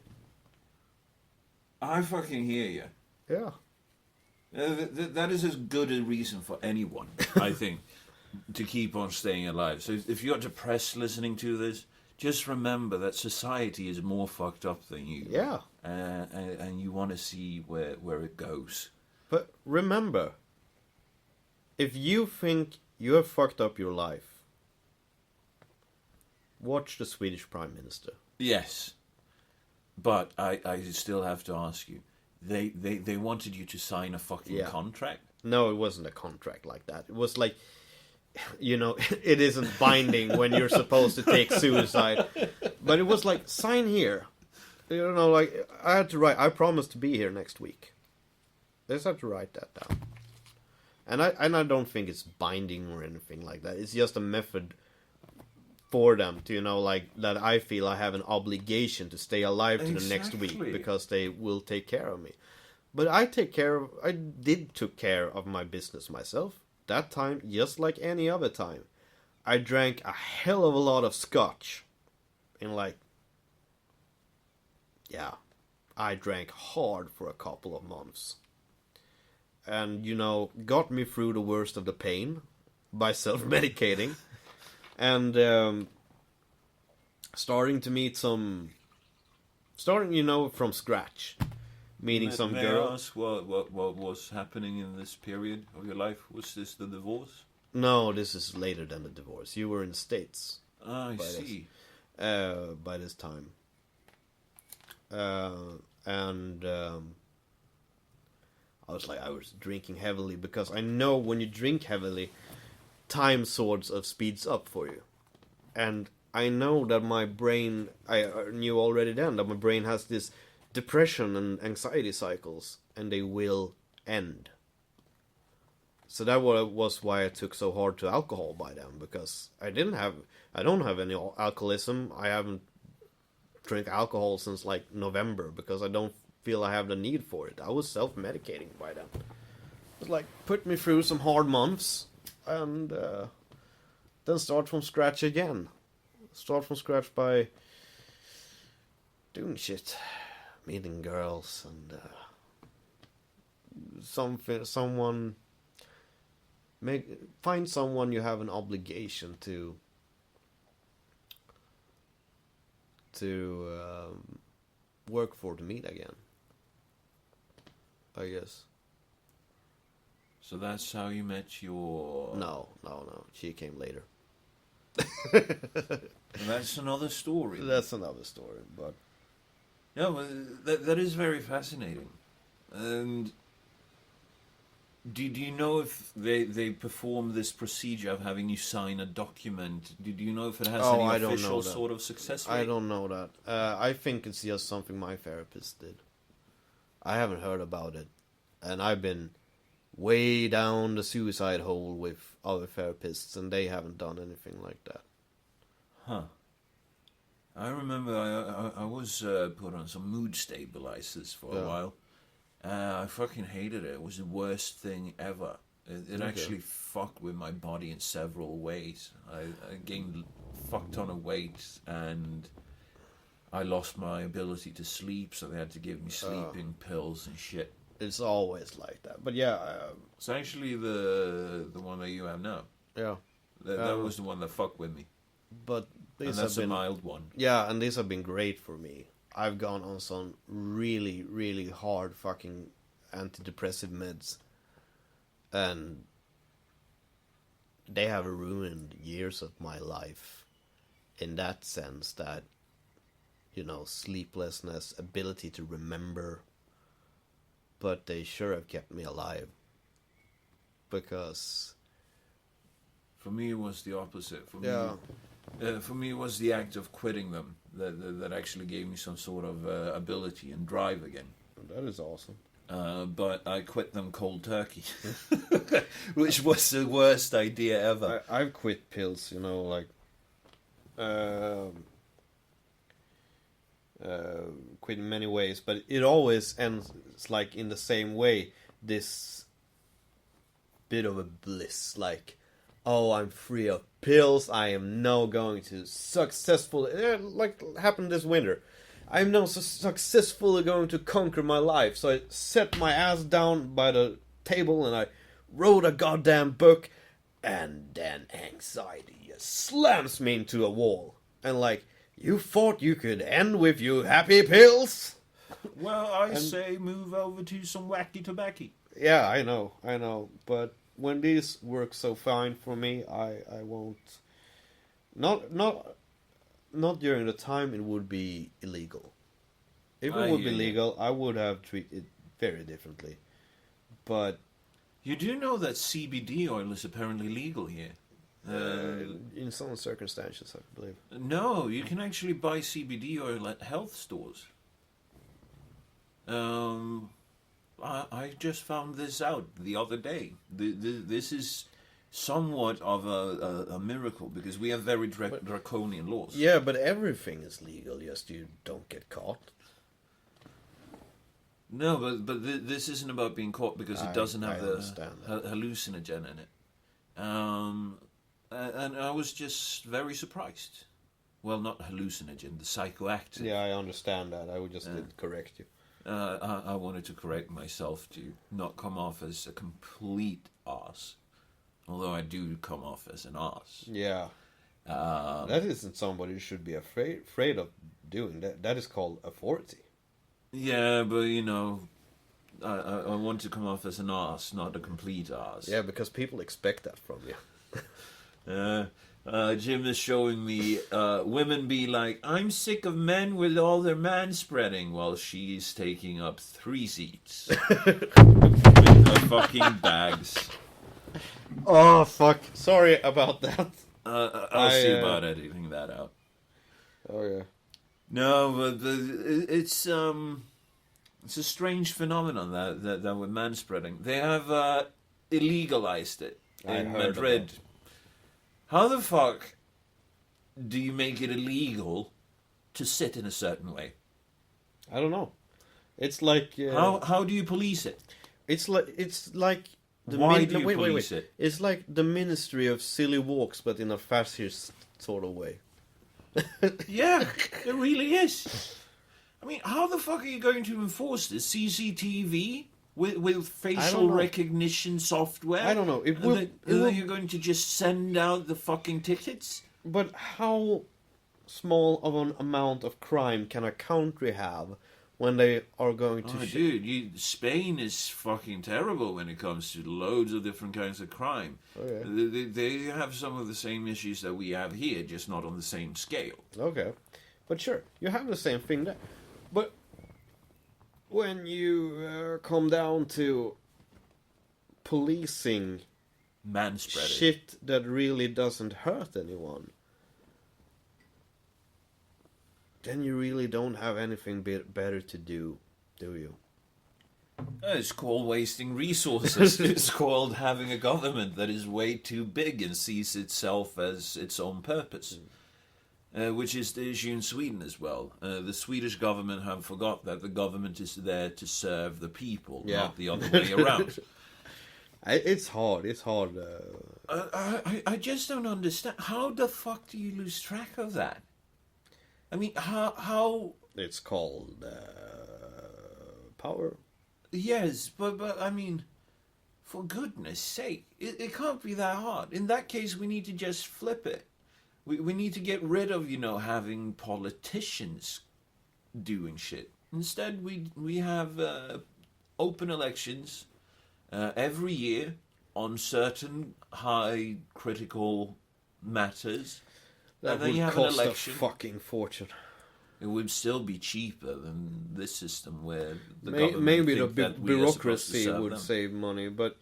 I fucking hear you. Yeah. That is as good a reason for anyone, I think, to keep on staying alive. So if you're depressed listening to this, just remember that society is more fucked up than you. Yeah. And you want to see where it goes. But remember, if you think you have fucked up your life, watch the Swedish Prime Minister. Yes. But I still have to ask you, they wanted you to sign a fucking contract? No, it wasn't a contract like that. It was like, you know, it isn't binding when you're supposed to take suicide. But it was like, sign here. You know, like, I had to write, I promised to be here next week. I just have to write that down. And I don't think it's binding or anything like that. It's just a method for them to, you know, like, that I feel I have an obligation to stay alive to the next week because they will take care of me. But I did took care of my business myself. That time, just like any other time. I drank a hell of a lot of scotch. And like, yeah, I drank hard for a couple of months. And, you know, got me through the worst of the pain by self-medicating. And starting, you know, from scratch. Meeting some girl. May I ask what was happening in this period of your life? Was this the divorce? No, this is later than the divorce. You were in the States. I see. By this time. And I was drinking heavily because I know when you drink heavily, time sorts of speeds up for you. And I know that my brain, I knew already then that my brain has this depression and anxiety cycles, and they will end. So that was why I took so hard to alcohol by then, because I don't have any alcoholism. I haven't drank alcohol since like November because I don't feel I have the need for it. I was self-medicating by then. It was like, put me through some hard months and then start from scratch again. Start from scratch by doing shit, meeting girls, and find someone you have an obligation to work for, to meet again, I guess. So that's how you met your... No. She came later. That's another story. That's another story, but... Yeah, well, that is very fascinating. And did you know if they perform this procedure of having you sign a document? Did you know if it has any official sort of success rate? I don't know that. I think it's just something my therapist did. I haven't heard about it. And I've been way down the suicide hole with other therapists, and they haven't done anything like that. Huh. I remember I was put on some mood stabilizers for a while. I fucking hated it. It was the worst thing ever. It actually fucked with my body in several ways. I gained fuck ton of weight, and I lost my ability to sleep, so they had to give me sleeping pills and shit. It's always like that. But yeah... it's actually the one that you have now. Yeah. That was the one that fucked with me. But and that's a mild one. Yeah, and these have been great for me. I've gone on some really, really hard fucking antidepressive meds. And they have ruined years of my life. In that sense that, you know, sleeplessness, ability to remember. But they sure have kept me alive. Because... For me, it was the opposite. For me, it was the act of quitting them that actually gave me some sort of ability and drive again. That is awesome. But I quit them cold turkey, which was the worst idea ever. I've quit pills, you know, like quit in many ways, but it always ends like in the same way. This bit of a bliss, like, oh, I'm free of pills. I am now going to successfully, like happened this winter. I'm now successfully going to conquer my life. So I set my ass down by the table and I wrote a goddamn book, and then anxiety just slams me into a wall. And like, you thought you could end with your happy pills? Well, I say move over to some wacky tobacco. Yeah, I know. But when these work so fine for me, I won't. Not during the time it would be illegal. If it would be legal, I would have treated it very differently. But you do know that CBD oil is apparently legal here. In some circumstances, I believe. No, you can actually buy CBD oil at health stores. I just found this out the other day. This is somewhat of a miracle because we have very draconian laws. Yeah, but everything is legal, just you don't get caught. No, but this isn't about being caught because it doesn't have the hallucinogen in it. And I was just very surprised. Well, not hallucinogen, the psychoactive. Yeah, I understand that. I would just did correct you. I wanted to correct myself to not come off as a complete arse. Although I do come off as an arse. Yeah. That isn't somebody you should be afraid of doing. That is called authority. Yeah, but I want to come off as an arse, not a complete arse. Yeah, because people expect that from you. Jim is showing me women be like, I'm sick of men with all their manspreading, while she's taking up 3 seats with her fucking bags. Oh, fuck. Sorry about that. I'll see about editing that out. Oh, yeah. No, but it's a strange phenomenon that with manspreading. They have illegalized it in Madrid. How the fuck do you make it illegal to sit in a certain way? I don't know. It's like how do you police it? It's like Why do you police it? It's like the Ministry of Silly Walks, but in a fascist sort of way. Yeah, it really is. I mean, how the fuck are you going to enforce this? CCTV with facial recognition software? I don't know. You're going to just send out the fucking tickets? But how small of an amount of crime can a country have when they are going to... Spain is fucking terrible when it comes to loads of different kinds of crime. Okay. They have some of the same issues that we have here, just not on the same scale. Okay. But sure, you have the same thing there. But when you come down to policing manspreading shit that really doesn't hurt anyone, then you really don't have anything better to do you? It's called wasting resources. It's called having a government that is way too big and sees itself as its own purpose. Which is the issue in Sweden as well. The Swedish government have forgot that the government is there to serve the people, not the other way around. It's hard. I just don't understand. How the fuck do you lose track of that? I mean, how... It's called power. Yes, but I mean, for goodness sake, it can't be that hard. In that case, we need to just flip it. We need to get rid of, having politicians doing shit. Instead, we have open elections every year on certain high critical matters. That would cost a fucking fortune. It would still be cheaper than this system where the maybe the government bureaucracy would save money, but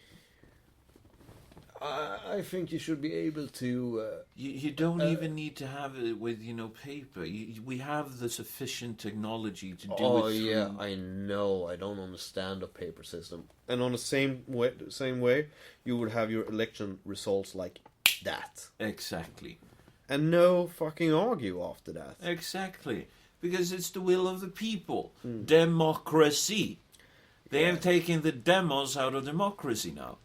I think you should be able to... You don't even need to have it with, paper. We have the sufficient technology to do it. Oh, yeah, I know. I don't understand the paper system. And on the same way, you would have your election results like that. Exactly. And no fucking argue after that. Exactly. Because it's the will of the people. Democracy. They have taken the demos out of democracy now.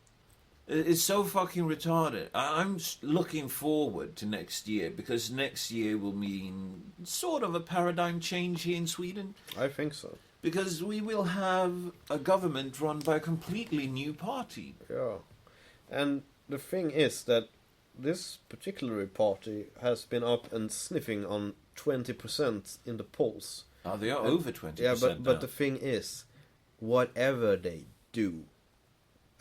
It's so fucking retarded. I'm looking forward to next year, because next year will mean sort of a paradigm change here in Sweden. I think so. Because we will have a government run by a completely new party. Yeah. And the thing is that this particular party has been up and sniffing on 20% in the polls. Oh, they are over 20%. Yeah, but the thing is, whatever they do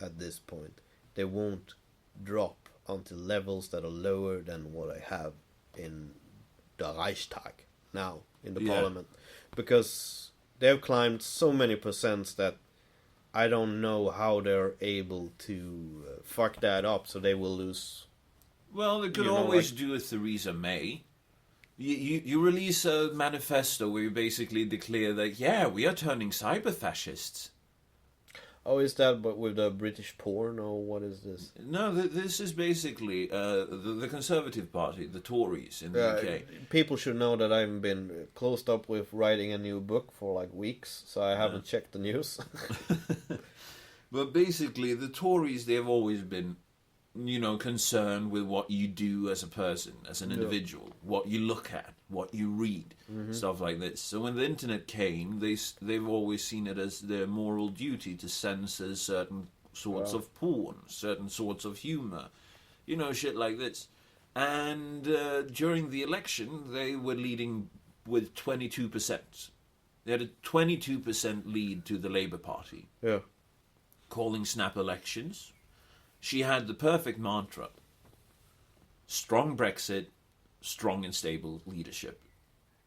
at this point, they won't drop until levels that are lower than what I have in the Reichstag now, in the parliament. Because they've climbed so many percents that I don't know how they're able to fuck that up, so they will lose. Well, they could always do a Theresa May. You release a manifesto where you basically declare that, yeah, we are turning cyber-fascists. Oh, is that but with the British porn, or what is this? No, this is basically the Conservative Party, the Tories in the UK. People should know that I've been closed up with writing a new book for like weeks, so I haven't checked the news. But basically, the Tories, they've always been, concerned with what you do as a person, as an individual, what you look at, what you read, stuff like this. So when the internet came, they've always seen it as their moral duty to censor certain sorts of porn, certain sorts of humor, shit like this. And during the election, they were leading with 22%. They had a 22% lead to the Labour Party. Yeah. Calling snap elections. She had the perfect mantra. Strong Brexit, strong and stable leadership.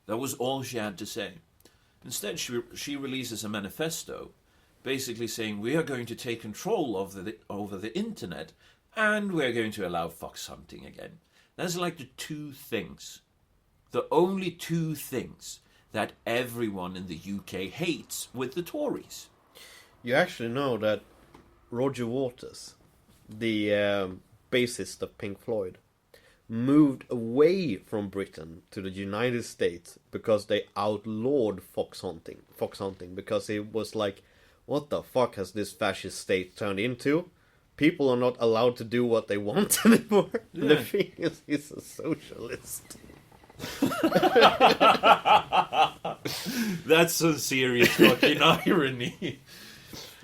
That was all she had to say. Instead, she releases a manifesto basically saying we are going to take control over the internet and we're going to allow fox hunting again. That's like the two things. The only two things that everyone in the UK hates with the Tories. You actually know that Roger Waters, the bassist of Pink Floyd, moved away from Britain to the United States because they outlawed fox hunting because it was like, what the fuck has this fascist state turned into? People are not allowed to do what they want anymore. Yeah. The thing is, he's a socialist. That's some serious fucking irony.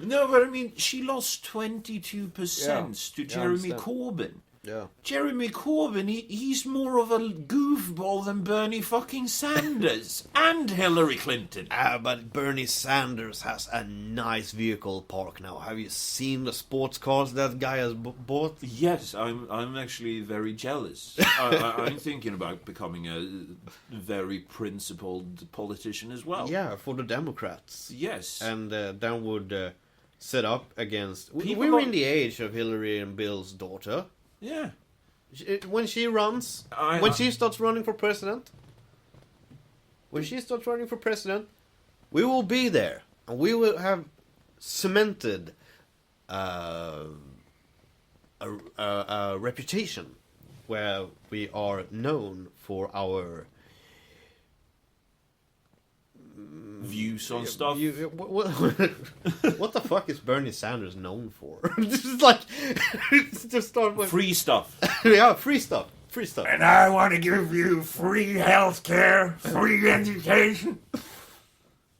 No, but I mean, she lost 22% to Jeremy Corbyn. Yeah. Jeremy Corbyn, he's more of a goofball than Bernie fucking Sanders and Hillary Clinton. But Bernie Sanders has a nice vehicle park now. Have you seen the sports cars that guy has bought? Yes, I'm actually very jealous. I'm thinking about becoming a very principled politician as well. Yeah, for the Democrats. Yes. And then would set up against... We're in the age of Hillary and Bill's daughter. Yeah. When she runs, when she starts running for president, we will be there. And we will have cemented a reputation where we are known for our... views on stuff. What the fuck is Bernie Sanders known for? This is like just start with free stuff. Yeah, free stuff. And I want to give you free healthcare, free education.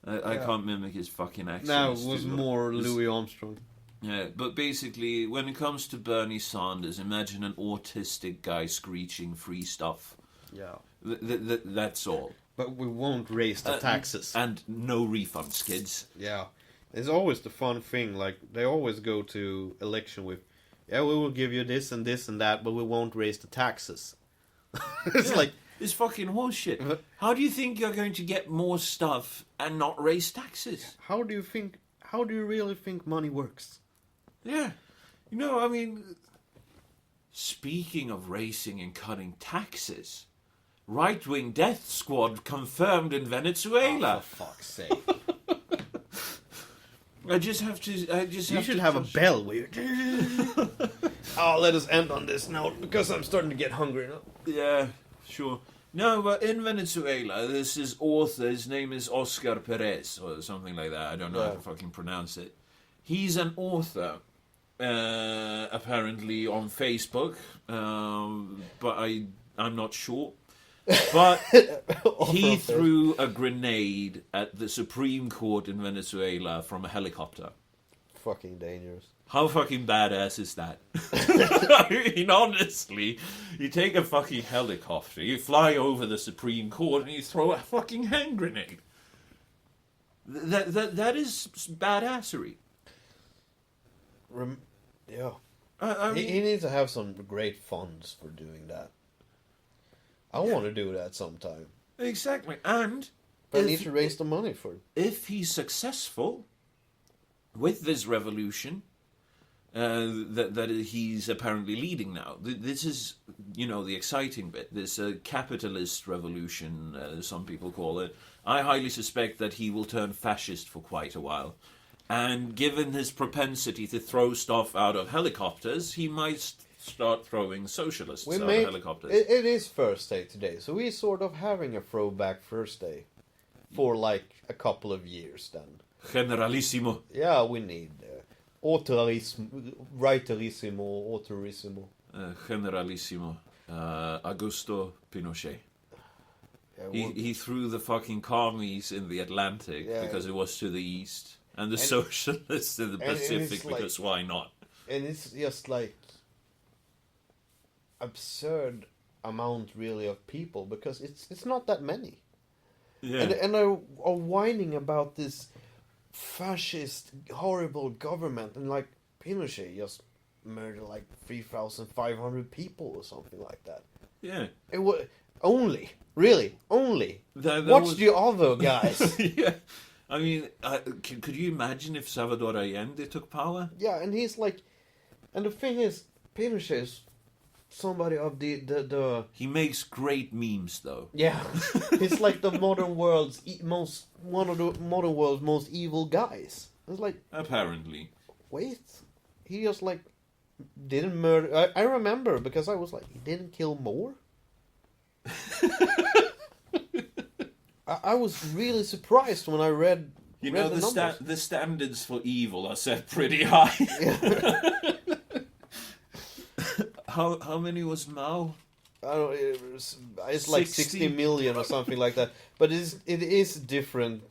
I can't mimic his fucking accent. No, it was more Louis Armstrong. Yeah, but basically, when it comes to Bernie Sanders, imagine an autistic guy screeching free stuff. Yeah, that's all. But we won't raise the taxes. And no refunds, kids. Yeah. It's always the fun thing. Like, they always go to election with, yeah, we will give you this and that, but we won't raise the taxes. It's like... It's fucking horseshit. How do you think you're going to get more stuff and not raise taxes? How do you really think money works? Yeah. I mean... Speaking of raising and cutting taxes... Right-wing death squad confirmed in Venezuela. Oh, for fuck's sake. You should have a bell where you... let us end on this note, because I'm starting to get hungry now. Yeah, sure. No, but in Venezuela, this is author, his name is Oscar Perez, or something like that. I don't know how to fucking pronounce it. He's an author, apparently on Facebook, but I'm not sure. But he threw a grenade at the Supreme Court in Venezuela from a helicopter. Fucking dangerous. How fucking badass is that? I mean, honestly, you take a fucking helicopter, you fly over the Supreme Court, and you throw a fucking hand grenade. That is badassery. Yeah. I mean, he needs to have some great funds for doing that. I want to do that sometime. Exactly, and... But I need to raise the money for it. If he's successful with this revolution, that he's apparently leading now. This is, the exciting bit. This capitalist revolution, some people call it. I highly suspect that he will turn fascist for quite a while. And given his propensity to throw stuff out of helicopters, he might start throwing socialists out of helicopters. It is First Day today, so we're sort of having a throwback First Day for like a couple of years then. Generalissimo. Yeah, we need Righterismo, autorismo. Generalissimo. Augusto Pinochet. Yeah, he threw the fucking commies in the Atlantic because it was to the east, and the socialists in the Pacific because why not? And it's just like absurd amount really of people because it's not that many. Yeah. And are whining about this fascist horrible government, and like Pinochet just murdered like 3,500 people or something like that. Yeah. It was only. Watch the other guys. Yeah. I mean, could you imagine if Salvador Allende took power? Yeah, and he's like, and the thing is, Pinochet is somebody of the. He makes great memes, though. Yeah, he's like the modern world's one of the modern world's most evil guys. It's like apparently. Wait, he just like didn't murder. I remember because I was like, he didn't kill more. I was really surprised when I read. The standards for evil are set pretty high. How many was Mao? I don't know, it's like 60 million or something like that. But it is different.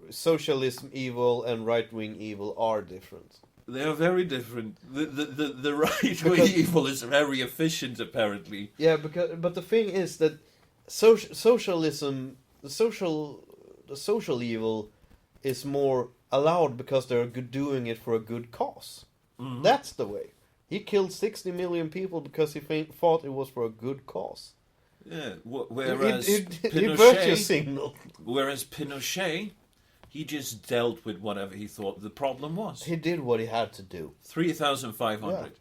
Socialism evil and right wing evil are different. They are very different. The right wing evil is very efficient, apparently. Yeah, but the thing is that socialism, the social evil, is more allowed because they're doing it for a good cause. Mm-hmm. That's the way. He killed 60 million people because he thought it was for a good cause. Yeah, whereas Pinochet, he just dealt with whatever he thought the problem was. He did what he had to do. 3,500.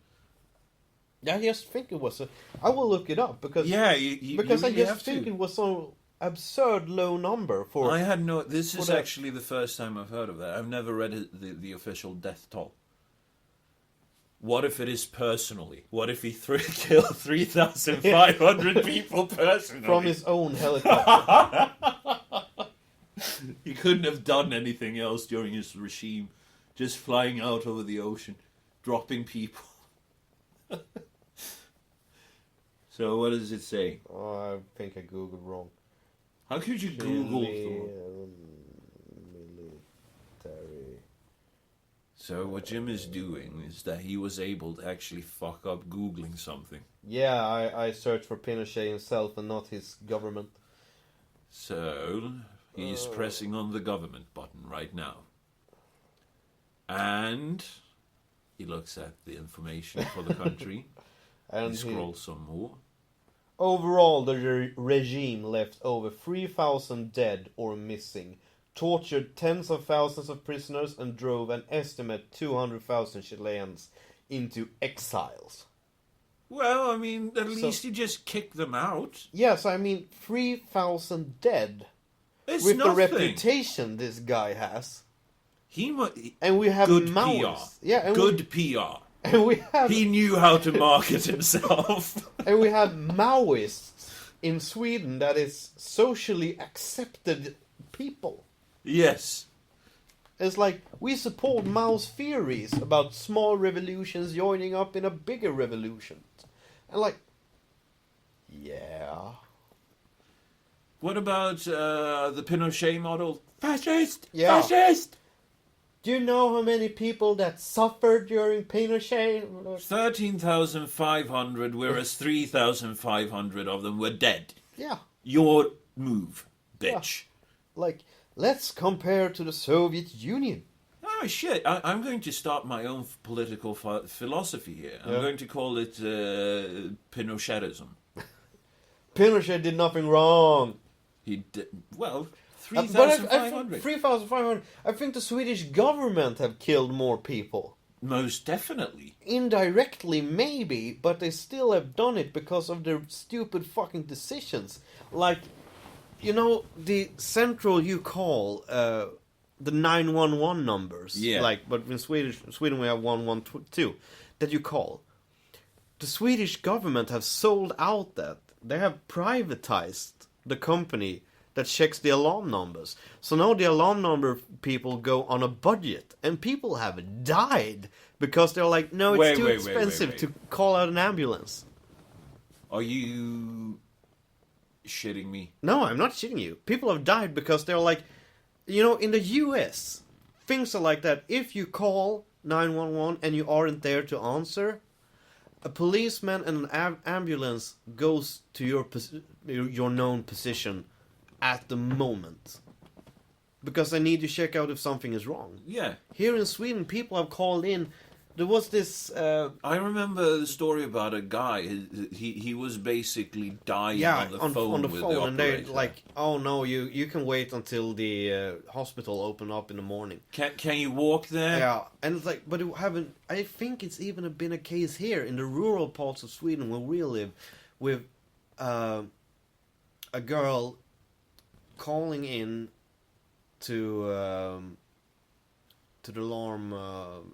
Yeah, I just think it was I will look it up because think it was so absurd low number for. I had no. This is actually the first time I've heard of that. I've never read the official death toll. What if it is personally? What if he killed 3,500 people personally from his own helicopter? He couldn't have done anything else during his regime, just flying out over the ocean, dropping people. So what does it say? Oh, I think I googled wrong. How could you Google? Military. So what Jim is doing is that he was able to actually fuck up Googling something. Yeah, I searched for Pinochet himself and not his government. So he's pressing on the government button right now. And he looks at the information for the country. And he scrolls some more. Overall, the regime left over 3,000 dead or missing, tortured tens of thousands of prisoners, and drove an estimate 200,000 Chileans into exiles. Well, I mean, at least he just kicked them out. Yes, I mean, 3,000 dead. It's with nothing. The reputation this guy has. And we have good Maoists. PR. Yeah, and good PR. And we have. He knew how to market himself. And we have Maoists in Sweden that is socially accepted people. Yes. It's like, we support Mao's theories about small revolutions joining up in a bigger revolution. And like, yeah. What about the Pinochet model? Fascist! Yeah. Fascist! Do you know how many people that suffered during Pinochet? 13,500, whereas 3,500 of them were dead. Yeah. Your move, bitch. Yeah. Like, let's compare to the Soviet Union. Oh, shit. I'm going to start my own political philosophy here. I'm going to call it Pinochetism. Pinochet did nothing wrong. He did... Well... 3,500. 3,500. I think the Swedish government have killed more people. Most definitely. Indirectly, maybe, but they still have done it because of their stupid fucking decisions. Like, you know, the central you call, the 911 numbers. Yeah. Like, but in Sweden we have 112 that you call. The Swedish government have sold out that. They have privatized the company that checks the alarm numbers. So now the alarm number people go on a budget. And people have died because they're like, no, it's too expensive to call out an ambulance. Are you shitting me? No, I'm not shitting you. People have died because they're like, you know, in the US, things are like that. If you call 911 and you aren't there to answer, a policeman and an ambulance goes to your known position at the moment. Because they need to check out if something is wrong. Yeah. Here in Sweden, people have called in. There was this... I remember the story about a guy. He was basically dying on the phone with the operator. And they're like, oh no, you can wait until the hospital open up in the morning. Can you walk there? Yeah, and it's like, but I think it's even been a case here in the rural parts of Sweden where we live, with a girl calling in to the alarm,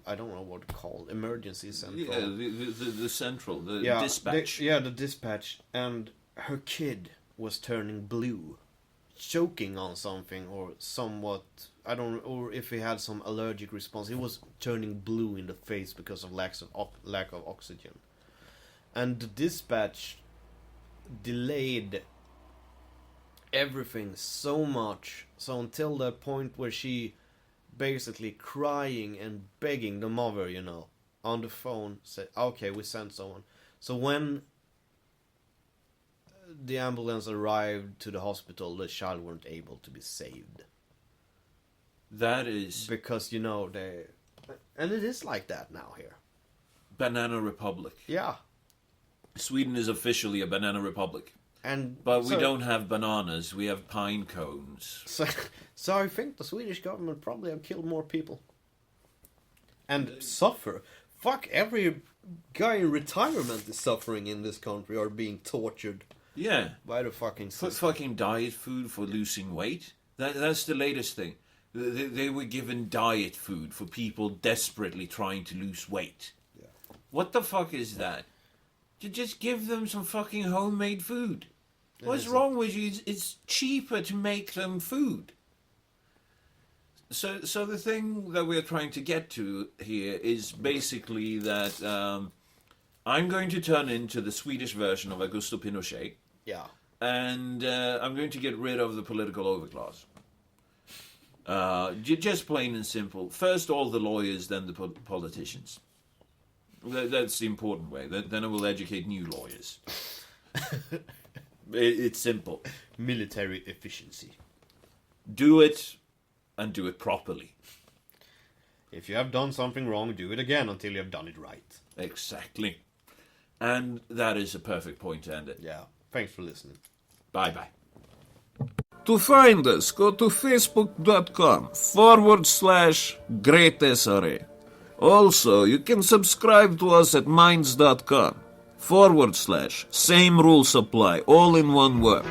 I don't know what it's called, emergency central. Yeah, the central, the dispatch. The dispatch, and her kid was turning blue, choking on something or somewhat, I don't know, or if he had some allergic response. He was turning blue in the face because of lack of oxygen. And the dispatch delayed everything so much, so until that point where she basically crying and begging the mother, you know, on the phone, said, okay, we sent someone. So when the ambulance arrived to the hospital, the child weren't able to be saved. That is... Because, you know, and it is like that now here. Banana Republic. Yeah. Sweden is officially a banana republic. But we don't have bananas, we have pine cones. So I think the Swedish government probably have killed more people. And suffer. Fuck, every guy in retirement is suffering in this country or being tortured. Yeah. By the fucking system. Fucking diet food for losing weight. That's the latest thing. They were given diet food for people desperately trying to lose weight. Yeah. What the fuck is that? You just give them some fucking homemade food. What's wrong with you? It's cheaper to make them food. So the thing that we're trying to get to here is basically that I'm going to turn into the Swedish version of Augusto Pinochet. Yeah. And I'm going to get rid of the political overclass. Just plain and simple. First all the lawyers, then the politicians. That's the important way. Then I will educate new lawyers. It's simple. Military efficiency. Do it, and do it properly. If you have done something wrong, do it again until you have done it right. Exactly. And that is a perfect point to end it. Yeah. Thanks for listening. Bye-bye. To find us, go to facebook.com/greatsra. Also, you can subscribe to us at minds.com/same rules apply, all in one word.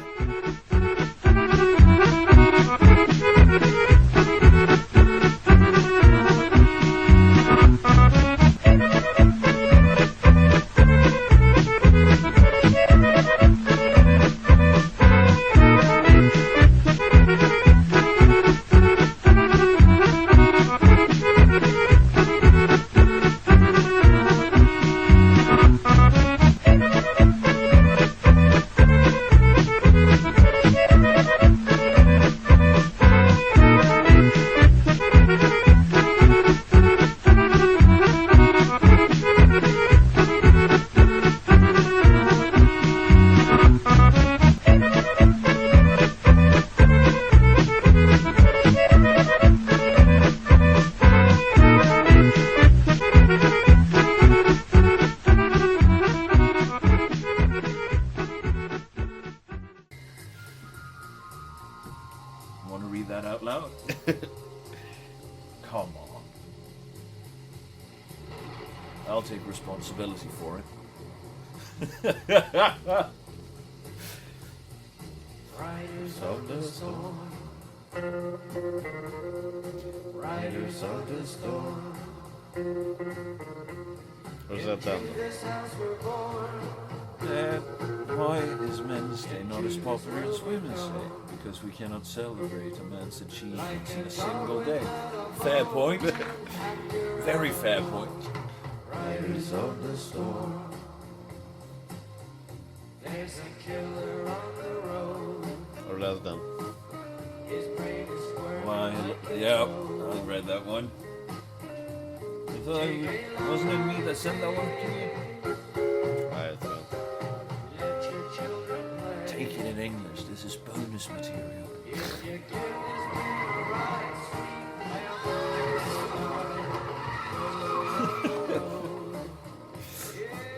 Want to read that out loud? Come on. I'll take responsibility for it. Riders of the storm. Riders of the storm. What's that done? Why is men's day not as popular as women's day? Because we cannot celebrate a man's achievements in a single day. Fair point. Very fair point. Riders of the storm. There's a killer on the road. Or that's done. Why? Yeah, I read that one. Wasn't it me that sent that one to you? I thought. Take it in English. This is bonus material.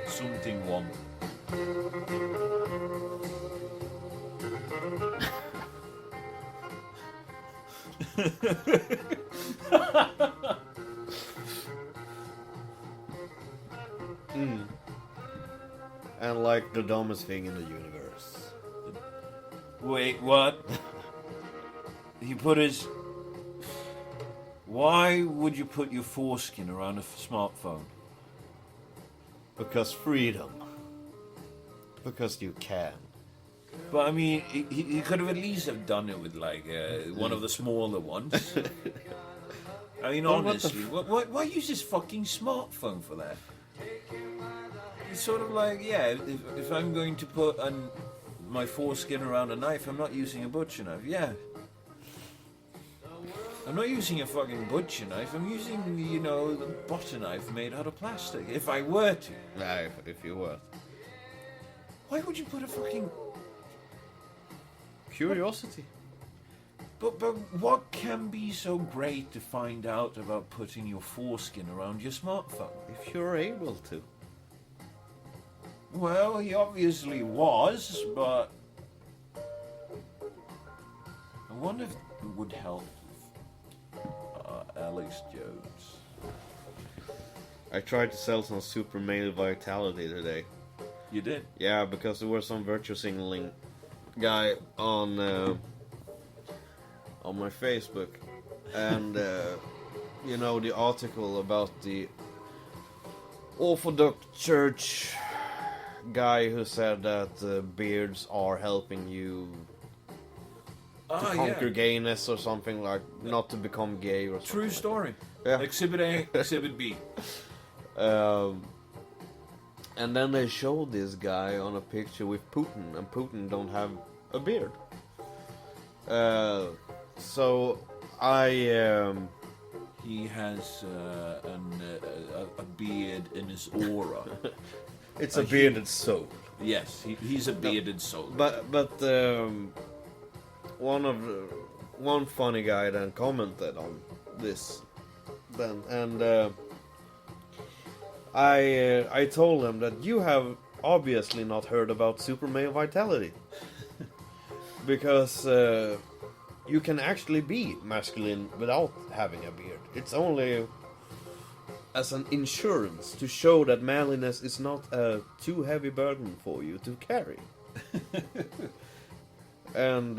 Something one. And like the dumbest thing in the universe. Wait, what? He put his... Why would you put your foreskin around a smartphone? Because freedom. Because you can. But I mean, he could have at least have done it with like one of the smaller ones. I mean, honestly, why use this fucking smartphone for that? It's sort of like, yeah, if I'm going to put my foreskin around a knife, I'm not using a butcher knife. Yeah. I'm not using a fucking butcher knife. I'm using, you know, the butter knife made out of plastic. If I were to. Nah, if you were. Why would you put a fucking... Curiosity. But what can be so great to find out about putting your foreskin around your smartphone? If you're able to. Well, he obviously was, but... I wonder if it would help Alex Jones. I tried to sell some super male vitality today. You did? Yeah, because there was some virtue signaling guy on my Facebook, and you know, the article about the Orthodox Church guy who said that beards are helping you to conquer gayness or something, like not to become gay or something. True story. Yeah. Exhibit A, Exhibit B. And then they showed this guy on a picture with Putin, and Putin don't have a beard. So I... He has a beard in his aura. It's a bearded soul. Yes, he's a bearded soul. But one funny guy then commented on this, then, and I told him that you have obviously not heard about super male vitality, because you can actually be masculine without having a beard. It's only as an insurance to show that manliness is not a too heavy burden for you to carry. And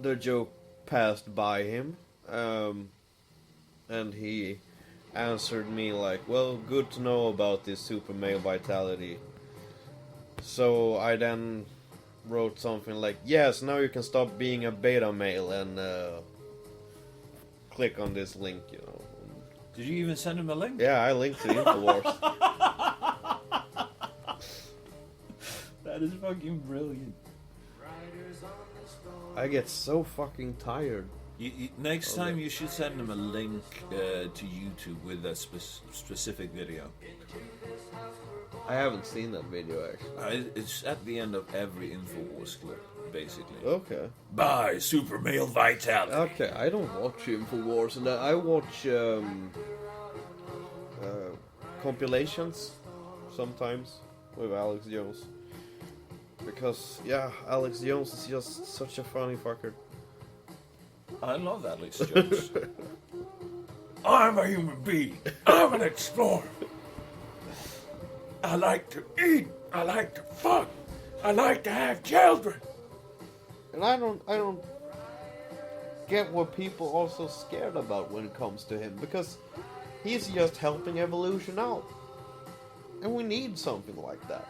the joke passed by him, and he answered me like, well, good to know about this super male vitality. So I then wrote something like, yes, now you can stop being a beta male and click on this link, you know. Did you even send him a link? Yeah, I linked to InfoWars. That is fucking brilliant. I get so fucking tired. Next time you should send him a link to YouTube with a specific video. I haven't seen that video actually. It's at the end of every InfoWars clip, basically. Okay. Bye, super male vitality. Okay, I don't watch InfoWars, and I watch compilations sometimes with Alex Jones. Because, yeah, Alex Jones is just such a funny fucker. I love Alex Jones. I'm a human being. I'm an explorer. I like to eat. I like to fuck. I like to have children. And I don't get what people are so scared about when it comes to him, because he's just helping evolution out. And we need something like that.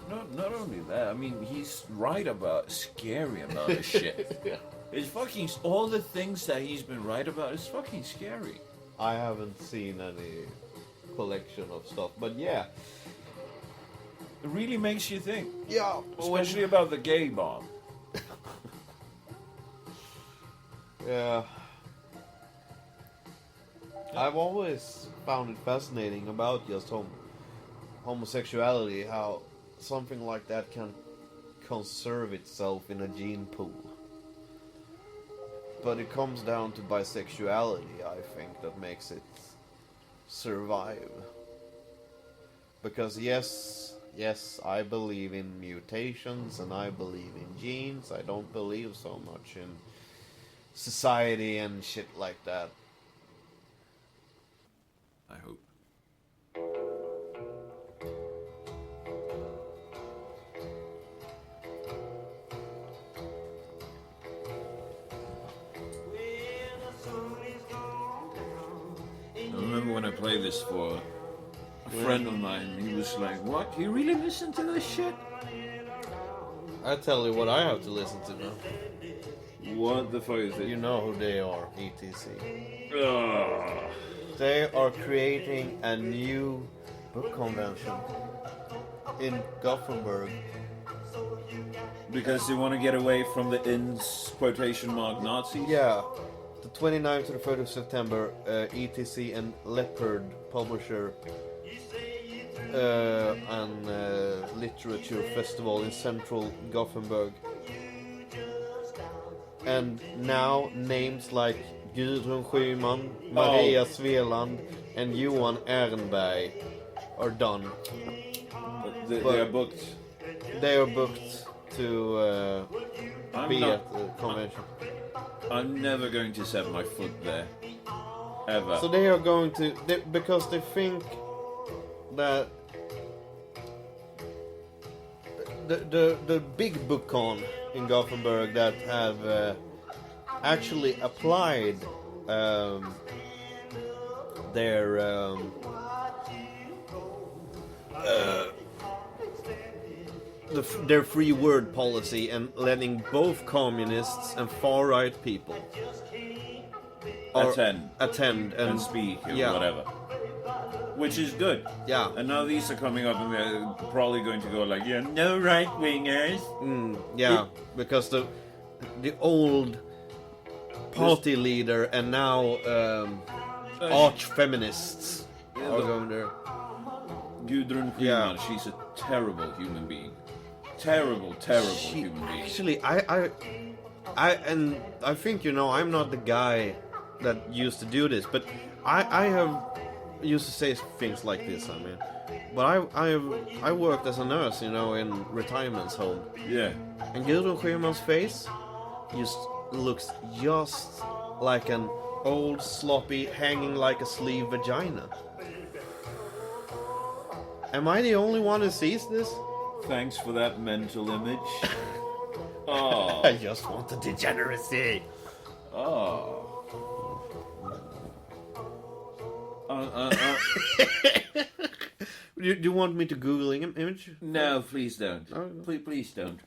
Not only that, I mean, he's right about a scary amount of shit. It's fucking, all the things that he's been right about is fucking scary. I haven't seen any collection of stuff, but yeah. It really makes you think. Yeah. Especially about the gay bomb. Yeah. I've always found it fascinating about just homosexuality, how something like that can conserve itself in a gene pool. But it comes down to bisexuality, I think, that makes it survive. Because yes, I believe in mutations and I believe in genes. I don't believe so much in society and shit like that. I hope. I remember when I played this for a friend of mine, he was like, "What? You really listen to this shit?" I tell you what I have to listen to now. What the fuck is it? You know who they are, ETC. Ugh. They are creating a new book convention in Gothenburg. Because they want to get away from the ins quotation mark Nazis? Yeah, the 29th to the 3rd of September, ETC and Leopard publisher and literature festival in central Gothenburg. And now names like Gudrun Schyman, Maria Sveland and Johan Ehrenberg are done. They are booked. They are booked to be at the convention. I'm never going to set my foot there. Ever. So they are going to, because they think that the big book con in Gothenburg that have actually applied their their free word policy and letting both communists and far right people attend and speak or whatever. Which is good. Yeah. And now these are coming up and they're probably going to go like, yeah, no right wingers. Because the old party leader and now arch feminists are going there. Gudrun Schyman, she's a terrible human being. Terrible human being. Actually, I think, you know, I'm not the guy that used to do this, but I have used to say things like this. I mean, but I worked as a nurse, you know, in retirement home. Yeah. And Gudrun Schyman's face just looks just like an old sloppy hanging like a sleeve vagina. Am I the only one who sees this? Thanks for that mental image. Oh. I just want the degeneracy. Oh. Do you want me to Google image? No, please don't. Oh, no. Please don't.